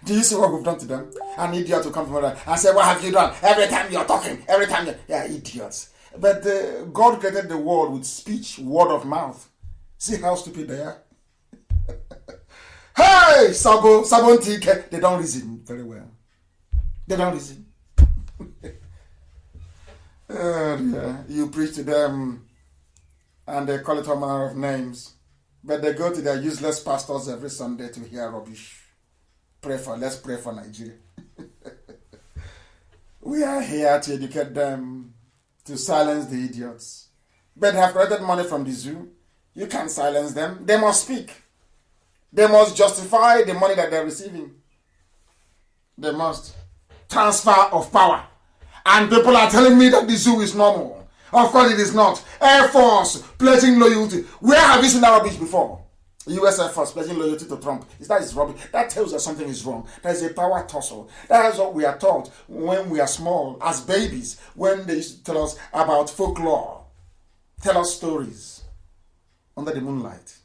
Do you see what we've done to them? An idiot to come from there and say, what have you done? Every time you're talking, yeah, idiots. But God created the world with speech, word of mouth. See how stupid they are? Hey, Sabon Tike, they don't reason very well. They don't reason. Yeah. You preach to them and they call it all manner of names. But they go to their useless pastors every Sunday to hear rubbish. Let's pray for Nigeria. We are here to educate them, to silence the idiots. But they have collected money from the zoo. You can't silence them. They must speak. They must justify the money that they're receiving. They must. Transfer of power. And people are telling me that the zoo is normal. Of course it is not. Air Force pledging loyalty. Where have you seen that rubbish before? US Air Force pledging loyalty to Trump. That is rubbish. That tells us something is wrong. That is a power tussle. That is what we are taught when we are small, as babies, when they used to tell us about folklore. Tell us stories under the moonlight.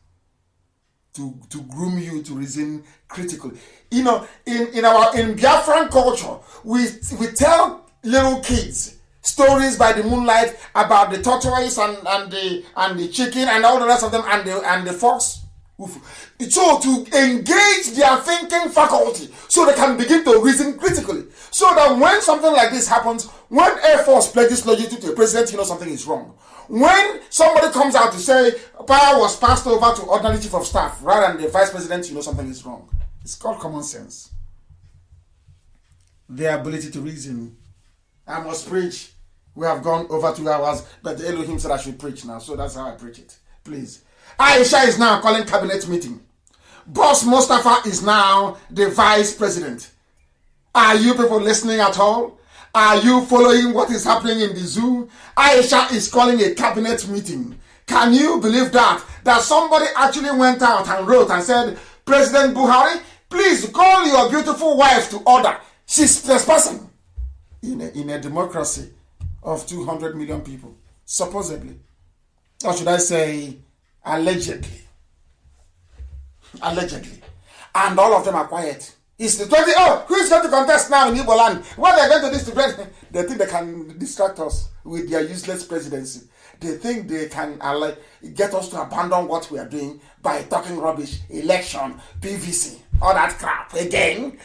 To groom you to reason critically. You know, in Biafran culture, we tell little kids stories by the moonlight about the tortoise and the chicken and all the rest of them and the fox. So to engage their thinking faculty so they can begin to reason critically. So that when something like this happens, when Air Force pledges loyalty to a president, you know something is wrong. When somebody comes out to say power was passed over to ordinary chief of staff rather than the vice president, you know something is wrong. It's called common sense. Their ability to reason. I must preach. We have gone over 2 hours, but the Elohim said I should preach now, so that's how I preach it. Please. Aisha is now calling cabinet meeting. Boss Mustafa is now the vice president. Are you people listening at all? Are you following what is happening in the zoo? Aisha is calling a cabinet meeting. Can you believe that? That somebody actually went out and wrote and said, President Buhari, please call your beautiful wife to order. She's trespassing. In a democracy of 200 million people, supposedly. Or should I say, allegedly. Allegedly. And all of them are quiet. It's the 20. Oh, who is going to contest now in Igbo land? What they're going to do is they think they can distract us with their useless presidency. They think they can get us to abandon what we are doing by talking rubbish, election, PVC, all that crap. Again.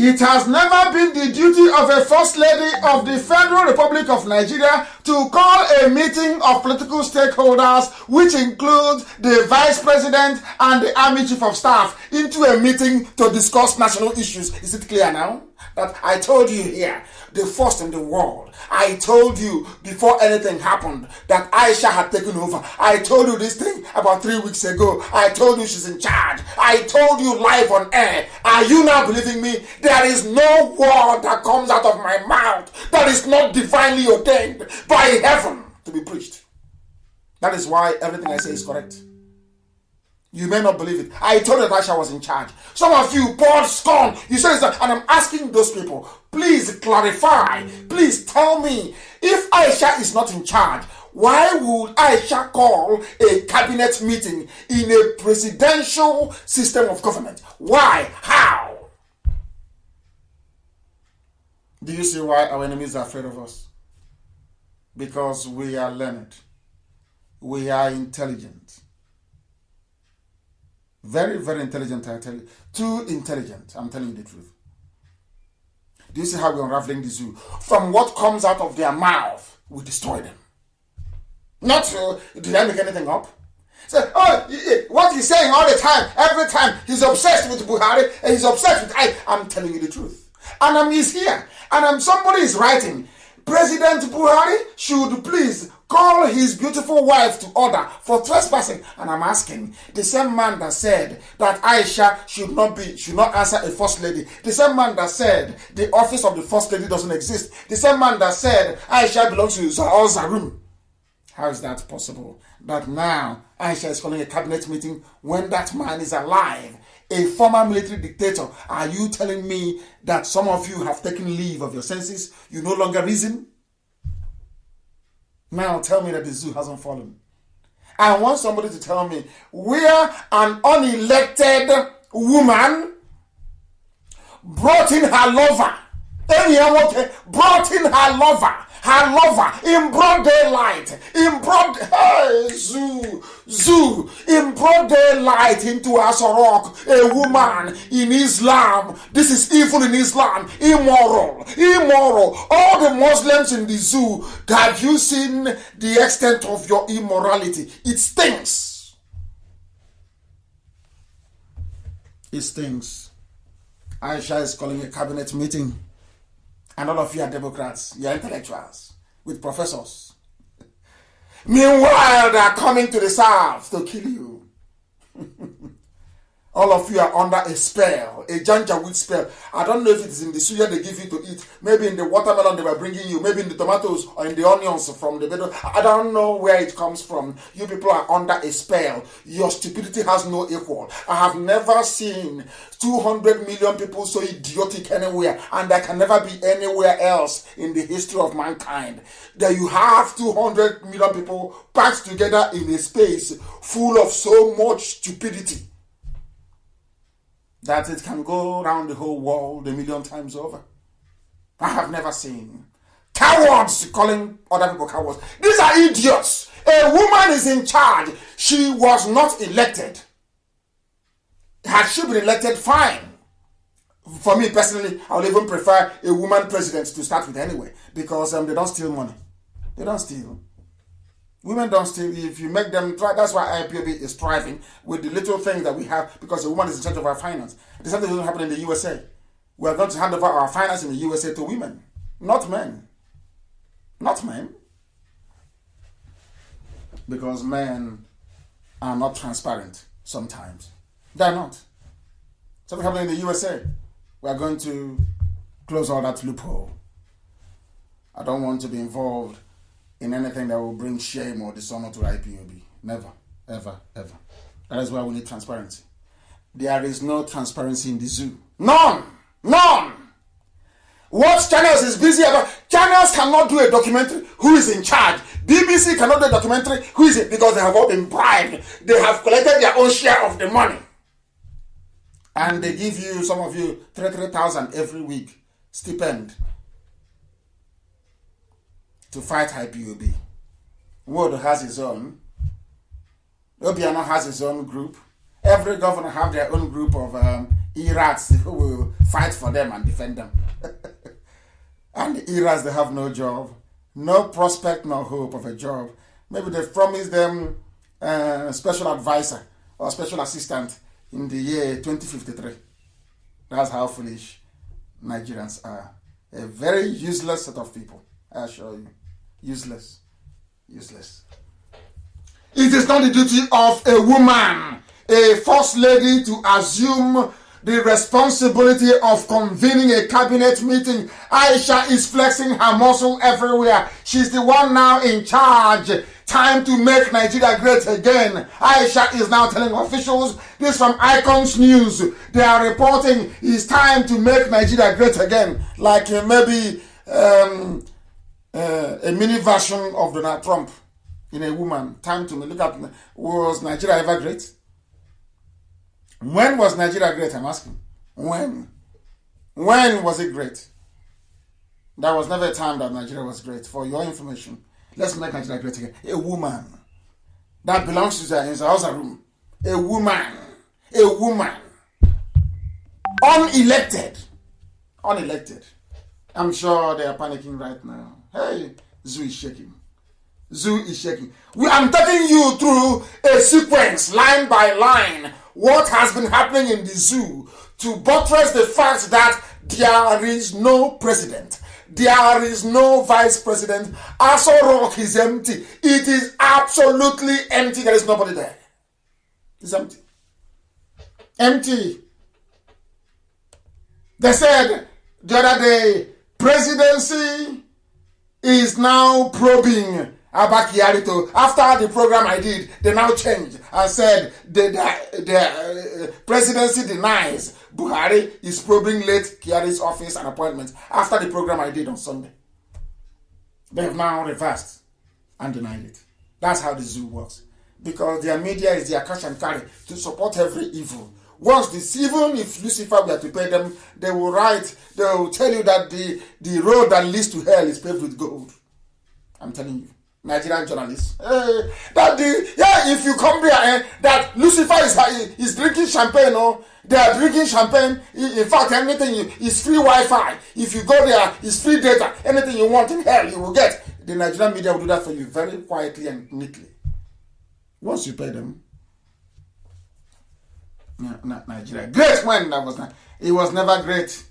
It has never been the duty of a First Lady of the Federal Republic of Nigeria to call a meeting of political stakeholders, which includes the Vice President and the Army Chief of Staff, into a meeting to discuss national issues. Is it clear now? That I told you here, the first in the world. I told you before anything happened that Aisha had taken over. I told you this thing about 3 weeks ago. I told you she's in charge. I told you live on air. Are you now believing me? There is no word that comes out of my mouth that is not divinely ordained by heaven to be preached. That is why everything I say is correct. You may not believe it. I told you that Aisha was in charge. Some of you poured scorn. You said it's that, and I'm asking those people, please clarify. Please tell me, if Aisha is not in charge, why would Aisha call a cabinet meeting in a presidential system of government? Why? How? Do you see why our enemies are afraid of us? Because we are learned. We are intelligent. Very, very intelligent, I tell you. Too intelligent, I'm telling you the truth. Do you see how we're unraveling the zoo? From what comes out of their mouth, we destroy them. Not so, did I make anything up? So, what he's saying all the time, every time, he's obsessed with Buhari, and he's obsessed with I'm telling you the truth. And he's here, and somebody is writing, President Buhari should please call his beautiful wife to order for trespassing. And I'm asking, the same man that said that Aisha should not answer a first lady, the same man that said the office of the first lady doesn't exist, the same man that said Aisha belongs to Zarum. How is that possible? That now Aisha is calling a cabinet meeting when that man is alive, a former military dictator? Are you telling me that some of you have taken leave of your senses? You no longer reason? Now tell me that the zoo hasn't fallen. I want somebody to tell me where an unelected woman brought in her lover brought in her lover in broad daylight, in broad daylight into Asorok, a woman in Islam. This is evil in Islam, immoral. All the Muslims in the zoo, have you seen the extent of your immorality? It stinks. It stinks. Aisha is calling a cabinet meeting. And all of you are Democrats, you are intellectuals, with professors. Meanwhile, they are coming to the south to kill you. All of you are under a spell, a Janjaweed spell. I don't know if it is in the suya they give you to eat, maybe in the watermelon they were bringing you, maybe in the tomatoes or in the onions from the middle. I don't know where it comes from. You people are under a spell. Your stupidity has no equal. I have never seen 200 million people so idiotic anywhere, and there can never be anywhere else in the history of mankind. That you have 200 million people packed together in a space full of so much stupidity that it can go around the whole world a million times over. I have never seen cowards calling other people cowards. These are idiots. A woman is in charge. She was not elected. Had she been elected, fine. For me personally, I would even prefer a woman president to start with anyway, because they don't steal money. They don't steal. Women don't steal. If you make them try, that's why IPOB is thriving with the little things that we have, because a woman is in charge of our finance. The same thing will happen in the USA. We are going to hand over our finance in the USA to women, not men. Not men. Because men are not transparent sometimes. They are not. Something happening in the USA. We are going to close all that loophole. I don't want to be involved in anything that will bring shame or dishonor to IPOB. Never, ever, ever. That is why we need transparency. There is no transparency in the zoo. None! What channels is busy about? Channels cannot do a documentary. Who is in charge? BBC cannot do a documentary. Who is it? Because they have all been bribed. They have collected their own share of the money. And they give you, some of you, 3,000 every week stipend to fight IPOB. Wood has his own. Obiano has his own group. Every governor have their own group of E-rats who will fight for them and defend them. And the E-rats, they have no job, no prospect, no hope of a job. Maybe they promised them special advisor or special assistant in the year 2053. That's how foolish Nigerians are. A very useless set of people, I assure you. Useless. It is not the duty of a woman, a first lady, to assume the responsibility of convening a cabinet meeting. Aisha is flexing her muscle everywhere. She's the one now in charge. Time to make Nigeria great again. Aisha is now telling officials, this from Icons News, they are reporting it's time to make Nigeria great again. Like maybe a mini version of Donald Trump in a woman. Time to look at, was Nigeria ever great? When was Nigeria great, I'm asking? When was it great? There was never a time that Nigeria was great. For your information, let's make Nigeria great again. A woman that belongs to the house room. A woman, unelected. I'm sure they are panicking right now. Hey, Zoo is shaking. I'm taking you through a sequence, line by line, what has been happening in the zoo to buttress the fact that there is no president. There is no vice president. Aso Rock is empty. It is absolutely empty. There is nobody there. It's empty. Empty. They said the other day, presidency is now probing Abba Kyari. After the program I did, they now changed and said the presidency denies Buhari is probing late Kyari's office and appointments after the program I did on Sunday. They have now reversed and denied it. That's how the zoo works. Because their media is their cash and carry to support every evil. Once this, even if Lucifer were to pay them, they will tell you that the road that leads to hell is paved with gold. I'm telling you. Nigerian journalists. If you come there, that Lucifer is drinking champagne, they are drinking champagne. In fact, anything is free Wi-Fi. If you go there, it's free data. Anything you want in hell, you will get. The Nigerian media will do that for you very quietly and neatly. Once you pay them. Nigeria. Great when that was not. It was never great.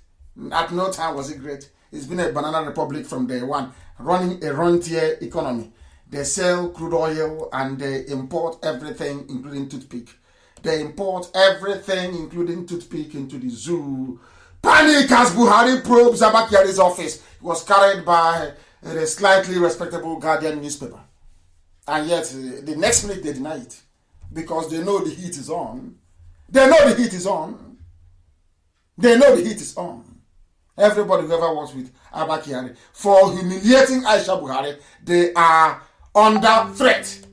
At no time was it great. It's been a banana republic from day one, running a rentier economy. They sell crude oil and they import everything, including toothpick. They import everything, including toothpick, into the zoo. Panic as Buhari probes Abba Kyari's office. It was carried by a slightly respectable Guardian newspaper. And yet, the next minute they deny it. Because they know the heat is on. They know the heat is on. They know the heat is on. Everybody who ever works with Abba Kyari, for humiliating Aisha Buhari, they are under threat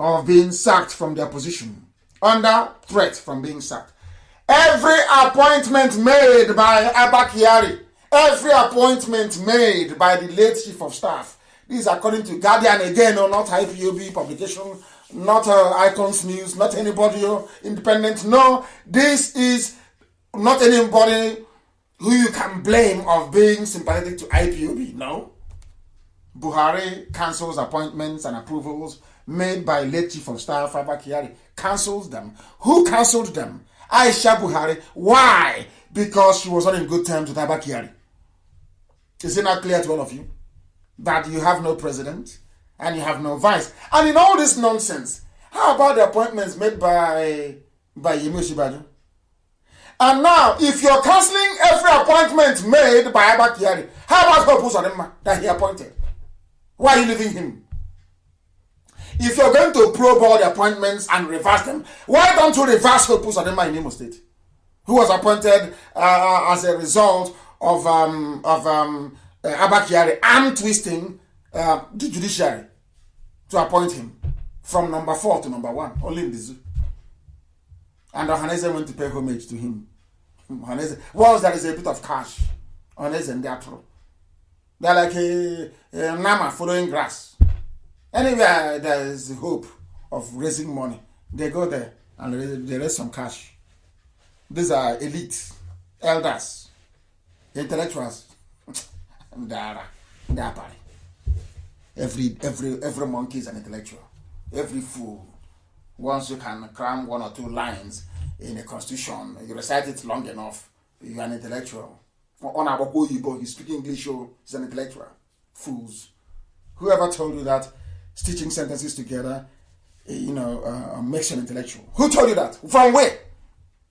of being sacked from their position. Under threat from being sacked. Every appointment made by Abba Kyari, every appointment made by the late chief of staff, this is according to Guardian again, not IPOB publication, not Icons News, not anybody independent. No, this is not anybody who you can blame of being sympathetic to IPOB. No. Buhari cancels appointments and approvals made by late chief of staff Abba Kyari. Cancels them. Who cancelled them? Aisha Buhari. Why? Because she was not in good terms with Abba Kyari. Is it not clear to all of you that you have no president and you have no vice? And in all this nonsense, how about the appointments made by Yemi Osinbajo? And now, if you're cancelling every appointment made by Abba Kyari, how about Hope Uzodinma that he appointed? Why are you leaving him? If you're going to probe all the appointments and reverse them, why don't you reverse Hope Uzodinma in Imo State, who was appointed as a result of Abba Kyari arm twisting the judiciary to appoint him from number 4 to number 1, only in the zoo. And Ohaneze went to pay homage to him. Once there is a bit of cash, Ohaneze and Diatro. They're like a Nama following grass. Anywhere there is hope of raising money, they go there and they raise some cash. These are elite, elders, intellectuals. Every monkey is an intellectual. Every fool. Once you can cram 1 or 2 lines in a constitution, you recite it long enough, you're an intellectual. You speak English, he's an intellectual. Fools. Whoever told you that stitching sentences together, makes you an intellectual? Who told you that? From where?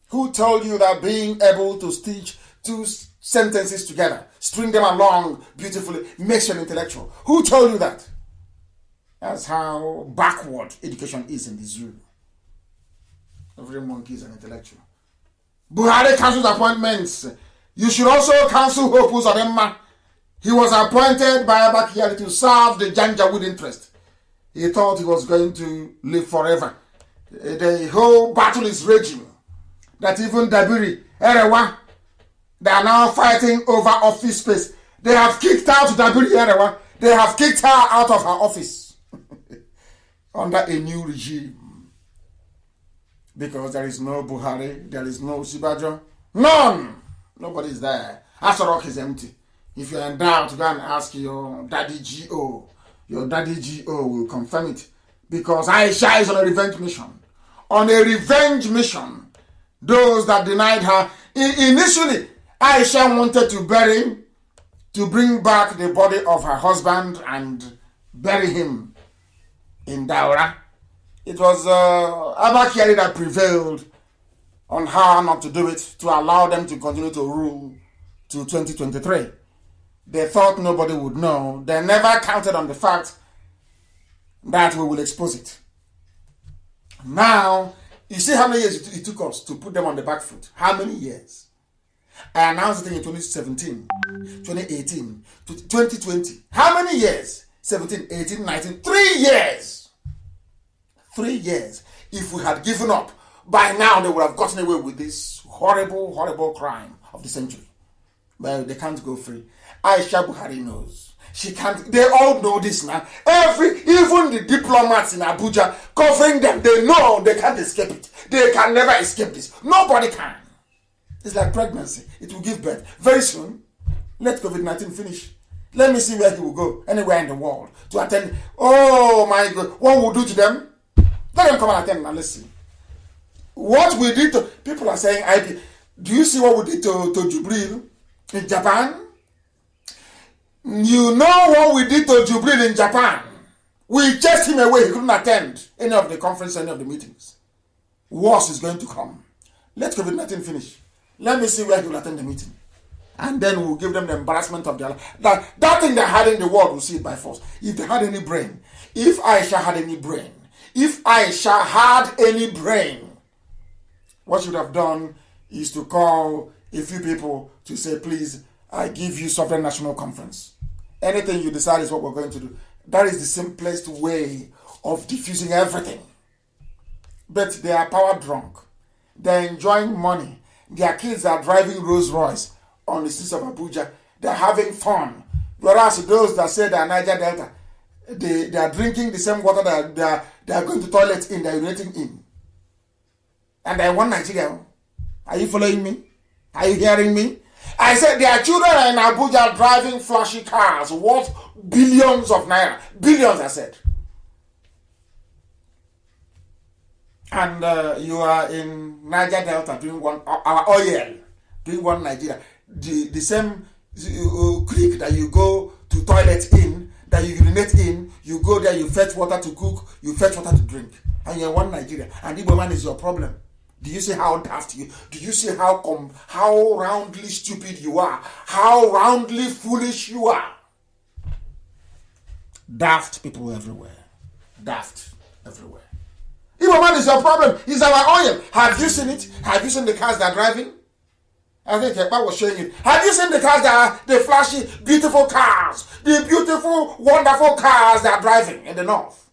Who told you that being able to stitch 2 sentences together, string them along beautifully, makes you an intellectual? Who told you that? That's how backward education is in the zoo. Every monkey is an intellectual. Buhari cancels appointments. You should also cancel Hope Uzodinma. He was appointed by Abba Kyari to serve the Janjaweed interest. He thought he was going to live forever. The whole battle is raging. That even Dabiri, Erewa, they are now fighting over office space. They have kicked out Dabiri Erewa. They have kicked her out of her office. Under a new regime. Because there is no Buhari, there is no Osinbajo. None! Nobody is there. Aso Rock is empty. If you're in doubt, go and ask your daddy GO. Your daddy GO will confirm it. Because Aisha is on a revenge mission. On a revenge mission. Those that denied her. Initially, Aisha wanted to bring back the body of her husband and bury him in Daura. It was Abba Kyari that prevailed on her not to do it, to allow them to continue to rule to 2023. They thought nobody would know. They never counted on the fact that we will expose it. Now, you see how many years it took us to put them on the back foot? How many years? I announced it in 2017, 2018, 2020. How many years? 17, 18, 19, 3 years. 3 years. If we had given up by now they would have gotten away with this horrible, horrible crime of the century. But they can't go free. Aisha Buhari knows. She can't. They all know this now. Even the diplomats in Abuja covering them, they know they can't escape it. They can never escape this. Nobody can. It's like pregnancy. It will give birth. Very soon, let COVID-19 finish. Let me see where he will go. Anywhere in the world. To attend. Oh my God. What will do to them? Let them come and attend and let's see. What we did to... People are saying, do you see what we did to Jubril in Japan? You know what we did to Jubril in Japan? We chased him away. He couldn't attend any of the conference, any of the meetings. Worse is going to come. Let COVID-19 finish. Let me see where he will attend the meeting. And then we'll give them the embarrassment of their life. That thing they had in the world, will see it by force. If they had any brain, if Aisha had any brain, what you should have done is to call a few people to say, please, I give you sovereign national conference. Anything you decide is what we're going to do. That is the simplest way of diffusing everything. But they are power drunk. They're enjoying money. Their kids are driving Rolls Royce on the streets of Abuja. They're having fun. Whereas those that say they're Niger Delta, they are drinking the same water that they are going to toilet in, they're urinating in. And I want Nigeria. Are you following me? Are you hearing me? I said their children are in Abuja driving flashy cars worth billions of naira. Billions, I said. And you are in Niger Delta doing our oil, doing one Nigeria. The same creek that you go to toilet in, that you urinate in, you go there, you fetch water to cook, you fetch water to drink. And you're one Nigeria. And Igbo man is your problem. Do you see how daft you? Do you see how roundly stupid you are? How roundly foolish you are? Daft people everywhere. Daft everywhere. Igbo man is your problem. It's our oil. Have you seen it? Have you seen the cars that are driving? I think Ekpa was showing it. Have you seen the cars that are the flashy, beautiful cars? The beautiful, wonderful cars that are driving in the north?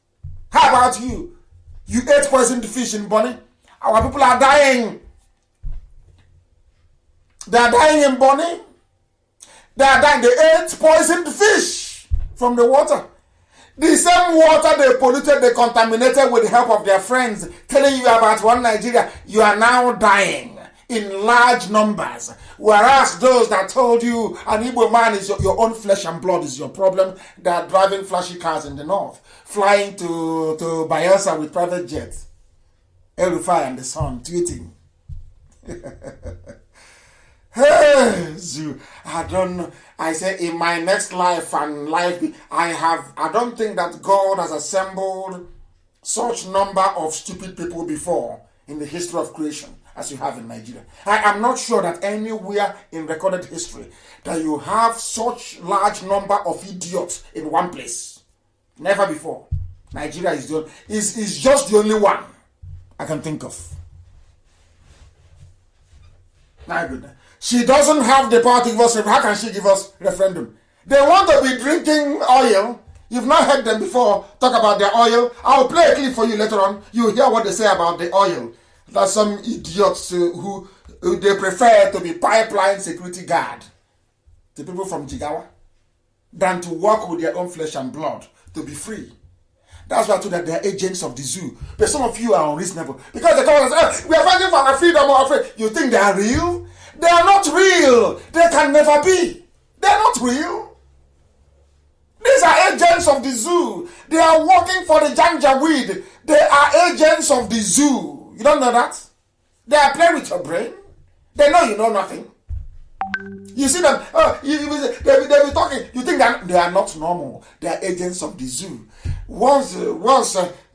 How about you? You ate poisoned fish in Bonny? Our people are dying. They are dying in Bonny. They are dying. They ate poisoned fish from the water. The same water they polluted, they contaminated with the help of their friends, telling you about one Nigeria. You are now dying in large numbers. Whereas those that told you an Igbo man is your own flesh and blood is your problem, they are driving flashy cars in the north, flying to Biafra with private jets. El-Rufai and the son tweeting. Hey, Zoo, I don't know. I say in my next life and life, I don't think that God has assembled such number of stupid people before in the history of creation as you have in Nigeria. I am not sure that anywhere in recorded history that you have such large number of idiots in one place. Never before. Nigeria is just the only one I can think of. My goodness. She doesn't have the power to give us. How can she give us referendum? They want to be drinking oil. You've not heard them before talk about their oil. I'll play a clip for you later on. You'll hear what they say about the oil. There's some idiots who they prefer to be pipeline security guard, the people from Jigawa, than to work with their own flesh and blood to be free. That's why I told that they are agents of the zoo. But some of you are unreasonable. Because they come and say, we are fighting for our freedom or free. You think they are real? They are not real. They can never be. They are not real. These are agents of the zoo. They are working for the janjaweed. They are agents of the zoo. You don't know that? They are playing with your brain. They know you know nothing. You see them, they'll be talking. You think that they are not normal. They are agents of the zoo. Once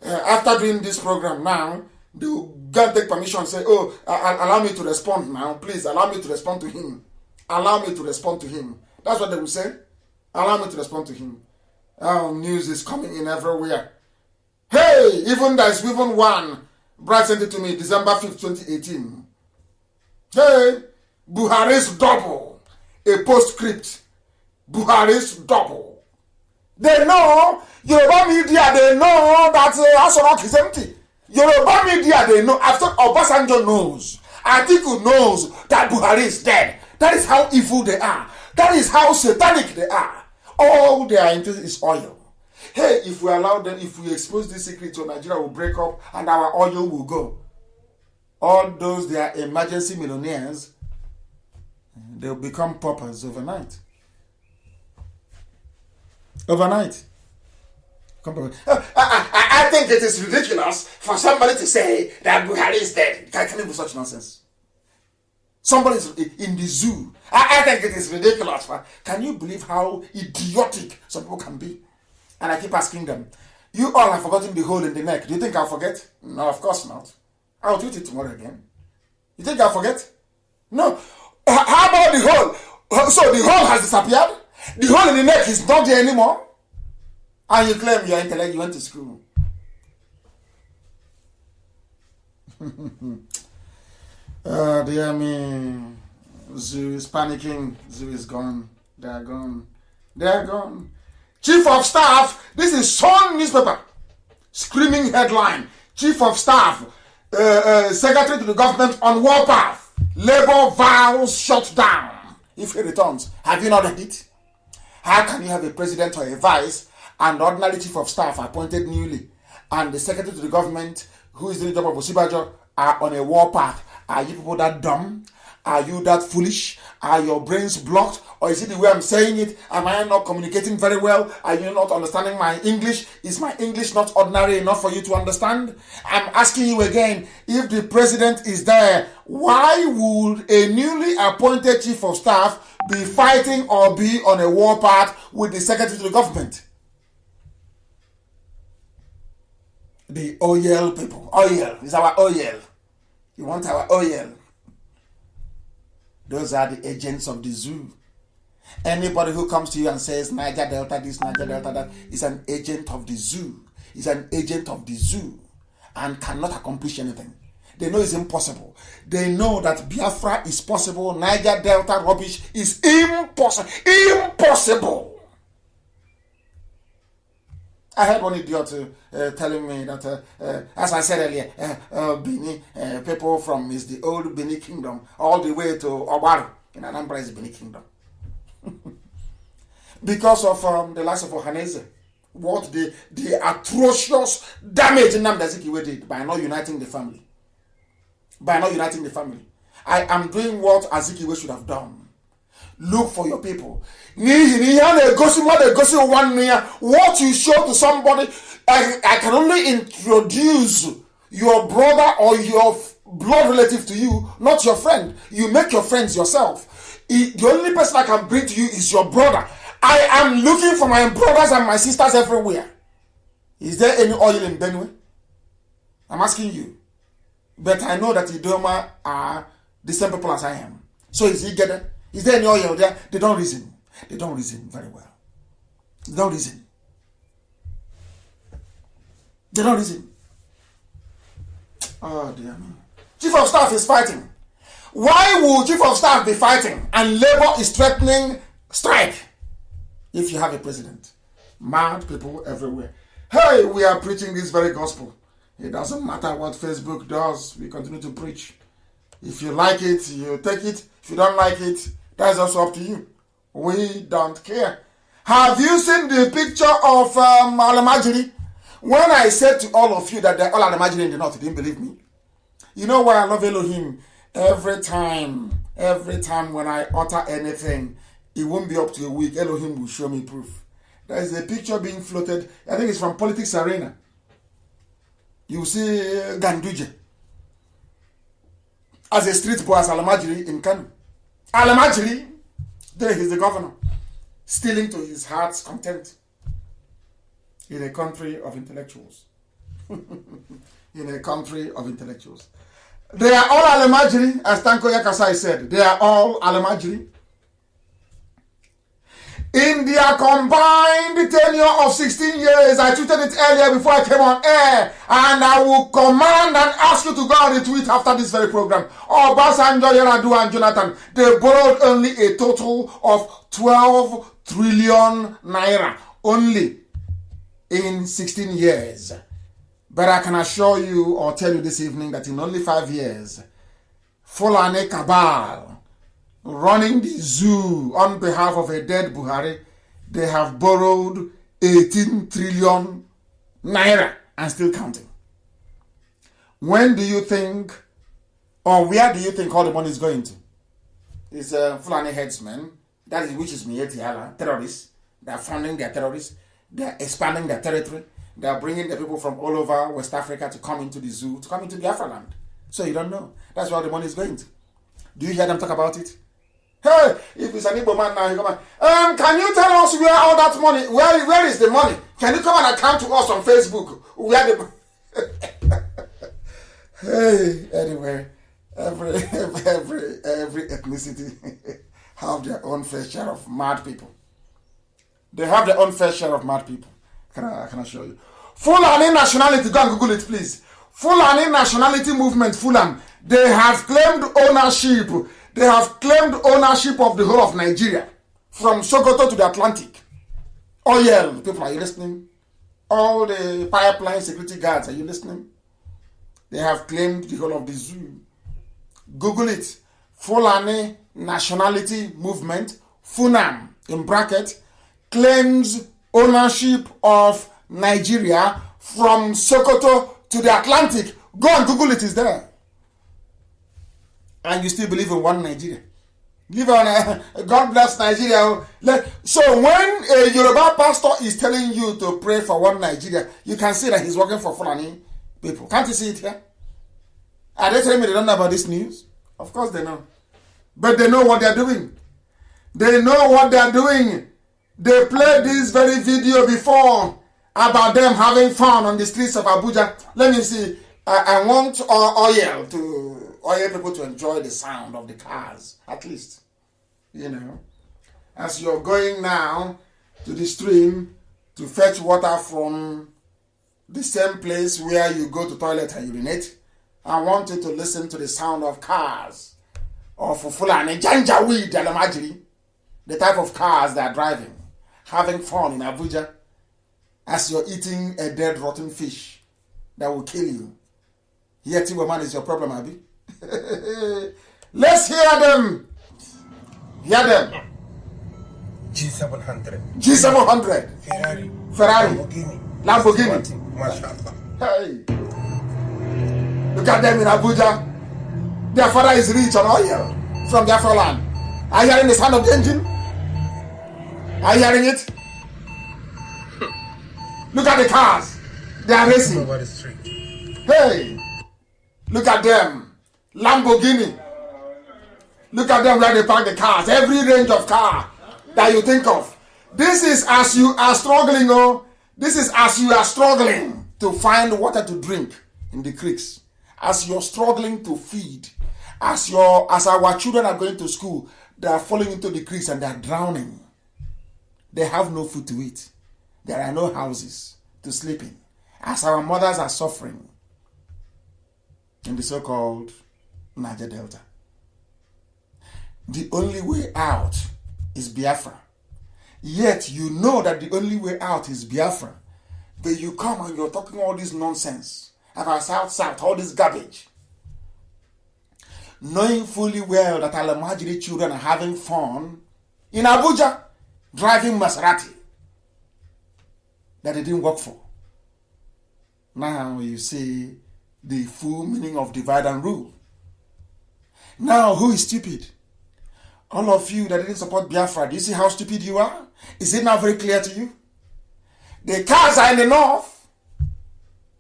after doing this program now, they'll go and take permission and say, oh, allow me to respond now. Please, allow me to respond to him. Allow me to respond to him. That's what they will say. Allow me to respond to him. Oh, news is coming in everywhere. Hey, there's even one. Brad sent it to me, December 5th, 2018. Hey, Buhari's double. A postscript. Buhari's double. They know, Yoruba media, they know that Aso Rock is empty. Yoruba media, they know. After Obasanjo knows. Atiku knows that Buhari is dead. That is how evil they are. That is how satanic they are. All they are interested is oil. Hey, if we allow them, if we expose this secret to Nigeria, will break up and our oil will go. All those, they are emergency millionaires, they'll become paupers overnight. Overnight. I think it is ridiculous for somebody to say that Buhari is dead. Can you do such nonsense? Somebody is in the zoo. I think it is ridiculous. Can you believe how idiotic some people can be? And I keep asking them, you all have forgotten the hole in the neck. Do you think I'll forget? No, of course not. I'll tweet it tomorrow again. You think I'll forget? No. How about the hole? So the hole has disappeared? The hole in the neck is not there anymore? And you claim you're intelligent, you went to school. Dear me. Zoo is panicking. Zoo is gone. They are gone. They are gone. Chief of Staff, this is Sun newspaper. Screaming headline. Chief of Staff, Secretary to the government on warpath. Labour vows shut down if he returns. Have you not read it? How can you have a president or a vice and ordinary chief of staff appointed newly and the secretary to the government who is doing the job of Osibajo are on a warpath? Are you people that dumb? Are you that foolish? Are your brains blocked? Or is it the way I'm saying it? Am I not communicating very well? Are you not understanding my English? Is my English not ordinary enough for you to understand? I'm asking you again, if the president is there, why would a newly appointed chief of staff be fighting or be on a warpath with the secretary to the government? The oil people. Oil is our oil. You want our oil? Those are the agents of the zoo. Anybody who comes to you and says Niger Delta this, Niger Delta that is an agent of the zoo. Is an agent of the zoo and cannot accomplish anything. They know it's impossible. They know that Biafra is possible. Niger Delta rubbish is impossible. Impossible. I heard one idiot telling me that, as I said earlier, Bini, people from is the old Bini kingdom, all the way to Obaru in Anambra is Bini kingdom. Because of the likes of Ohaneze, what the atrocious damage Nnamdi Azikiwe did by not uniting the family. By not uniting the family. I am doing what Azikiwe should have done. Look for your people. What you show to somebody, I can only introduce your brother or your blood relative to you, not your friend. You make your friends yourself. The only person I can bring to you is your brother. I am looking for my brothers and my sisters everywhere. Is there any oil in Benue? I'm asking you. But I know that Idoma are the same people as I am. So is he getting? Is there any oil there? They don't reason. They don't reason very well. They don't reason. They don't reason. Oh dear me. Chief of Staff is fighting. Why would Chief of Staff be fighting and Labour is threatening strike if you have a president? Mad people everywhere. Hey, we are preaching this very gospel. It doesn't matter what Facebook does. We continue to preach. If you like it, you take it. If you don't like it, that's also up to you. We don't care. Have you seen the picture of Alamajiri? When I said to all of you that they're all Alamajiri in the north, you didn't believe me. You know why I love Elohim? Every time when I utter anything, it won't be up to a week. Elohim will show me proof. There is a picture being floated. I think it's from Politics Arena. You see Ganduje as a street boy as Alamajiri in Kano. Alamajiri, there he's the governor, stealing to his heart's content in a country of intellectuals. In a country of intellectuals. They are all Alamajiri, as Tanko Yakasai said. They are all Alamajiri. In their combined tenure of 16 years, I tweeted it earlier before I came on air, and I will command and ask you to go and retweet after this very program. Obasanjo, Yar'Adua, and Jonathan, they borrowed only a total of 12 trillion naira, only in 16 years. But I can assure you or tell you this evening that in only 5 years, Fulani cabal running the zoo on behalf of a dead Buhari, they have borrowed 18 trillion naira and still counting. When do you think, or where do you think all the money is going to? It's Fulani headsmen, that is, which is Mietiala, terrorists. They are funding their terrorists. They are expanding their territory. They are bringing the people from all over West Africa to come into the zoo, to come into Biafra land. So you don't know. That's where the money is going to. Do you hear them talk about it? Hey, if it's an Igbo man now, he come on. Can you tell us where all that money, where is the money? Can you come and account to us on Facebook? Where the Hey, anyway, every ethnicity have their own fair share of mad people. They have their own fair share of mad people. Can I show you? Fulani nationality, go and Google it, please. Fulani nationality movement, Fulham. They have claimed ownership. They have claimed ownership of the whole of Nigeria, from Sokoto to the Atlantic. Oil, people, are you listening? All the pipeline security guards, are you listening? They have claimed the whole of the zoo. Google it. Fulani nationality movement, FUNAM, in bracket, claims ownership of Nigeria from Sokoto to the Atlantic. Go and Google it, it's there. And you still believe in one Nigeria. Live on God bless Nigeria. So when a Yoruba pastor is telling you to pray for one Nigeria, you can see that he's working for Fulani people. Can't you see it here? Are they telling me they don't know about this news? Of course they know. But they know what they're doing. They know what they're doing. They played this very video before about them having fun on the streets of Abuja. Let me see. I want oil people to enjoy the sound of the cars, at least. You know, as you're going now to the stream to fetch water from the same place where you go to toilet and urinate, I want you to listen to the sound of cars of Fulani Janjaweed Alamajiri, the type of cars they are driving, having fun in Abuja as you're eating a dead rotten fish that will kill you. Here, Tibo man, is your problem, Abi? Let's hear them. Hear them. G700. G700. Ferrari. Lamborghini. Hey. Look at them in Abuja. Their father is rich on oil from Biafra land. Are you hearing the sound of the engine? Are you hearing it? Look at the cars. They are racing. Over the street. Hey. Look at them. Lamborghini. Look at them where they park the cars. Every range of car that you think of. This is as you are struggling, this is as you are struggling to find water to drink in the creeks. As you're struggling to feed. As our children are going to school, they are falling into the creeks and they are drowning. They have no food to eat. There are no houses to sleep in. As our mothers are suffering in the so-called Niger Delta. The only way out is Biafra. Yet you know that the only way out is Biafra. But you come and you're talking all this nonsense about South, all this garbage. Knowing fully well that Alamajiri children are having fun in Abuja, driving Maserati that they didn't work for. Now you see the full meaning of divide and rule. Now, who is stupid? All of you that didn't support Biafra, do you see how stupid you are? Is it now very clear to you? The cars are in the north.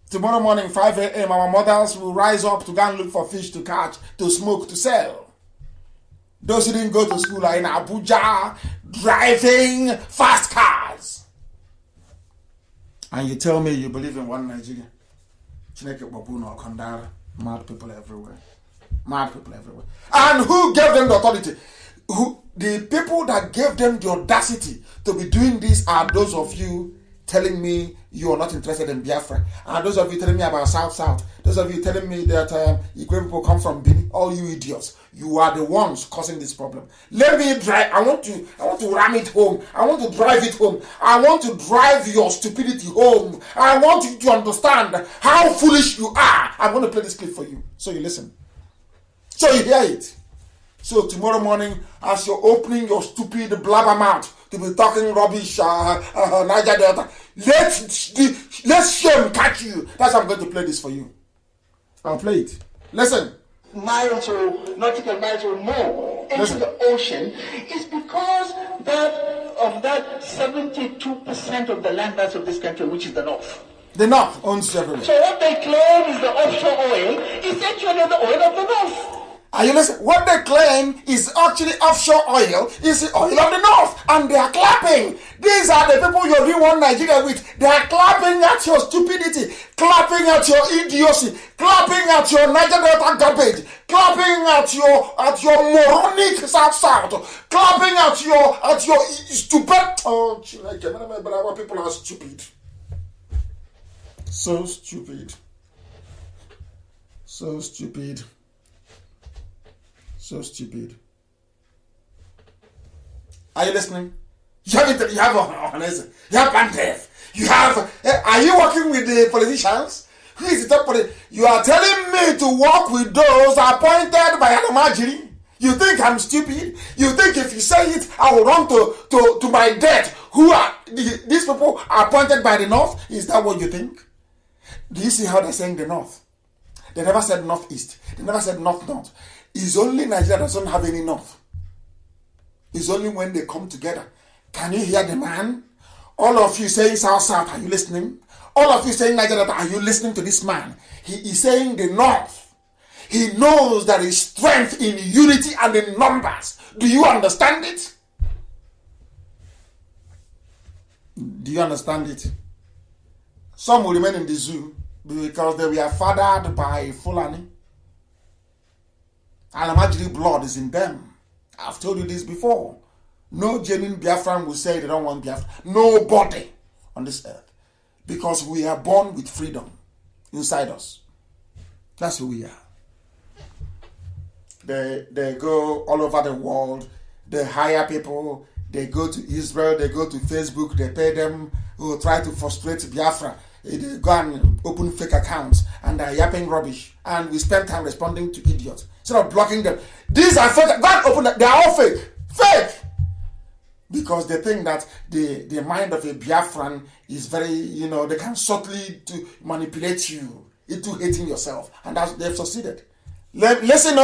Tomorrow morning, 5 a.m., our mothers will rise up to go and look for fish to catch, to smoke, to sell. Those who didn't go to school are in Abuja, driving fast cars. And you tell me you believe in one Nigeria. Chineke Babuno Kandara. Mad people everywhere. Mad people everywhere. And who gave them the authority? The people that gave them the audacity to be doing this are those of you telling me you are not interested in Biafra. And those of you telling me about South, those of you telling me that Igwe people come from Benin, all you idiots, you are the ones causing this problem. Let me drive. I want to ram it home. I want to drive it home. I want to drive your stupidity home. I want you to understand how foolish you are. I'm going to play this clip for you so you listen. So you hear it. So tomorrow morning, as you're opening your stupid blabber mouth to be talking rubbish, Niger Delta, let shame catch you. That's how I'm going to play this for you. I'll play it. Listen. Miles or nautical miles or more into the ocean is because of that 72% of the land mass of this country, which is the North. The North owns everything. So what they claim is the offshore oil is actually the oil of the North. Are you listening? What they claim is actually offshore oil is the oil of the North, and they are clapping. These are the people you really want Nigeria with. They are clapping at your stupidity, clapping at your idiocy, clapping at your Niger Delta garbage, clapping at your moronic South, clapping at your stupid. Oh, people are stupid. So stupid. So stupid. So stupid. Are you listening? You have Pantef. You have. Are you working with the politicians? Who is the top politician? You are telling me to work with those appointed by Alamajiri? You think I'm stupid? You think if you say it, I will run to my death? Who are these people appointed by the North? Is that what you think? Do you see how they're saying the North? They never said Northeast. They never said North. It's only Nigeria doesn't have any North. It's only when they come together. Can you hear the man? All of you saying South, are you listening? All of you saying Nigeria, are you listening to this man? He is saying the North. He knows there is strength in unity and in numbers. Do you understand it? Do you understand it? Some will remain in the zoo because they were fathered by Fulani. Alamajiri blood is in them. I've told you this before. No genuine Biafran will say they don't want Biafra. Nobody on this earth. Because we are born with freedom inside us. That's who we are. They go all over the world. They hire people. They go to Israel. They go to Facebook. They pay them who try to frustrate Biafra. They go and open fake accounts and they're yapping rubbish. And we spend time responding to idiots instead of blocking them. These are fake. Go and open them. They are all fake. Fake! Because they think that the mind of a Biafran is very, they can subtly to manipulate you into hating yourself. And they've succeeded. Listen,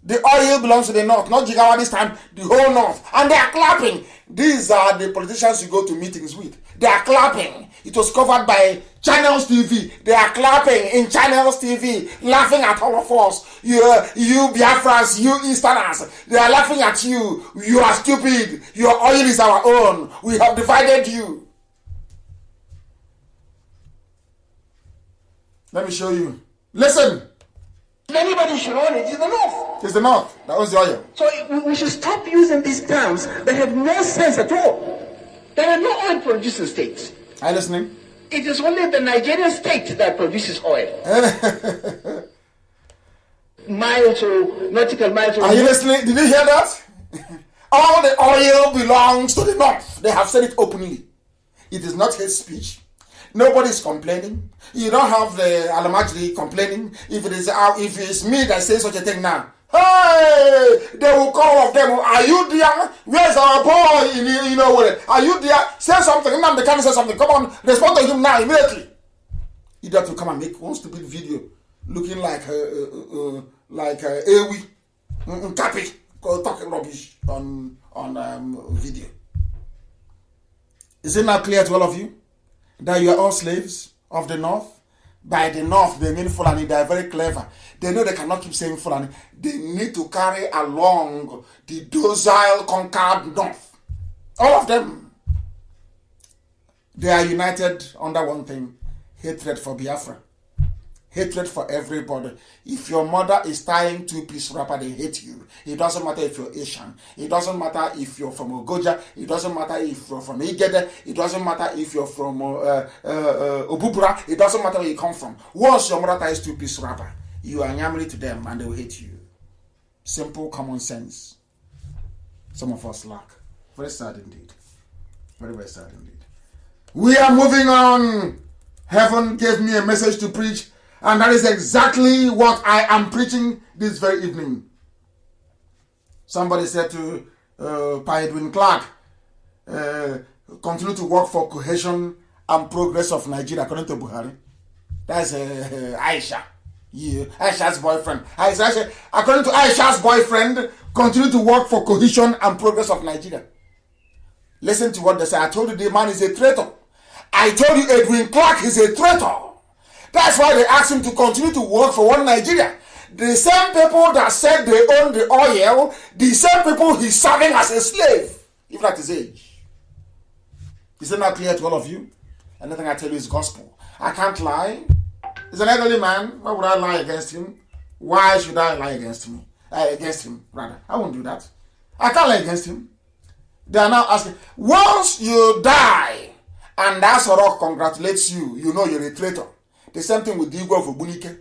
the oil belongs to the North, not Jigawa this time, the whole North. And they are clapping. These are the politicians you go to meetings with. They are clapping. It was covered by Channels TV. They are clapping in Channels TV, laughing at all of us. You Biafrans, you Easterners. They are laughing at you. You are stupid. Your oil is our own. We have divided you. Let me show you. Listen. Anybody should own it is the North. It's the North. That was the oil. So we should stop using these terms that have no sense at all. There are no oil producing states. Are you listening? It is only the Nigerian state that produces oil. Nautical miles. Are you listening? Did you hear that? All the oil belongs to the North. They have said it openly. It is not his speech. Nobody is complaining. You don't have the Alamajiri complaining. If it's me that says such a thing now, hey, they will call all of them. Are you there? Where's our boy? Are you there? Say something. Now they can't say something. Come on, respond to him now immediately. You have to come and make one stupid video looking like Ewi Kapi talking rubbish on video. Is it now clear to all of you that you are all slaves of the North? By the North, they mean Fulani. They are very clever. They know they cannot keep saying Fulani. They need to carry along the docile, conquered North. All of them. They are united under one thing: hatred for Biafra. Hatred for everybody. If your mother is tying two-piece wrapper, they hate you. It doesn't matter if you're Asian. It doesn't matter if you're from Ogoja. It doesn't matter if you're from Igede. It doesn't matter if you're from Obubra. It doesn't matter where you come from. Once your mother ties two-piece wrapper, you are nyamri to them and they will hate you. Simple common sense. Some of us lack. Very sad indeed. Very, very sad indeed. We are moving on. Heaven gave me a message to preach, and that is exactly what I am preaching this very evening. Somebody said to Pa Edwin Clark, continue to work for cohesion and progress of Nigeria, according to Buhari. That's Aisha. Yeah, Aisha's boyfriend. According to Aisha's boyfriend, continue to work for cohesion and progress of Nigeria. Listen to what they say. I told you the man is a traitor. I told you Edwin Clark is a traitor. That's why they asked him to continue to work for one Nigeria. The same people that said they own the oil, the same people he's serving as a slave, even at his age. Is it not clear to all of you? Anything I tell you is gospel. I can't lie. He's an elderly man. Why would I lie against him? Why should I lie against him? Against him, rather. I won't do that. I can't lie against him. They are now asking, once you die, and Asorok congratulates you, you know you're a traitor. The same thing with the Igwe of Obunike.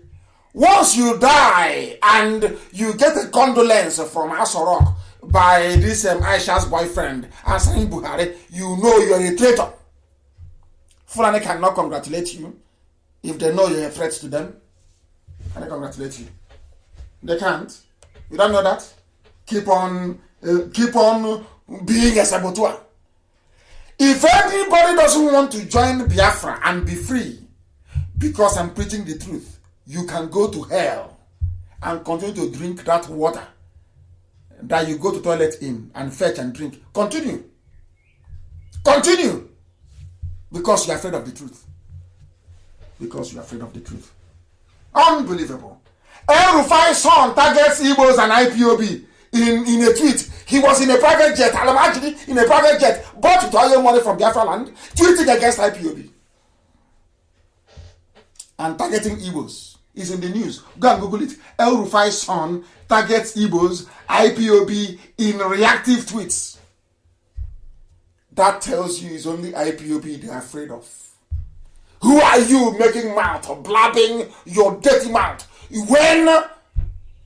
Once you die, and you get a condolence from Asorok by this Aisha's boyfriend, Ansari Buhari, you know you're a traitor. Fulani cannot congratulate you if they know you're a threat to them. Can they congratulate you? They can't. You don't know that? Keep on being a saboteur. If anybody doesn't want to join Biafra and be free, because I'm preaching the truth, you can go to hell and continue to drink that water that you go to toilet in and fetch and drink. Continue. Continue. Because you're afraid of the truth. Because you're afraid of the truth. Unbelievable. El Rufai's son targets Igbos and IPOB in a tweet. He was in a private jet, Alamajiri, in a private jet, bought with oil money from Biafra land, tweeting against IPOB. And targeting Igbos is in the news. Go and Google it. El Rufai's son targets Igbos, IPOB in reactive tweets. That tells you it's only IPOB they're afraid of. Who are you making mouth or blabbing your dirty mouth when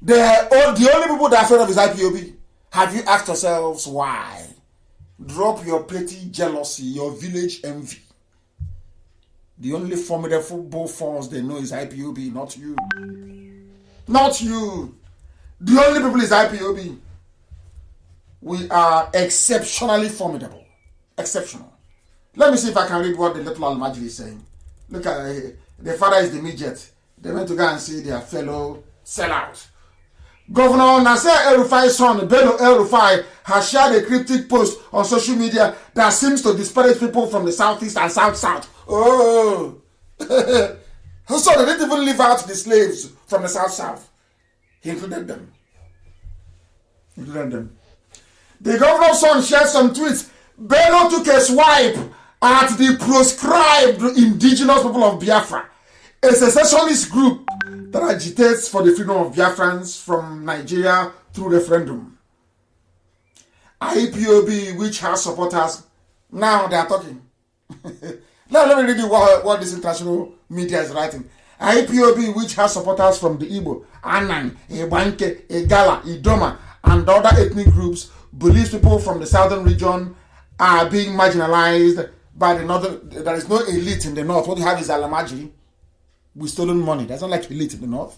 the only people that are afraid of is IPOB? Have you asked yourselves why? Drop your petty jealousy, your village envy. The only formidable force they know is IPOB, not you. Not you. The only people is IPOB. We are exceptionally formidable. Exceptional. Let me see if I can read what the little Al-Majri is saying. Look at the father is the midget. They went to go and see their fellow sellout. Governor Nasser El-Rufai's son, Bello El-Rufai, has shared a cryptic post on social media that seems to disparage people from the southeast and south-south. Oh! So they didn't even leave out the slaves from the south-south. He included them. The governor's son shared some tweets. Bello took a swipe at the proscribed indigenous people of Biafra, a secessionist group that agitates for the freedom of Biafrans from Nigeria through referendum. IPOB, which has supporters, now they are talking. Let me read you what this international media is writing. IPOB, which has supporters from the Igbo, Anan, Ebanke, Egala, Idoma, and other ethnic groups, believes people from the southern region are being marginalized by the northern. There is no elite in the north. What you have is Alamajiri with stolen money. There's not like elite in the north.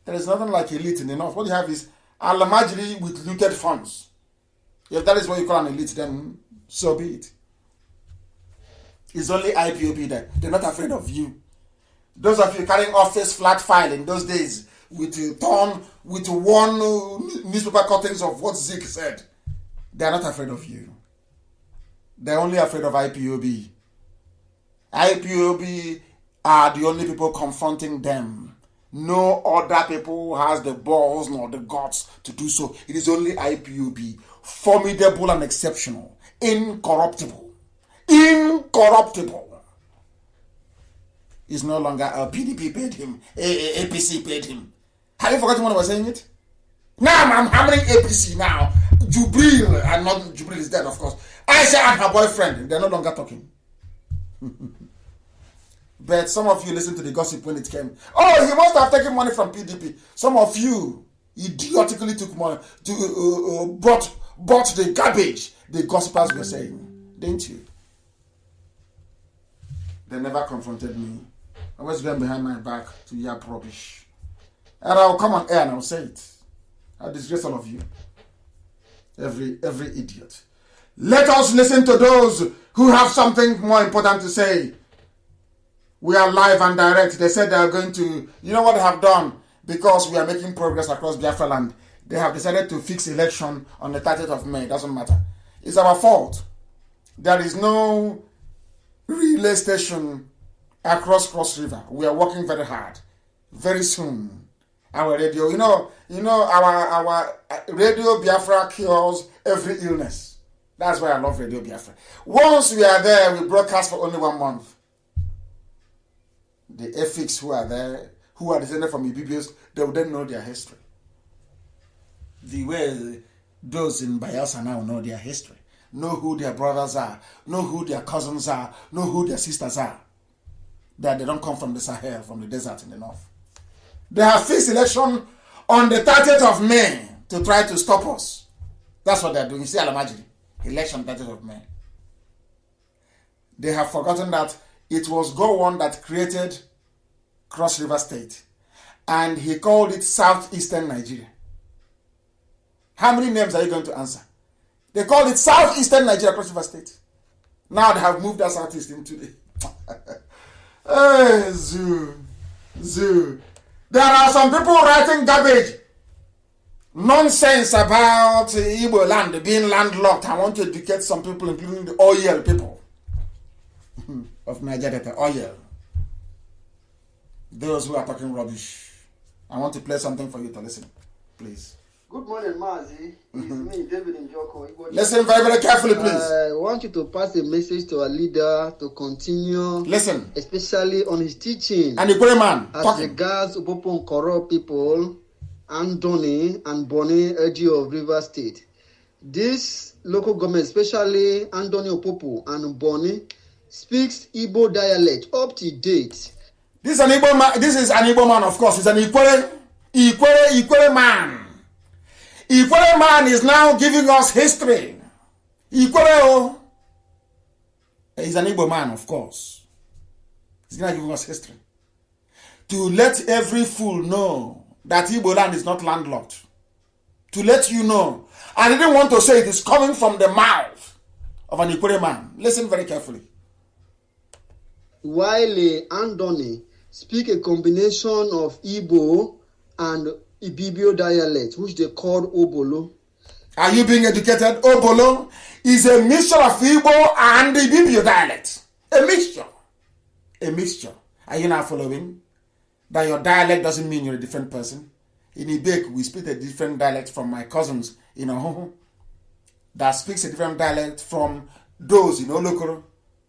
There is nothing like elite in the north. What you have is Alamajiri with looted funds. If that is what you call an elite, then so be it. It's only IPOB there. They're not afraid of you. Those of you carrying office flat file in those days with one newspaper cuttings of what Zeke said, they're not afraid of you. They're only afraid of IPOB. IPOB are the only people confronting them. No other people has the balls nor the guts to do so. It is only IPOB. Formidable and exceptional. Incorruptible. Incorruptible. is no longer PDP paid him, APC paid him. Have you forgotten when I was saying it? Now I'm hammering APC now. Jubril, and not Jubril is dead, of course. Aisha and her boyfriend, they're no longer talking. But some of you listened to the gossip when it came. Oh, he must have taken money from PDP. Some of you idiotically took money to bought the garbage the gossipers were saying, didn't you? They never confronted me. I was going behind my back to yap rubbish. And I'll come on air and I'll say it. I disgrace all of you. Every idiot. Let us listen to those who have something more important to say. We are live and direct. They said they are going to, you know what they have done? Because we are making progress across Biafra land. They have decided to fix election on the 30th of May. It doesn't matter. It's our fault. There is no relay station across Cross River. We are working very hard. Very soon. Our radio, you know, our Radio Biafra cures every illness. That's why I love Radio Biafra. Once we are there, we broadcast for only 1 month. The ethics who are there, who are descended from Ibibios, they will then know their history. The way those in Bayelsa now know their history, know who their brothers are, know who their cousins are, know who their sisters are. That they don't come from the Sahel, from the desert in the north. They have fixed election on the 30th of May to try to stop us. That's what they're doing. You see, Alamajiri, election 30th of May. They have forgotten that it was Gowon that created Cross River State. And he called it Southeastern Nigeria. How many names are you going to answer? They called it Southeastern Nigeria, Cross River State. Now they have moved that Southeast into the... Hey, Zoo. There are some people writing garbage. Nonsense about Igbo land being landlocked. I want to educate some people, including the oil people of Nigeria, oil. Those who are talking rubbish. I want to play something for you to listen, please. Good morning, Mazi. It's me, David Njoko. Listen very, very carefully, please. I want you to pass a message to our leader to continue. Listen. Especially on his teaching. And the great man. As regards Upopon corrupt people, Andoni and Boni, Eji of River State. This local government, especially Andoni Opopo and Boni, speaks Igbo dialect up to date. This is an Igbo man. This is an Igbo man, of course. He's an Ikwere man. Ikwere man is now giving us history. Ikwere, he's an Igbo man, of course. He's now giving us history. To let every fool know that Igbo land is not landlocked. To let you know. I didn't want to say it is coming from the mouth of an Ikwere man. Listen very carefully. While Andoni speak a combination of Igbo and Ibibio dialect, which they call Obolo. Are you being educated? Obolo is a mixture of Igbo and Ibibio dialect. A mixture. Are you now following? That your dialect doesn't mean you're a different person. In Ibek, we speak a different dialect from my cousins in Ohoho that speaks a different dialect from those in Olokoro.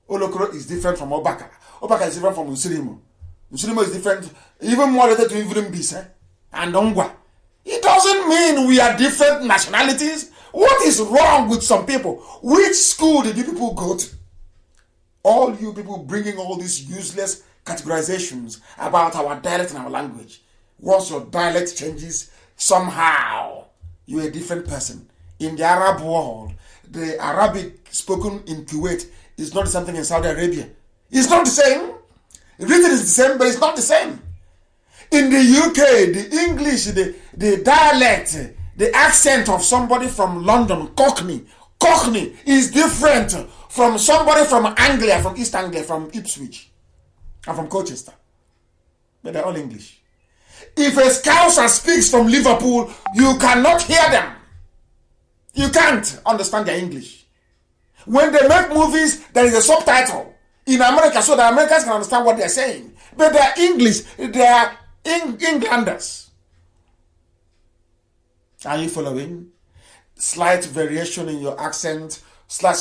Olokoro is different from Obaka. Obaka is different from Usurimo. Usurimo is different, even more related to Ivrimbis and Ongwa. It doesn't mean we are different nationalities. What is wrong with some people? Which school did you people go to? All you people bringing all these useless categorizations about our dialect and our language. Once your dialect changes, somehow you're a different person. In the Arab world, the Arabic spoken in Kuwait is not the same thing in Saudi Arabia. It's not the same. Written is the same, but it's not the same. In the UK, the English, the dialect, the accent of somebody from London, Cockney is different from somebody from Anglia, from East Anglia, from Ipswich, and from Colchester. But they're all English. If a Scouser speaks from Liverpool, you cannot hear them. You can't understand their English. When they make movies, there is a subtitle in America so that Americans can understand what they're saying. But they're English. They are Englanders. Are you following? Slight variation in your accent, slight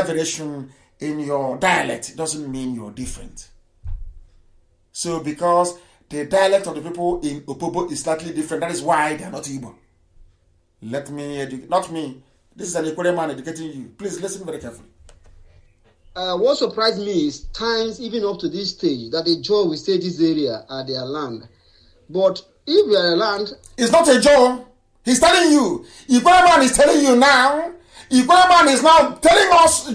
variation in your dialect doesn't mean you're different. So because the dialect of the people in Opobo is slightly different, that is why they are not Igbo. Let me educate, not me. This is an Equatorial man educating you. Please listen very carefully. What surprised me is times, even up to this stage, that the Joe will say this area are their land. But if we are a land... It's not a Joe. He's telling you. Equatorial man is telling you now. Equatorial man is now telling us,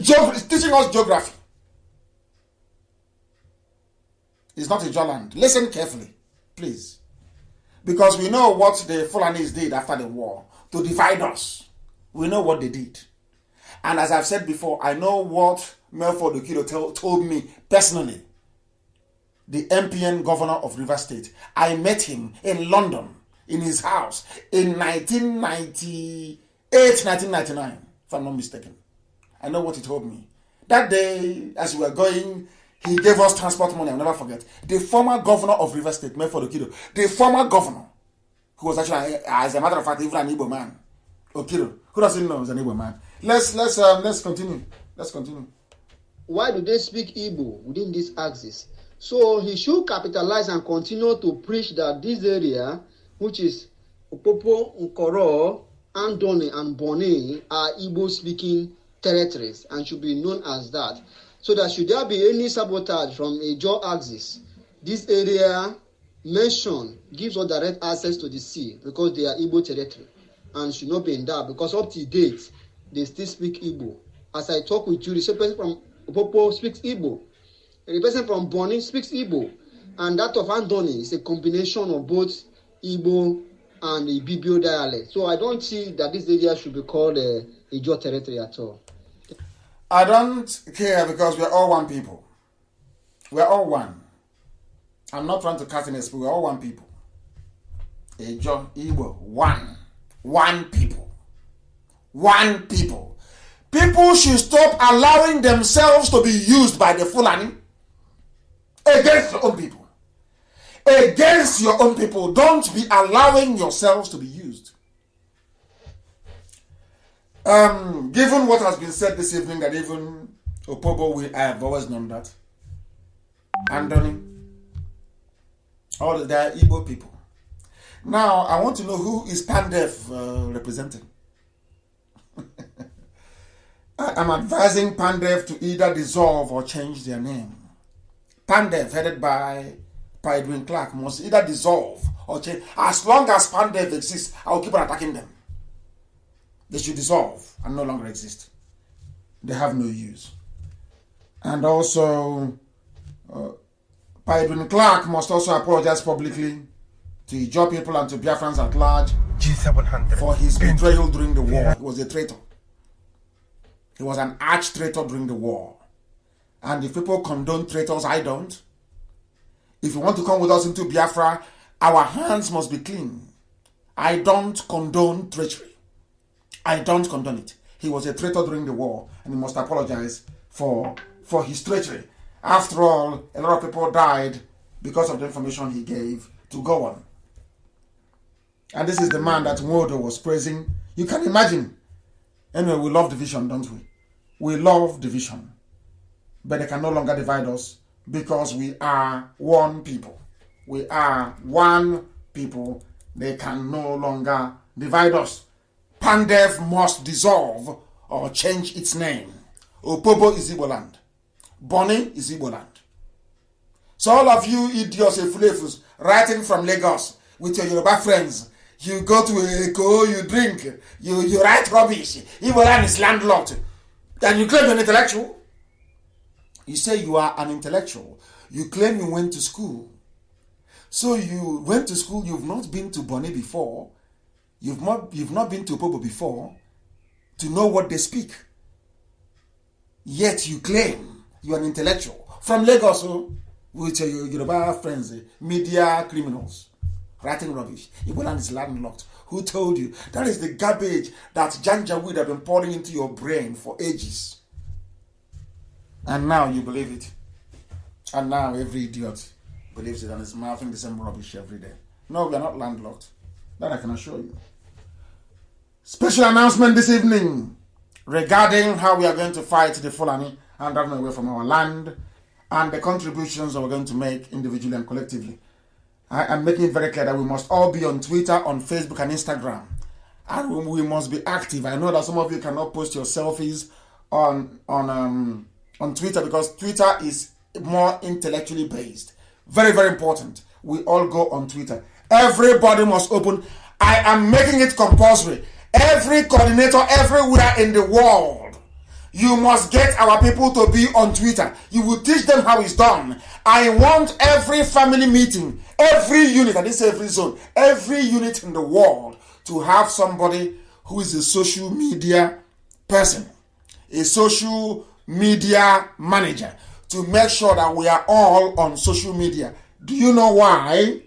teaching us geography. It's not a Joe land. Listen carefully, please. Because we know what the Fulanis did after the war to divide us. We know what they did. And as I've said before, I know what Melford Okido told me personally. The MPN governor of Rivers State. I met him in London, in his house, in 1998, 1999, if I'm not mistaken. I know what he told me. That day, as we were going, he gave us transport money, I'll never forget. The former governor of Rivers State, Melford Okido, the former governor, who was actually, as a matter of fact, even an Igbo man, Okido. Who doesn't know he's an Igbo man? Let's continue. Let's continue. Why do they speak Igbo within this axis? So he should capitalize and continue to preach that this area, which is Opopo, Nkoro, Andoni, and Boni, are Igbo-speaking territories and should be known as that. So that should there be any sabotage from a jaw axis, this area mentioned gives us direct access to the sea because they are Igbo territory and should not be in that because up to date, they still speak Igbo. As I talk with you, the person from Opopo speaks Igbo. The person from Boni speaks Igbo. And that of Andoni is a combination of both Igbo and the Ibibio dialect. So I don't see that this area should be called a Ijo territory at all. I don't care because we're all one people. We're all one. I'm not trying to cast in a spell. We're all one people. Ijo, Igbo, one. One people. One people. People should stop allowing themselves to be used by the Fulani against your own people. Against your own people. Don't be allowing yourselves to be used. Given what has been said this evening, that even Opobo, I have always known that. Andoni, all they are Igbo people. Now, I want to know who is Pandef representing. I'm advising Pandef to either dissolve or change their name. Pandef, headed by Edwin Clark, must either dissolve or change. As long as Pandef exists, I will keep on attacking them. They should dissolve and no longer exist. They have no use. And also, Edwin Clark must also apologize publicly to Ijaw people and to Biafrans at large for his betrayal during the war. He was a traitor. He was an arch traitor during the war. And if people condone traitors, I don't. If you want to come with us into Biafra, our hands must be clean. I don't condone treachery. I don't condone it. He was a traitor during the war and he must apologize for his treachery. After all, a lot of people died because of the information he gave to go on. And this is the man that Nwodo was praising. You can imagine. Anyway, we love division, don't we? We love division. But they can no longer divide us because we are one people. We are one people. They can no longer divide us. Pandef must dissolve or change its name. Opobo is Igbo land. Boni is Igbo land. So all of you idiots and fulefus writing from Lagos with your Yoruba friends, you go to Eko, you drink, you write rubbish. Igbo land is landlocked. And you claim you're an intellectual. You say you are an intellectual. You claim you went to school. So you went to school, you've not been to Boni before. You've not been to Opobo before to know what they speak. Yet you claim you're an intellectual. From Lagos, with your Yoruba friends, media criminals, writing rubbish. Igbo land is landlocked. Who told you? That is the garbage that Janjaweed have been pouring into your brain for ages. And now you believe it. And now every idiot believes it and is mouthing the same rubbish every day. No, we are not landlocked. That I can assure you. Special announcement this evening regarding how we are going to fight the Fulani and run away from our land. and the contributions that we're going to make individually and collectively. I am making it very clear that we must all be on Twitter, on Facebook, and Instagram. And we must be active. I know that some of you cannot post your selfies on Twitter because Twitter is more intellectually based. Very, very important. We all go on Twitter. Everybody must open. I am making it compulsory. Every coordinator everywhere in the world, you must get our people to be on Twitter. You will teach them how it's done. I want every family meeting, every unit, and this every zone, every unit in the world to have somebody who is a social media person, a social media manager, to make sure that we are all on social media. Do you know why?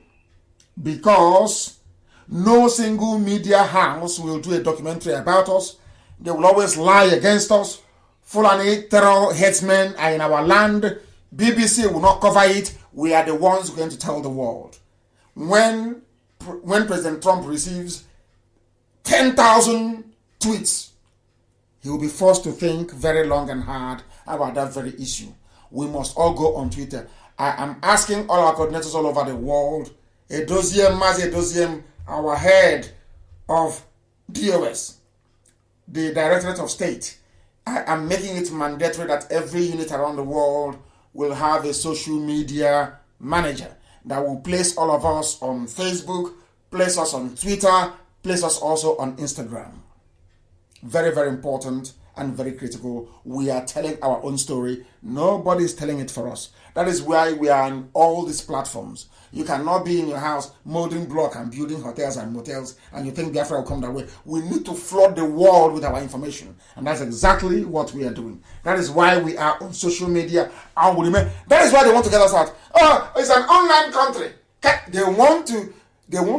Because no single media house will do a documentary about us. They will always lie against us. Fulani terror headsmen are in our land. BBC will not cover it. We are the ones going to tell the world. When President Trump receives 10,000 tweets, he will be forced to think very long and hard about that very issue. We must all go on Twitter. I am asking all our coordinators all over the world, Edoziem, our head of DOS, the Directorate of State, I am making it mandatory that every unit around the world will have a social media manager that will place all of us on Facebook, place us on Twitter, place us also on Instagram. Very, very important and very critical. We are telling our own story. Nobody is telling it for us. That is why we are on all these platforms. You cannot be in your house molding block and building hotels and motels and you think Biafra will come that way. We need to flood the world with our information. And that's exactly what we are doing. That is why we are on social media. That is why they want to get us out. Oh, it's an online country. They want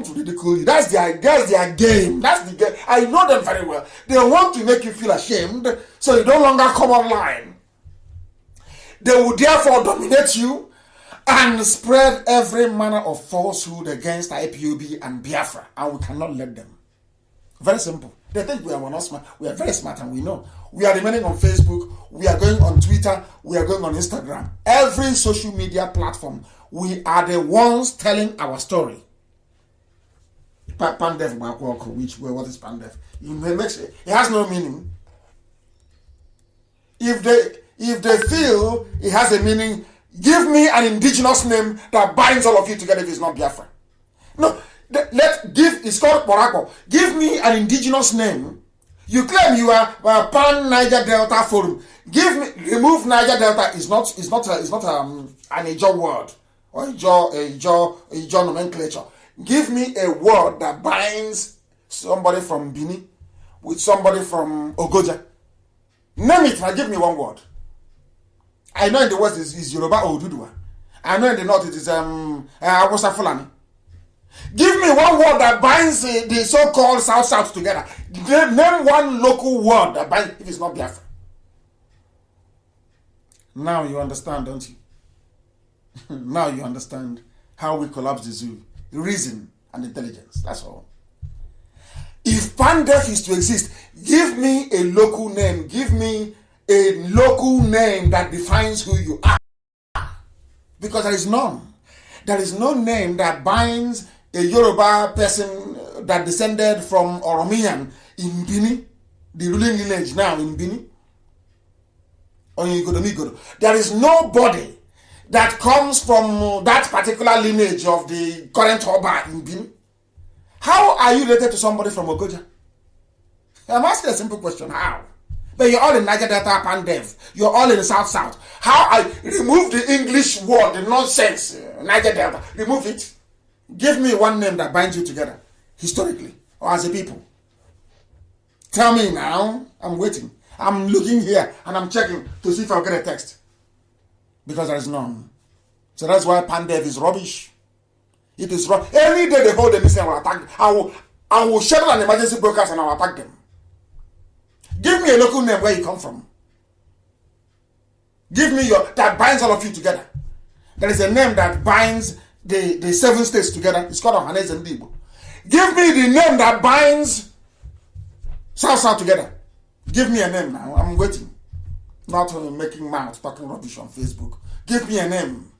to ridicule you. That's their game. That's the game. I know them very well. They want to make you feel ashamed so you no longer come online. They will therefore dominate you and spread every manner of falsehood against IPOB and Biafra, and we cannot let them. Very simple. They think we are not smart. We are very smart, and we know. We are remaining on Facebook. We are going on Twitter. We are going on Instagram. Every social media platform, we are the ones telling our story. Pandev, what is Pandev? It has no meaning. If they feel it has a meaning, give me an indigenous name that binds all of you together if it's not Biafra. No, it's called Morocco. Give me an indigenous name. You claim you are Pan Niger Delta Forum. Remove Niger Delta is not an Ijaw word or Ijaw nomenclature. Give me a word that binds somebody from Bini with somebody from Ogoja. Name it and give me one word. I know in the west is Yoruba or Ududua. I know in the north it is Awusa Fulani. Give me one word that binds the so-called South together. Name one local word that binds if it's not Biafra. Now you understand, don't you? Now you understand how we collapse the zoo. Reason and intelligence. That's all. If Pandef is to exist, give me a local name. Give me a local name that defines who you are. Because there is none. There is no name that binds a Yoruba person that descended from Oromian in Bini, the ruling lineage now in Bini. Or in Igodomigodo. There is nobody that comes from that particular lineage of the current Oba in Bini. How are you related to somebody from Ogoja? I'm asking a simple question. How? But you're all in Niger Delta Pandev. You're all in the South. How I remove the English word, the nonsense, Niger Delta. Remove it. Give me one name that binds you together, historically, or as a people. Tell me now. I'm waiting. I'm looking here and I'm checking to see if I'll get a text. Because there is none. So that's why Pandev is rubbish. It is wrong. Any day they hold the missing, I will attack them. I will schedule an emergency broadcast and I will attack them. Give me a local name where you come from. Give me that binds all of you together. There is a name that binds the 7 states together. It's called Ohanese and Igbo. Give me the name that binds South together. Give me a name now. I'm waiting. Not making mouth, talking rubbish on Facebook. Give me a name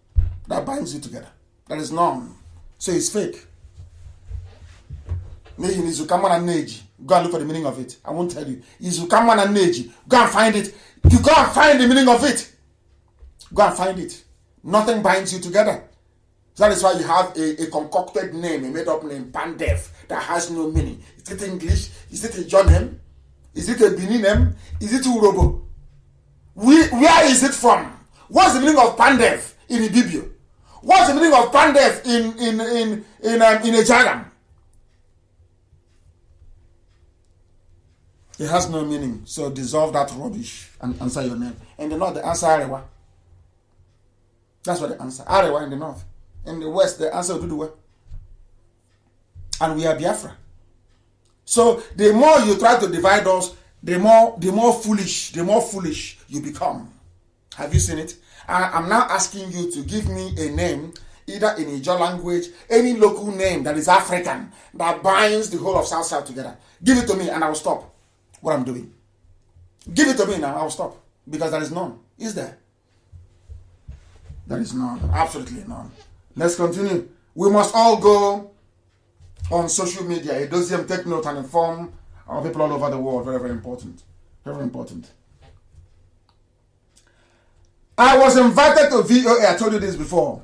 that binds you together. There is none. So it's fake. Go and look for the meaning of it. I won't tell you. Izukaman and Neji. Go and find it. You go and find the meaning of it. Go and find it. Nothing binds you together. So that is why you have a concocted name, a made-up name, Pandef, that has no meaning. Is it English? Is it a John name? Is it a Benin name? Is it Urobo? Where is it from? What's the meaning of Pandef in Ibibio? What's the meaning of Pandef in Ejagam? It has no meaning. So dissolve that rubbish and answer your name. In the north, the answer Arewa. That's what the answer. Arewa in the north. In the west, the answer Duduwa. And we are Biafra. So the more you try to divide us, the more foolish you become. Have you seen it? I'm now asking you to give me a name, either in Ijaw language, any local name that is African, that binds the whole of South together. Give it to me and I will stop what I'm doing. Give it to me now, I will stop. Because there is none. Is there? There is none. Absolutely none. Let's continue. We must all go on social media. It does them take note and inform our people all over the world. Very, very important. Very important. I was invited to VOA. I told you this before.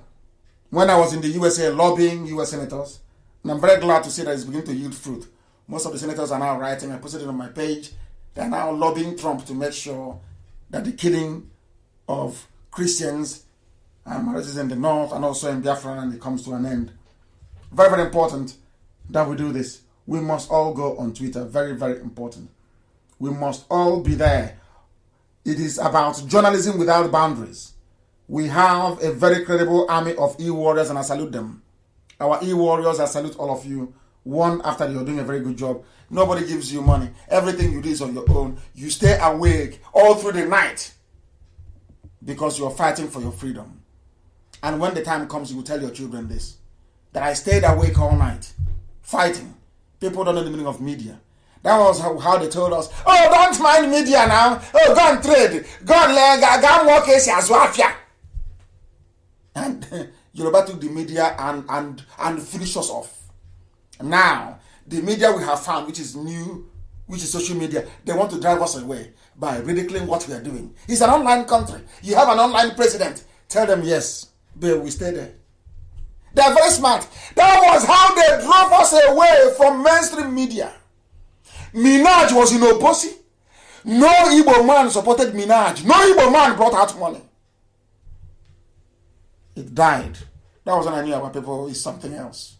When I was in the USA lobbying US senators. And I'm very glad to see that it's beginning to yield fruit. Most of the senators are now writing. I posted it on my page. They are now lobbying Trump to make sure that the killing of Christians and marriages in the north and also in Biafra and it comes to an end. Very, very important that we do this. We must all go on Twitter. Very, very important. We must all be there. It is about journalism without boundaries. We have a very credible army of e-warriors and I salute them. Our e-warriors, I salute all of you. One after you're doing a very good job. Nobody gives you money. Everything you do is on your own. You stay awake all through the night because you're fighting for your freedom. And when the time comes, you will tell your children this. That I stayed awake all night fighting. People don't know the meaning of media. That was how they told us, oh, don't mind media now. Oh, go and trade. Go and work as Wafia. And Yoruba took the media and finished us off. Now, the media we have found, which is new, which is social media, they want to drive us away by ridiculing what we are doing. It's an online country. You have an online president. Tell them yes, but we stay there. They are very smart. That was how they drove us away from mainstream media. Minaj was in Oposi. No Igbo man supported Minaj. No Igbo man brought out money. It died. That was when I knew our people is something else.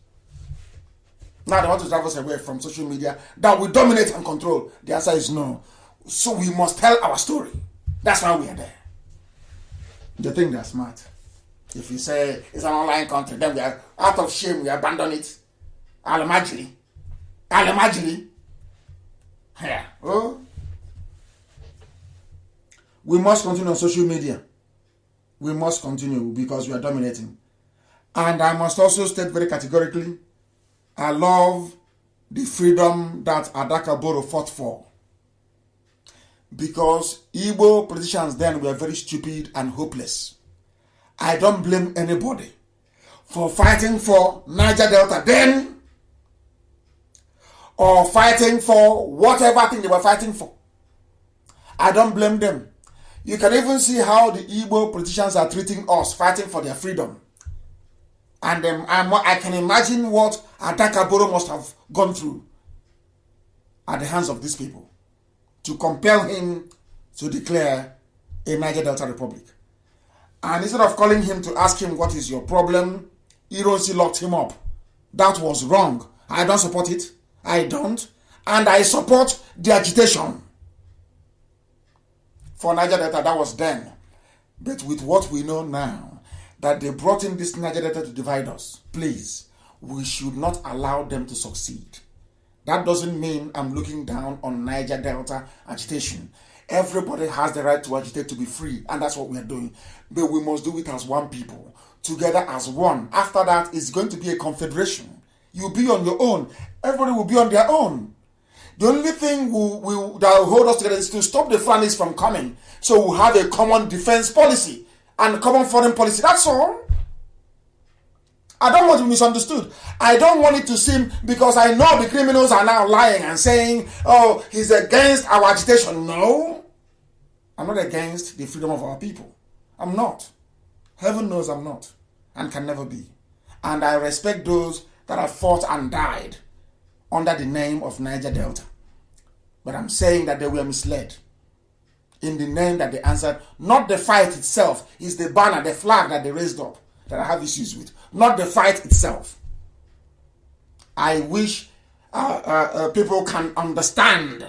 Now they want to drive us away from social media that we dominate and control. The answer is no. So we must tell our story. That's why we are there. They think they're smart. If you say it's an online country, then we are out of shame, we abandon it. Alamajiri. Yeah. Oh. We must continue on social media. We must continue because we are dominating. And I must also state very categorically, I love the freedom that Adaka Boro fought for. Because Igbo politicians then were very stupid and hopeless. I don't blame anybody for fighting for Niger Delta then, or fighting for whatever thing they were fighting for. I don't blame them. You can even see how the Igbo politicians are treating us, fighting for their freedom. And I can imagine what Adaka Boro must have gone through at the hands of these people to compel him to declare a Niger Delta Republic. And instead of calling him to ask him what is your problem, Ironsi locked him up. That was wrong. I don't support it. I don't. And I support the agitation for Niger Delta. That was then. But with what we know now, that they brought in this Niger Delta to divide us, please, we should not allow them to succeed. That doesn't mean I'm looking down on Niger Delta agitation. Everybody has the right to agitate, to be free, and that's what we are doing. But we must do it as one people, together as one. After that, it's going to be a confederation. You'll be on your own. Everybody will be on their own. The only thing that will hold us together is to stop the Fulanis from coming. So we'll have a common defense policy. and common foreign policy. That's all. I don't want to be misunderstood. I don't want it to seem, because I know the criminals are now lying and saying, oh, he's against our agitation. No. I'm not against the freedom of our people. I'm not. Heaven knows I'm not and can never be. And I respect those that have fought and died under the name of Niger Delta. But I'm saying that they were misled in the name that they answered. Not the fight itself. It's the banner, the flag that they raised up that I have issues with. Not the fight itself. I wish people can understand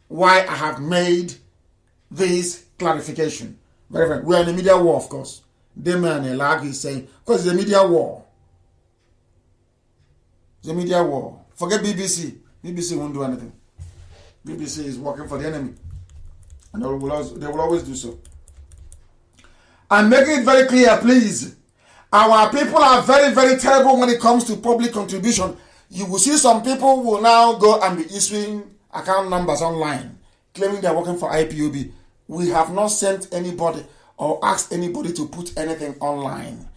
why I have made this clarification. Very. We are in a media war, of course. Damian Elag is saying, because it's a media war. It's a media war. Forget BBC. BBC won't do anything. BBC is working for the enemy. And they will always do so. I'm making it very clear, please. Our people are very, very terrible when it comes to public contribution. You will see some people will now go and be issuing account numbers online, claiming they're working for IPOB. We have not sent anybody or asked anybody to put anything online.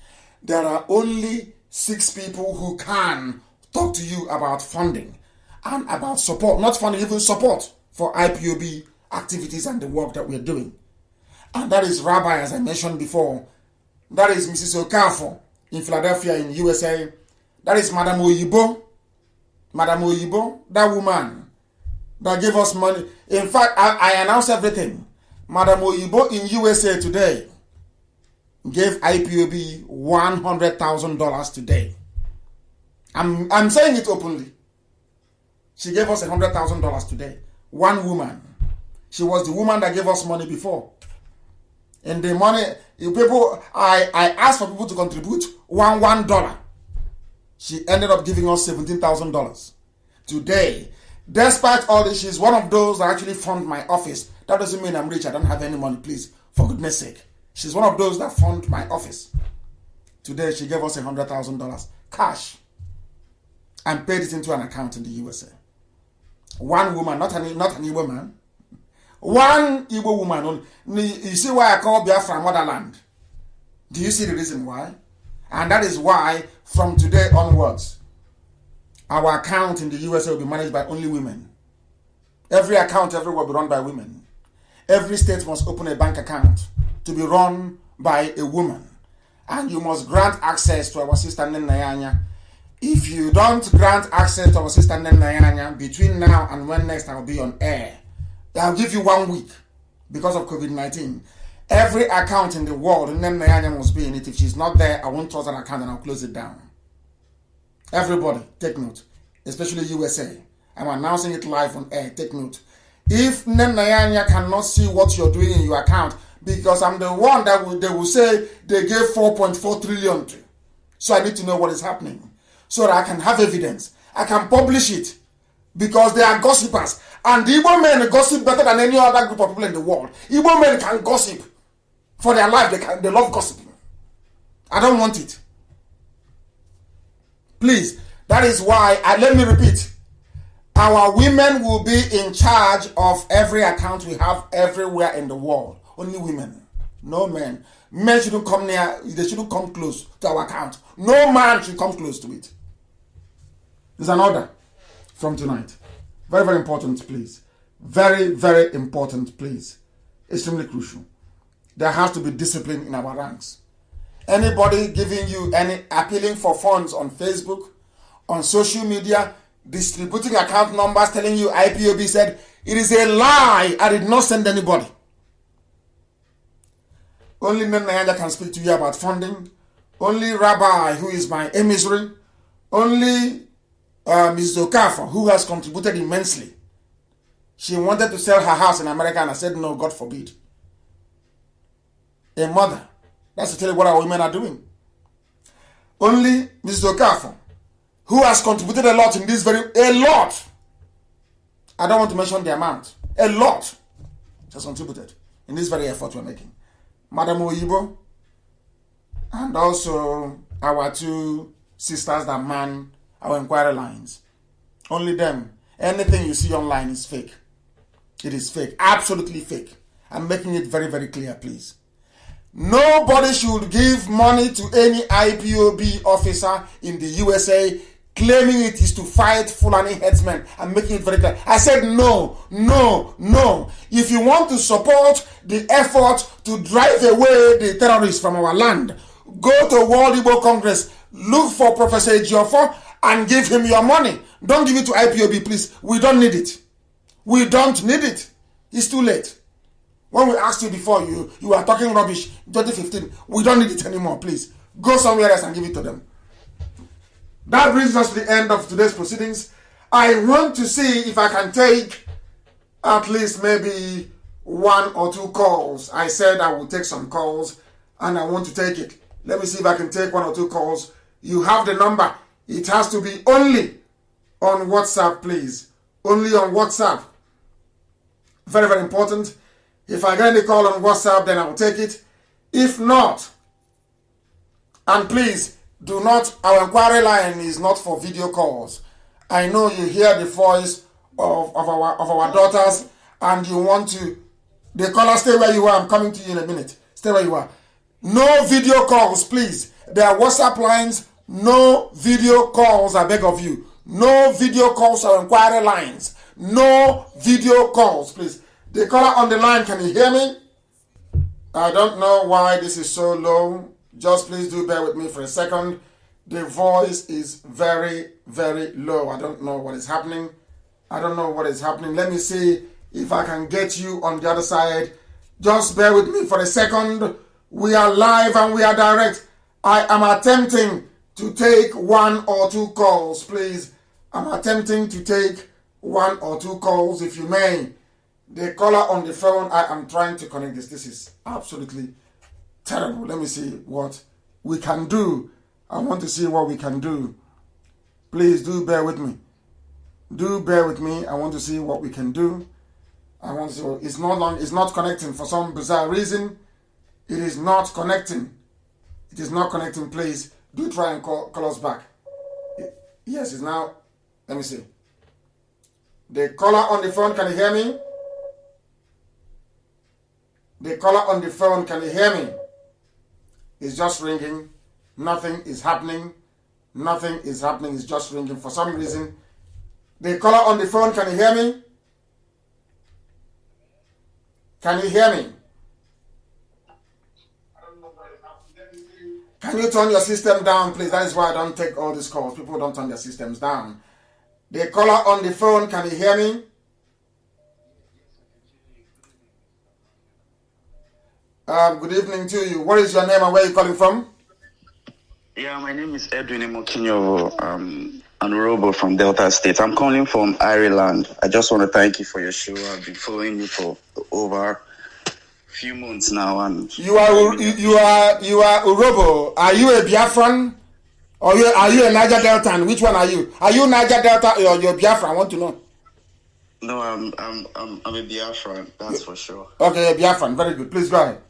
There are only 6 people who can talk to you about funding and about support, not funding, even support for IPOB activities and the work that we're doing. And that is Rabbi, as I mentioned before. That is Mrs. Okafor in Philadelphia in USA. That is Madam Oyibo. Madam Oyibo, that woman that gave us money. In fact, I announced everything. Madam Oyibo in USA today gave IPOB $100,000 today. I'm saying it openly. She gave us $100,000 today. One woman. She was the woman that gave us money before. And the money, I asked for people to contribute $1. She ended up giving us $17,000 today. Despite all this, she's one of those that actually fund my office. That doesn't mean I'm rich. I don't have any money, please. For goodness sake. She's one of those that fund my office. Today, she gave us $100,000 cash and paid it into an account in the USA. One woman, not an Igbo man. One Igbo woman. You see why I call Biafra motherland? Do you see the reason why? And that is why, from today onwards, our account in the USA will be managed by only women. Every account everywhere will be run by women. Every state must open a bank account to be run by a woman. And you must grant access to our sister Nenayanya. If you don't grant access to our sister Nenayanya between now and when next I'll be on air, I'll give you 1 week because of COVID-19. Every account in the world, Nenayanya must be in it. If she's not there, I won't trust that account and I'll close it down. Everybody, take note. Especially USA. I'm announcing it live on air. Take note. If Nenayanya cannot see what you're doing in your account, because I'm the one that they will say they gave 4.4 trillion to. So I need to know what is happening. So that I can have evidence. I can publish it. Because they are gossipers. And the Igbo men gossip better than any other group of people in the world. Igbo men can gossip. For their life, they love gossiping. I don't want it. Please, that is why, let me repeat. Our women will be in charge of every account we have everywhere in the world. Only women. No men. Men shouldn't come near, they shouldn't come close to our account. No man should come close to it. There's an order from tonight. Very, very important, please. Very, very important, please. Extremely crucial. There has to be discipline in our ranks. Anybody giving you appealing for funds on Facebook, on social media, distributing account numbers, telling you IPOB said, it is a lie. I did not send anybody. Only Nenayanja can speak to you about funding. Only Rabbi, who is my emissary. Only Mrs. Okafor, who has contributed immensely. She wanted to sell her house in America and I said, no, God forbid. A mother. That's to tell you what our women are doing. Only Mrs. Okafor, who has contributed a lot in this a lot. I don't want to mention the amount. A lot. She has contributed in this very effort we're making. Madam Oyibo, and also our 2 sisters that man our inquiry lines. Only them. Anything you see online is fake. It is fake. Absolutely fake. I'm making it very, very clear, please. Nobody should give money to any IPOB officer in the USA claiming it is to fight Fulani headsmen and making it very clear. I said no, no, no. If you want to support the effort to drive away the terrorists from our land, go to World Igbo Congress, look for Professor Ejiofor and give him your money. Don't give it to IPOB, please. We don't need it. We don't need it. It's too late. When we asked you before, you were talking rubbish. 2015, we don't need it anymore, please. Go somewhere else and give it to them. That brings us to the end of today's proceedings. I want to see if I can take at least maybe 1 or 2 calls. I said I would take some calls and I want to take it. Let me see if I can take 1 or 2 calls. You have the number. It has to be only on WhatsApp, please. Only on WhatsApp. Very, very important. If I get any call on WhatsApp, then I will take it. If not, and please, do not, our inquiry line is not for video calls. I know you hear the voice of our daughters and you want to, the caller, stay where you are. I'm coming to you in a minute. Stay where you are. No video calls, please. There are WhatsApp lines. No video calls, I beg of you. No video calls or inquiry lines. No video calls, please. The caller on the line, can you hear me? I don't know why this is so low. Just please do bear with me for a second. The voice is very, very low. I don't know what is happening. I don't know what is happening. Let me see if I can get you on the other side. Just bear with me for a second. We are live and we are direct. I am attempting to take 1 or 2 calls, please. I'm attempting to take 1 or 2 calls, if you may. The caller on the phone, I am trying to connect this. This is absolutely terrible. Let me see what we can do. I want to see what we can do. Please do bear with me. Do bear with me. I want to see what we can do. I want to see. It's not connecting for some bizarre reason. It is not connecting. It is not connecting. Please do try and call us back. Yes, it's now. Let me see. The caller on the phone, can you hear me? The caller on the phone, can you hear me? It's just ringing. Nothing is happening. Nothing is happening. It's just ringing for some reason. The caller on the phone, can you hear me? Can you hear me? Can you turn your system down, please? That is why I don't take all these calls. People don't turn their systems down. The caller on the phone, can you hear me? Good evening to you. What is your name and where are you calling from? Yeah, my name is Edwin Emokinyo. I'm Robo from Delta State. I'm calling from Ireland. I just want to thank you for your show. I've been following you for over a few months now. And you are Urobo. Are you a Biafran or are you a Niger Deltan? Which one are you? Are you Niger Delta or you're Biafran? I want to know. No, I'm a Biafran. That's for sure. Okay, a Biafran. Very good. Please go ahead.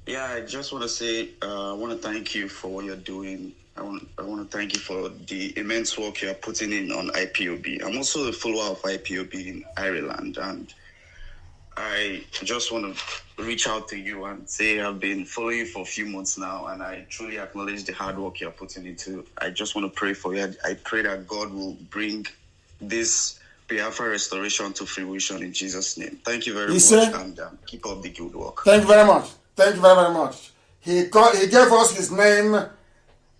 Yeah, I just want to say I want to thank you for what you're doing. I want to thank you for the immense work you're putting in on IPOB. I'm also a follower of IPOB in Ireland, and I just want to reach out to you and say I've been following you for a few months now, and I truly acknowledge the hard work you're putting into. I just want to pray for you. I pray that God will bring this Biafra restoration to fruition in Jesus' name. Thank you very much, and keep up the good work. Thank you very much. Thank you very, very much. He gave us his name,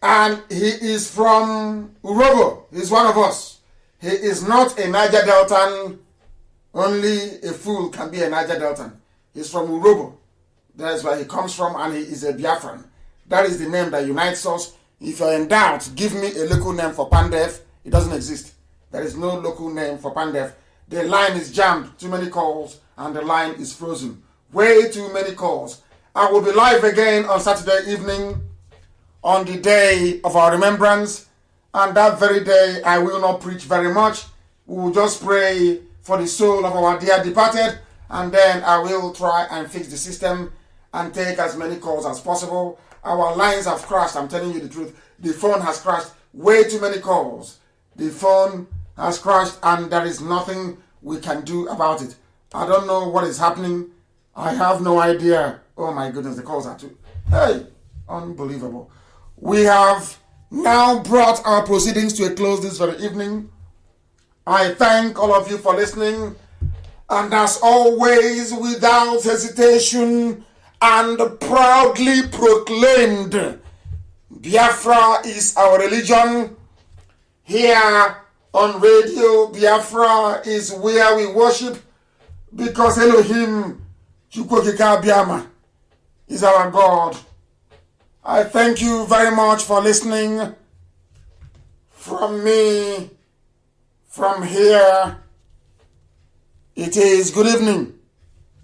and he is from Urobo. He's one of us. He is not a Niger Deltan. Only a fool can be a Niger Deltan. He's from Urobo. That is where he comes from, and he is a Biafran. That is the name that unites us. If you're in doubt, give me a local name for Pandef. It doesn't exist. There is no local name for Pandef. The line is jammed. Too many calls, and the line is frozen. Way too many calls. I will be live again on Saturday evening on the day of our remembrance. And that very day, I will not preach very much. We will just pray for the soul of our dear departed. And then I will try and fix the system and take as many calls as possible. Our lines have crashed. I'm telling you the truth. The phone has crashed. Way too many calls. The phone has crashed and there is nothing we can do about it. I don't know what is happening. I have no idea Oh my goodness, the calls are too. Hey, unbelievable. We have now brought our proceedings to a close this very evening. I thank all of you for listening. And as always, without hesitation and proudly proclaimed, Biafra is our religion. Here on Radio Biafra is where we worship, because Elohim Chukwokika Biama is our God. I thank you very much for listening. From me, from here, it is good evening.